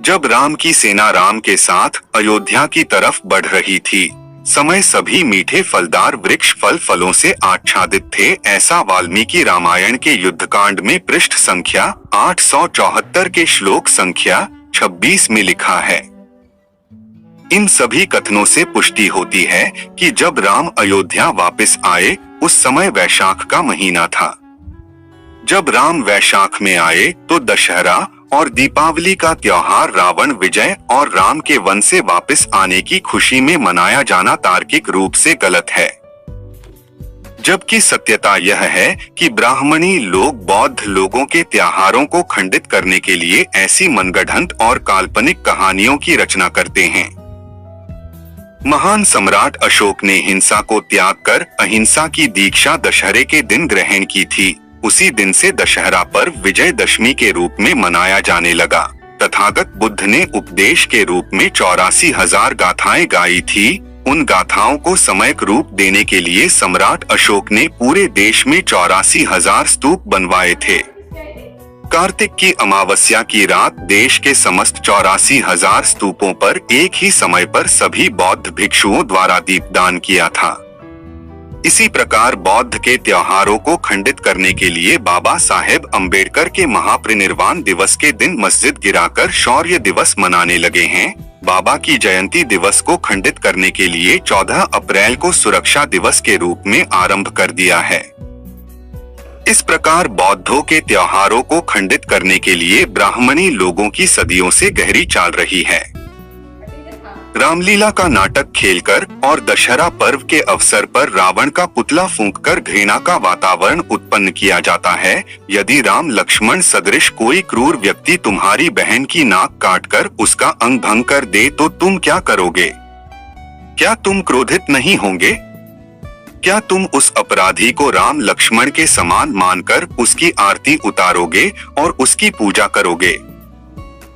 A: जब राम की सेना राम के साथ अयोध्या की तरफ बढ़ रही थी, समय सभी मीठे फलदार वृक्ष फल फलों से आच्छादित थे। ऐसा वाल्मीकि रामायण के युद्धकांड में पृष्ठ संख्या 874 के श्लोक संख्या 26 में लिखा है। इन सभी कथनों से पुष्टि होती है कि जब राम अयोध्या वापस आए उस समय वैशाख का महीना था। जब राम वैशाख में आए तो दशहरा और दीपावली का त्योहार रावण विजय और राम के वन से वापस आने की खुशी में मनाया जाना तार्किक रूप से गलत है। जबकि सत्यता यह है कि ब्राह्मणी लोग बौद्ध लोगों के त्योहारों को खंडित करने के लिए ऐसी मनगढ़ंत और काल्पनिक कहानियों की रचना करते हैं। महान सम्राट अशोक ने हिंसा को त्याग कर अहिंसा की दीक्षा दशहरे के दिन ग्रहण की थी। उसी दिन से दशहरा पर्व विजयदशमी के रूप में मनाया जाने लगा। तथागत बुद्ध ने उपदेश के रूप में 84,000 गाथाएं गाई थी। उन गाथाओं को समयक रूप देने के लिए सम्राट अशोक ने पूरे देश में 84,000 स्तूप बनवाए थे। कार्तिक की अमावस्या की रात देश के समस्त 84,000 स्तूपों पर एक ही समय पर सभी बौद्ध भिक्षुओं द्वारा दीपदान किया था। इसी प्रकार बौद्ध के त्योहारों को खंडित करने के लिए बाबा साहेब अंबेडकर के महापरिनिर्वाण दिवस के दिन मस्जिद गिराकर शौर्य दिवस मनाने लगे हैं। बाबा की जयंती दिवस को खंडित करने के लिए 14 अप्रैल को सुरक्षा दिवस के रूप में आरंभ कर दिया है। इस प्रकार बौद्धों के त्योहारों को खंडित करने के लिए ब्राह्मणी लोगों की सदियों से गहरी चाल रही है। रामलीला का नाटक खेलकर और दशहरा पर्व के अवसर पर रावण का पुतला फूंककर घृणा का वातावरण उत्पन्न किया जाता है। यदि राम लक्ष्मण सदृश कोई क्रूर व्यक्ति तुम्हारी बहन की नाक काटकर उसका अंग भंग कर दे तो तुम क्या करोगे? क्या तुम क्रोधित नहीं होंगे? क्या तुम उस अपराधी को राम लक्ष्मण के समान मानकर उसकी आरती उतारोगे और उसकी पूजा करोगे?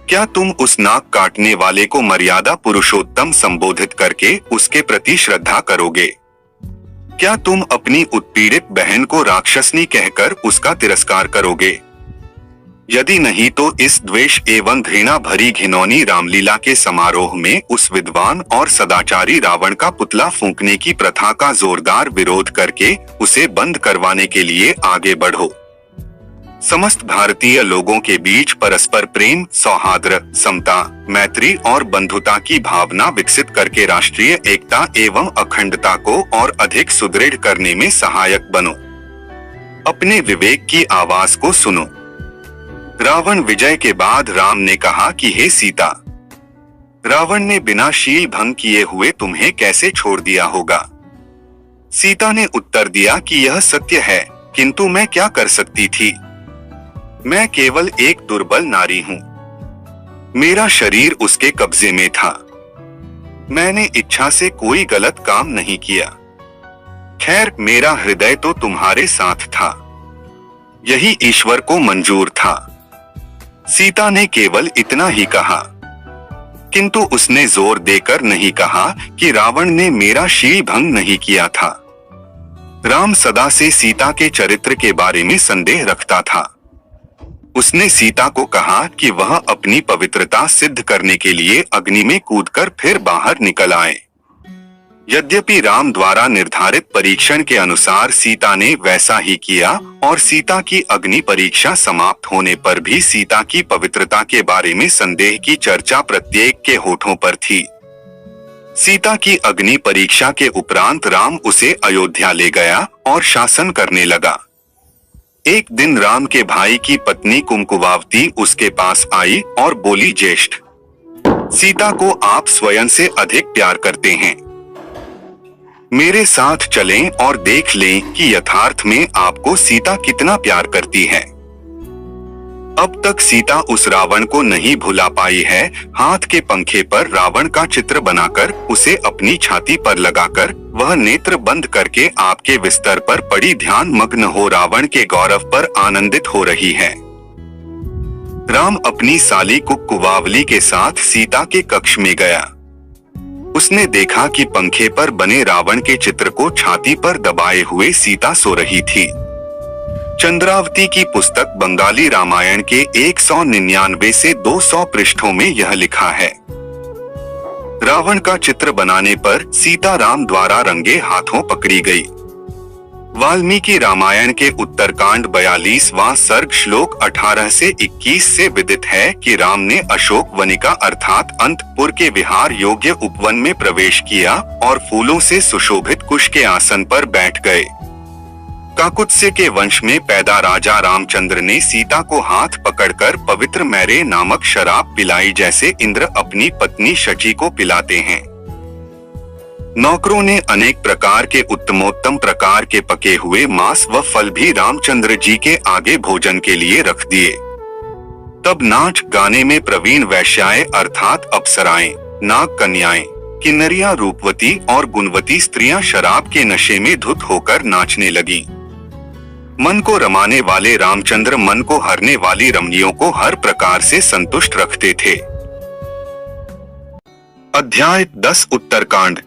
A: क्या तुम उस नाक काटने वाले को मर्यादा पुरुषोत्तम संबोधित करके उसके प्रति श्रद्धा करोगे? क्या तुम अपनी उत्पीड़ित बहन को राक्षसनी कहकर उसका तिरस्कार करोगे? यदि नहीं तो इस द्वेष एवं घृणा भरी घिनौनी रामलीला के समारोह में उस विद्वान और सदाचारी रावण का पुतला फूंकने की प्रथा का जोरदार विरोध करके उसे बंद करवाने के लिए आगे बढ़ो। समस्त भारतीय लोगों के बीच परस्पर प्रेम, सौहार्द, समता, मैत्री और बंधुता की भावना विकसित करके राष्ट्रीय एकता एवं अखंडता को और अधिक सुदृढ़ करने में सहायक बनो। अपने विवेक की आवाज को सुनो। रावण विजय के बाद राम ने कहा कि हे सीता, रावण ने बिना शील भंग किए हुए तुम्हें कैसे छोड़ दिया होगा? सीता ने उत्तर दिया कि यह सत्य है, किंतु मैं क्या कर सकती थी? मैं केवल एक दुर्बल नारी हूँ। मेरा शरीर उसके कब्जे में था। मैंने इच्छा से कोई गलत काम नहीं किया। खैर, मेरा हृदय तो तुम्हारे साथ था। यही ईश्वर को मंजूर था। सीता ने केवल इतना ही कहा, किंतु उसने जोर देकर नहीं कहा कि रावण ने मेरा शील भंग नहीं किया था। राम सदा से सीता के चरित्र के बारे में संदेह रखता था। उसने सीता को कहा कि वह अपनी पवित्रता सिद्ध करने के लिए अग्नि में कूदकर फिर बाहर निकल आए। यद्यपि राम द्वारा निर्धारित परीक्षण के अनुसार सीता ने वैसा ही किया और सीता की अग्नि परीक्षा समाप्त होने पर भी सीता की पवित्रता के बारे में संदेह की चर्चा प्रत्येक के होठों पर थी। सीता की अग्नि परीक्षा के उपरांत राम उसे अयोध्या ले गया और शासन करने लगा। एक दिन राम के भाई की पत्नी कुमकुवावती उसके पास आई और बोली, ज्येष्ठ, सीता को आप स्वयं से अधिक प्यार करते हैं। मेरे साथ चलें और देख लें कि यथार्थ में आपको सीता कितना प्यार करती है। अब तक सीता उस रावण को नहीं भुला पाई है। हाथ के पंखे पर रावण का चित्र बनाकर उसे अपनी छाती पर लगाकर वह नेत्र बंद करके आपके बिस्तर पर पड़ी ध्यान मग्न हो रावण के गौरव पर आनंदित हो रही है। राम अपनी साली कुक्कुवावली के साथ सीता के कक्ष में गया। उसने देखा कि पंखे पर बने रावण के चित्र को छाती पर दबाए हुए सीता सो रही थी। चंद्रावती की पुस्तक बंगाली रामायण के 199 से 200 पृष्ठों में यह लिखा है। रावण का चित्र बनाने पर सीता राम द्वारा रंगे हाथों पकड़ी गई। वाल्मीकि रामायण के उत्तरकांड 42वां सर्ग श्लोक 18 से 21 से विदित है कि राम ने अशोक वनिका अर्थात अंतपुर के विहार योग्य उपवन में प्रवेश किया और फूलों से सुशोभित कुश के आसन पर बैठ गए। काकुत्स्य के वंश में पैदा राजा रामचंद्र ने सीता को हाथ पकड़कर पवित्र मैरे नामक शराब पिलाई, जैसे इंद्र अपनी पत्नी शची को पिलाते हैं। नौकरों ने अनेक प्रकार के उत्तमोत्तम प्रकार के पके हुए मांस व फल भी रामचंद्र जी के आगे भोजन के लिए रख दिए। तब नाच गाने में प्रवीण वैश्याएं अर्थात अप्सराएं, नाग कन्याएं, किन्नरियां, रूपवती और गुणवती स्त्रियां शराब के नशे में धुत होकर नाचने लगी। मन को रमाने वाले रामचंद्र मन को हरने वाली रमणियों को हर प्रकार से संतुष्ट रखते थे। अध्याय 10 उत्तरकांड।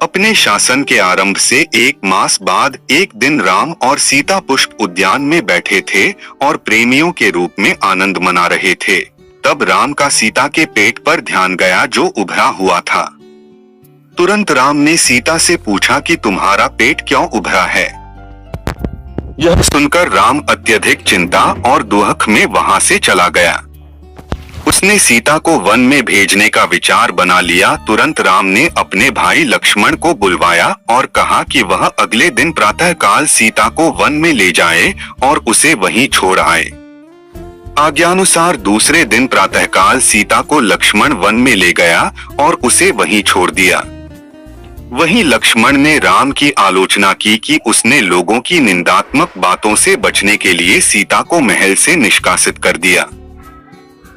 A: अपने शासन के आरंभ से 1 मास बाद एक दिन राम और सीता पुष्प उद्यान में बैठे थे और प्रेमियों के रूप में आनंद मना रहे थे। तब राम का सीता के पेट पर ध्यान गया जो उभरा हुआ था। तुरंत राम ने सीता से पूछा कि तुम्हारा पेट क्यों उभरा है। यह सुनकर राम अत्यधिक चिंता और दुहक में वहां से चला गया। उसने सीता को वन में भेजने का विचार बना लिया। तुरंत राम ने अपने भाई लक्ष्मण को बुलवाया और कहा कि वह अगले दिन प्रातःकाल सीता को वन में ले जाए और उसे वहीं छोड़ आए। आज्ञानुसार दूसरे दिन प्रातःकाल सीता को लक्ष्मण वन में ले गया और उसे वहीं छोड़ दिया। वहीं लक्ष्मण ने राम की आलोचना की कि उसने लोगों की निंदात्मक बातों से बचने के लिए सीता को महल से निष्कासित कर दिया।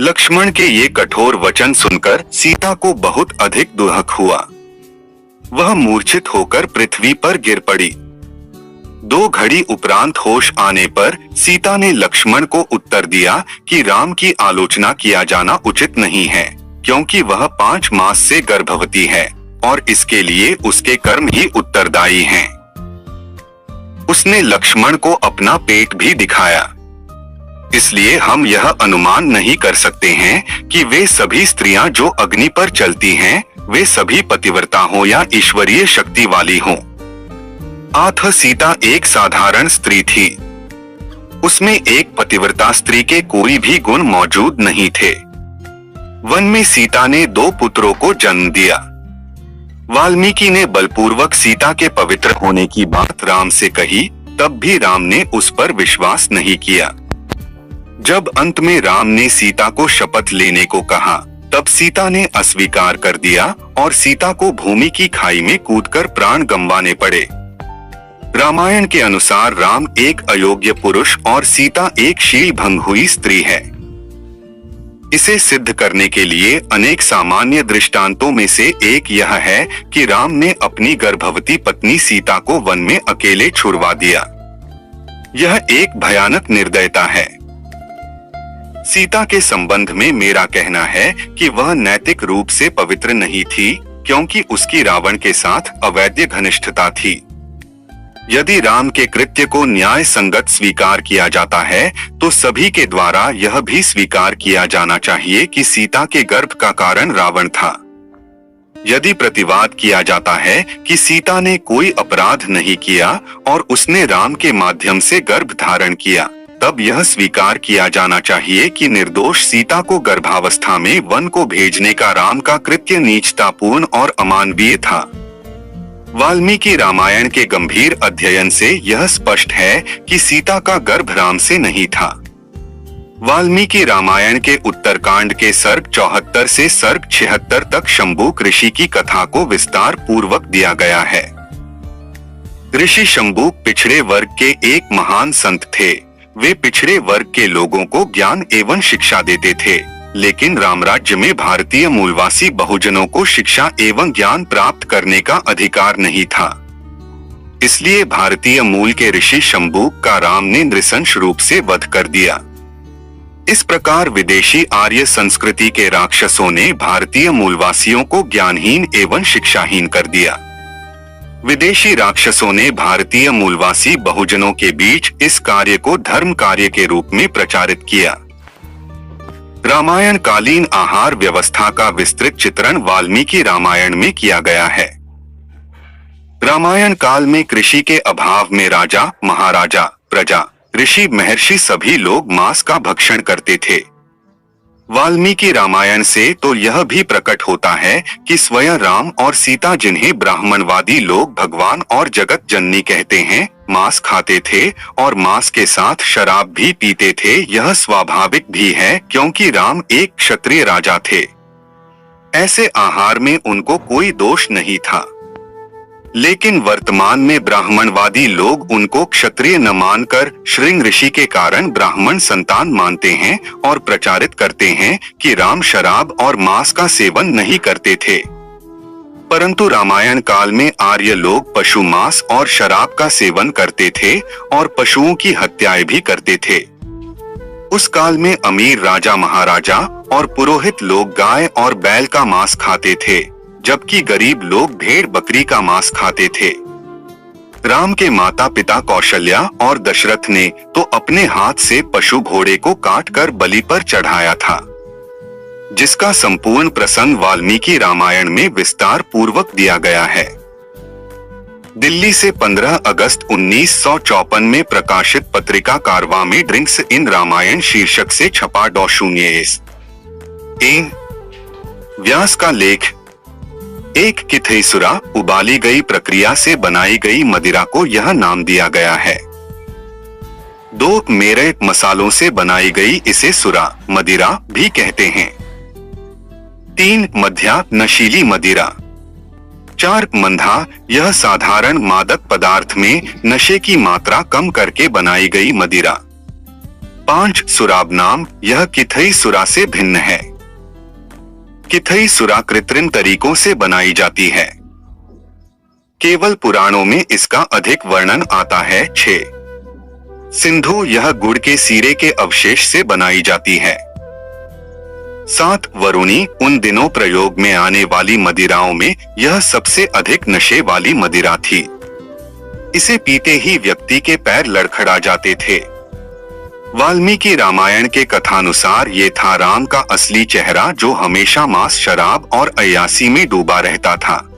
A: लक्ष्मण के ये कठोर वचन सुनकर सीता को बहुत अधिक दुहक हुआ। वह मूर्छित होकर पृथ्वी पर गिर पड़ी। 2 घड़ी उपरांत होश आने पर सीता ने लक्ष्मण को उत्तर दिया कि राम की आलोचना किया जाना उचित नहीं है, क्योंकि वह 5 मास से गर्भवती है और इसके लिए उसके कर्म ही उत्तरदायी हैं। उसने लक्ष्मण को अपना पेट भी दिखाया, इसलिए हम यह अनुमान नहीं कर सकते हैं कि वे सभी स्त्रियां जो अग्नि पर चलती हैं, वे सभी पतिव्रता हो या ईश्वरीय शक्ति वाली हों। अतः सीता एक साधारण स्त्री थी। उसमें एक पतिव्रता स्त्री के कोई भी गुण मौजूद नहीं थे। वन में सीता ने 2 पुत्रों को जन्म दिया। वाल्मीकि ने बलपूर्वक सीता के पवित्र होने की बात राम से कही, तब भी राम ने उस पर विश्वास नहीं किया। जब अंत में राम ने सीता को शपथ लेने को कहा, तब सीता ने अस्वीकार कर दिया और सीता को भूमि की खाई में कूदकर प्राण गंवाने पड़े। रामायण के अनुसार राम एक अयोग्य पुरुष और सीता एक शील भंग हुई स्त्री है। इसे सिद्ध करने के लिए अनेक सामान्य दृष्टांतों में से एक यह है कि राम ने अपनी गर्भवती पत्नी सीता को वन में अकेले छुड़वा दिया। यह एक भयानक निर्दयता है। सीता के संबंध में मेरा कहना है कि वह नैतिक रूप से पवित्र नहीं थी, क्योंकि उसकी रावण के साथ अवैध घनिष्ठता थी। यदि राम के कृत्य को न्याय संगत स्वीकार किया जाता है तो सभी के द्वारा यह भी स्वीकार किया जाना चाहिए कि सीता के गर्भ का कारण रावण था। यदि प्रतिवाद किया जाता है कि सीता ने कोई अपराध नहीं किया और उसने राम के माध्यम से गर्भ धारण किया, तब यह स्वीकार किया जाना चाहिए कि निर्दोष सीता को गर्भावस्था में वन को भेजने का राम का कृत्य नीचतापूर्ण और अमानवीय था। वाल्मीकि रामायण के गंभीर अध्ययन से यह स्पष्ट है कि सीता का गर्भ राम से नहीं था। वाल्मीकि रामायण के उत्तरकांड के सर्ग 74 से सर्ग 76 तक शंभुक ऋषि की कथा को विस्तार पूर्वक दिया गया है। ऋषि शंभुक पिछड़े वर्ग के एक महान संत थे। वे पिछड़े वर्ग के लोगों को ज्ञान एवं शिक्षा देते थे, लेकिन रामराज्य में भारतीय मूलवासी बहुजनों को शिक्षा एवं ज्ञान प्राप्त करने का अधिकार नहीं था। इसलिए भारतीय मूल के ऋषि शंभुक का राम ने नृशंस रूप से वध कर दिया। इस प्रकार विदेशी आर्य संस्कृति के राक्षसों ने भारतीय मूलवासियों को ज्ञानहीन एवं शिक्षाहीन कर दिया। विदेशी राक्षसों ने भारतीय मूलवासी बहुजनों के बीच इस कार्य को धर्म कार्य के रूप में प्रचारित किया। रामायण कालीन आहार व्यवस्था का विस्तृत चित्रण वाल्मीकि रामायण में किया गया है। रामायण काल में कृषि के अभाव में राजा, महाराजा, प्रजा, ऋषि, महर्षि सभी लोग मांस का भक्षण करते थे। वाल्मीकि रामायण से तो यह भी प्रकट होता है कि स्वयं राम और सीता, जिन्हें ब्राह्मणवादी लोग भगवान और जगत जननी कहते हैं, मांस खाते थे और मांस के साथ शराब भी पीते थे। यह स्वाभाविक भी है क्योंकि राम एक क्षत्रिय राजा थे। ऐसे आहार में उनको कोई दोष नहीं था। लेकिन वर्तमान में ब्राह्मणवादी लोग उनको क्षत्रिय न मानकर श्रृंग ऋषि के कारण ब्राह्मण संतान मानते हैं और प्रचारित करते हैं कि राम शराब और मांस का सेवन नहीं करते थे। परंतु रामायण काल में आर्य लोग पशु मांस और शराब का सेवन करते थे और पशुओं की हत्याएं भी करते थे। उस काल में अमीर राजा, महाराजा और पुरोहित लोग गाय और बैल का मांस खाते थे, जबकि गरीब लोग भेड़ बकरी का मांस खाते थे। राम के माता पिता कौशल्या और दशरथ ने तो अपने हाथ से पशु घोड़े को काट कर बलि पर चढ़ाया था, जिसका संपूर्ण प्रसंग वाल्मीकि रामायण में विस्तार पूर्वक दिया गया है। दिल्ली से 15 अगस्त 1954 में प्रकाशित पत्रिका कारवां में ड्रिंक्स इन रामायण शीर्षक से छपा .0 व्यास का लेख। एक किथैसुरा, उबाली गई प्रक्रिया से बनाई गई मदिरा को यह नाम दिया गया है। 2 मेरे मसालों से बनाई गई इसे सुरा, मदिरा भी कहते हैं। 3 मध्या, नशीली मदिरा। 4 मंधा, यह साधारण मादक पदार्थ में नशे की मात्रा कम करके बनाई गई मदिरा। 5 सुराब नाम, यह किथई सुरा से भिन्न है। किथई सुरा कृत्रिम तरीकों से बनाई जाती है। केवल पुराणों में इसका अधिक वर्णन आता है। 6 सिंधु, यह गुड़ के सीरे के अवशेष से बनाई जाती है। 7 वरुणी, उन दिनों प्रयोग में आने वाली मदिराओं में यह सबसे अधिक नशे वाली मदिरा थी। इसे पीते ही व्यक्ति के पैर लड़खड़ा जाते थे। वाल्मीकि रामायण के कथानुसार ये था राम का असली चेहरा, जो हमेशा मांस, शराब और अय्यासी में डूबा रहता था।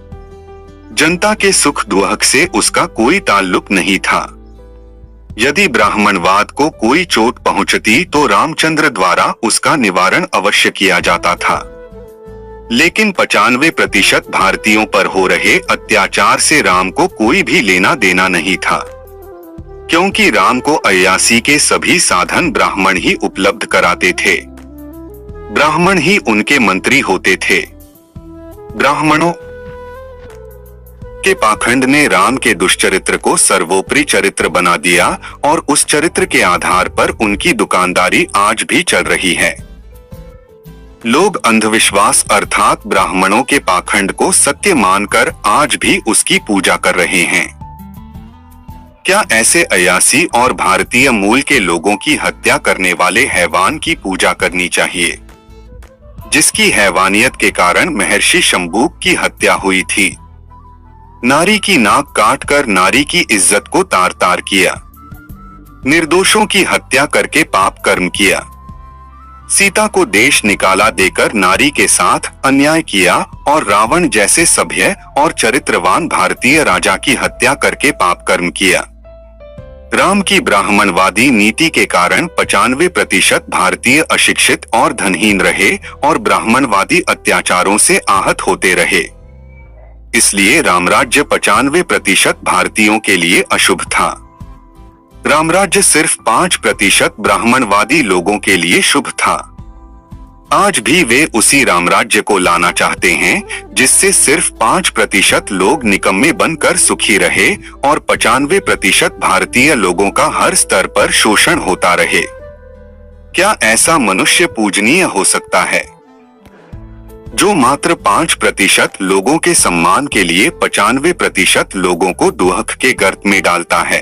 A: जनता के सुख दुख से उसका कोई ताल्लुक नहीं था। यदि ब्राह्मणवाद को कोई चोट पहुंचती तो रामचंद्र द्वारा उसका निवारण अवश्य किया जाता था। लेकिन 95% भारतीयों पर हो रहे अत्याचार से राम को कोई भी लेना देना नहीं था, क्योंकि राम को अय्यासी के सभी साधन ब्राह्मण ही उपलब्ध कराते थे। ब्राह्मण ही उनके मंत्री होते थे। ब्राह्मणों के पाखंड ने राम के दुष्चरित्र को सर्वोपरि चरित्र बना दिया और उस चरित्र के आधार पर उनकी दुकानदारी आज भी चल रही है। लोग अंधविश्वास अर्थात ब्राह्मणों के पाखंड को सत्य मानकर आज भी उसकी पूजा कर रहे हैं। क्या ऐसे अय्यासी और भारतीय मूल के लोगों की हत्या करने वाले हैवान की पूजा करनी चाहिए, जिसकी हैवानियत के कारण महर्षि शंभुक की हत्या हुई थी? नारी की नाक काटकर नारी की इज्जत को तार तार किया। निर्दोषों की हत्या करके पाप कर्म किया। सीता को देश निकाला देकर नारी के साथ अन्याय किया और रावण जैसे सभ्य और चरित्रवान भारतीय राजा की हत्या करके पाप कर्म किया। राम की ब्राह्मणवादी नीति के कारण 95% भारतीय अशिक्षित और धनहीन रहे और ब्राह्मणवादी अत्याचारों से आहत होते रहे। इसलिए रामराज्य 95% भारतीयों के लिए अशुभ था। रामराज्य सिर्फ 5% ब्राह्मणवादी लोगों के लिए शुभ था। आज भी वे उसी रामराज्य को लाना चाहते हैं जिससे सिर्फ 5% लोग निकम्मे बनकर सुखी रहे और 95% भारतीय लोगों का हर स्तर पर शोषण होता रहे। क्या ऐसा मनुष्य पूजनीय हो सकता है जो मात्र 5% लोगों के सम्मान के लिए 95% लोगों को दुहक के गर्त में डालता है?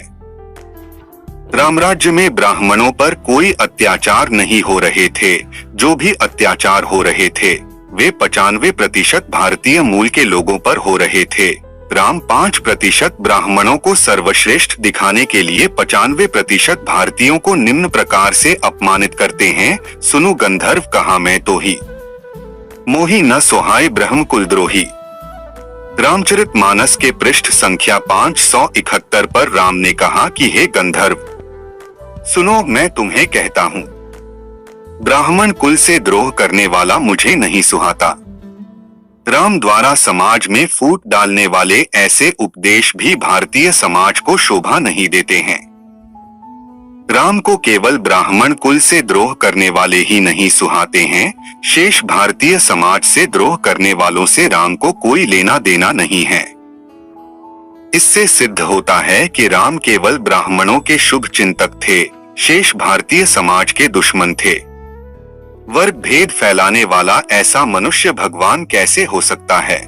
A: रामराज्य में ब्राह्मणों पर कोई अत्याचार नहीं हो रहे थे। जो भी अत्याचार हो रहे थे वे 95% भारतीय मूल के लोगों पर हो रहे थे। राम 5% ब्राह्मणों को सर्वश्रेष्ठ दिखाने के लिए 95% भारतीयों को निम्न प्रकार से अपमानित करते हैं। सुनो गंधर्व कहा मैं तो ही मोही न सोहाय ब्रह्म कुलद्रोही। रामचरितमानस के पृष्ठ संख्या 571 पर राम ने कहा कि हे गंधर्व, सुनो मैं तुम्हें कहता हूँ, ब्राह्मण कुल से द्रोह करने वाला मुझे नहीं सुहाता। राम द्वारा समाज में फूट डालने वाले ऐसे उपदेश भी भारतीय समाज को शोभा नहीं देते हैं। राम को केवल ब्राह्मण कुल से द्रोह करने वाले ही नहीं सुहाते हैं, शेष भारतीय समाज से द्रोह करने वालों से राम को कोई लेना देना नहीं है। इससे सिद्ध होता है कि राम केवल ब्राह्मणों के शुभ चिंतक थे, शेष भारतीय समाज के दुश्मन थे। वर्ग भेद फैलाने वाला ऐसा मनुष्य भगवान कैसे हो सकता है?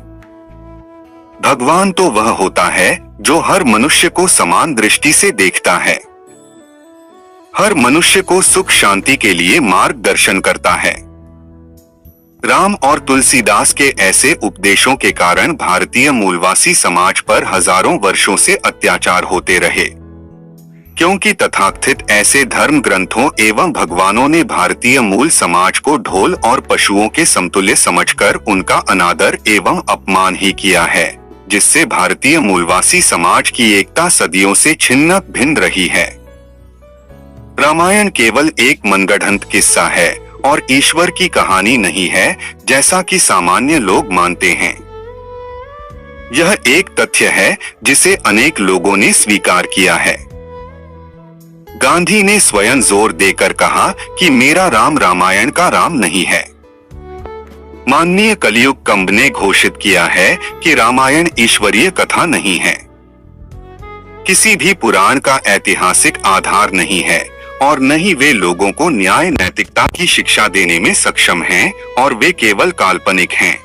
A: भगवान तो वह होता है जो हर मनुष्य को समान दृष्टि से देखता है, हर मनुष्य को सुख शांति के लिए मार्गदर्शन करता है। राम और तुलसीदास के ऐसे उपदेशों के कारण भारतीय मूलवासी समाज पर हजारों वर्षों से अत्याचार होते रहे, क्योंकि तथाकथित ऐसे धर्म ग्रंथों एवं भगवानों ने भारतीय मूल समाज को ढोल और पशुओं के समतुल्य समझकर उनका अनादर एवं अपमान ही किया है, जिससे भारतीय मूलवासी समाज की एकता सदियों से छिन्न भिन्न रही है। रामायण केवल एक मनगढ़ंत किस्सा है और ईश्वर की कहानी नहीं है, जैसा कि सामान्य लोग मानते हैं। यह एक तथ्य है जिसे अनेक लोगों ने स्वीकार किया है। गांधी ने स्वयं जोर देकर कहा कि मेरा राम रामायण का राम नहीं है। माननीय कलियुग कंब ने घोषित किया है कि रामायण ईश्वरीय कथा नहीं है, किसी भी पुराण का ऐतिहासिक आधार नहीं है और न ही वे लोगों को न्याय नैतिकता की शिक्षा देने में सक्षम हैं और वे केवल काल्पनिक हैं।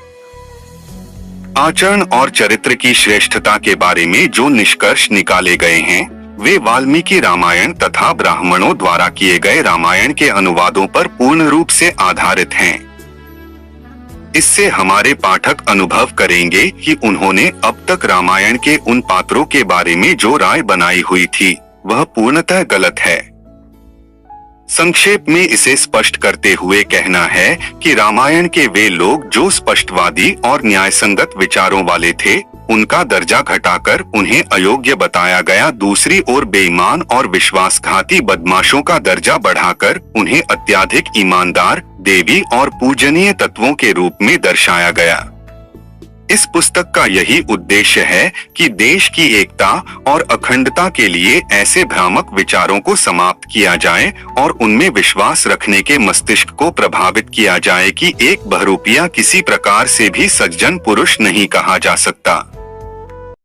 A: आचरण और चरित्र की श्रेष्ठता के बारे में जो निष्कर्ष निकाले गए हैं वे वाल्मीकि रामायण तथा ब्राह्मणों द्वारा किए गए रामायण के अनुवादों पर पूर्ण रूप से आधारित हैं। इससे हमारे पाठक अनुभव करेंगे कि उन्होंने अब तक रामायण के उन पात्रों के बारे में जो राय बनाई हुई थी वह पूर्णतः गलत है। संक्षेप में इसे स्पष्ट करते हुए कहना है कि रामायण के वे लोग जो स्पष्टवादी और न्यायसंगत विचारों वाले थे उनका दर्जा घटाकर उन्हें अयोग्य बताया गया। दूसरी ओर बेईमान और विश्वासघाती बदमाशों का दर्जा बढ़ाकर उन्हें अत्यधिक ईमानदार, देवी और पूजनीय तत्वों के रूप में दर्शाया गया। इस पुस्तक का यही उद्देश्य है कि देश की एकता और अखंडता के लिए ऐसे भ्रामक विचारों को समाप्त किया जाए और उनमें विश्वास रखने के मस्तिष्क को प्रभावित किया जाए कि एक बहरूपिया किसी प्रकार से भी सज्जन पुरुष नहीं कहा जा सकता।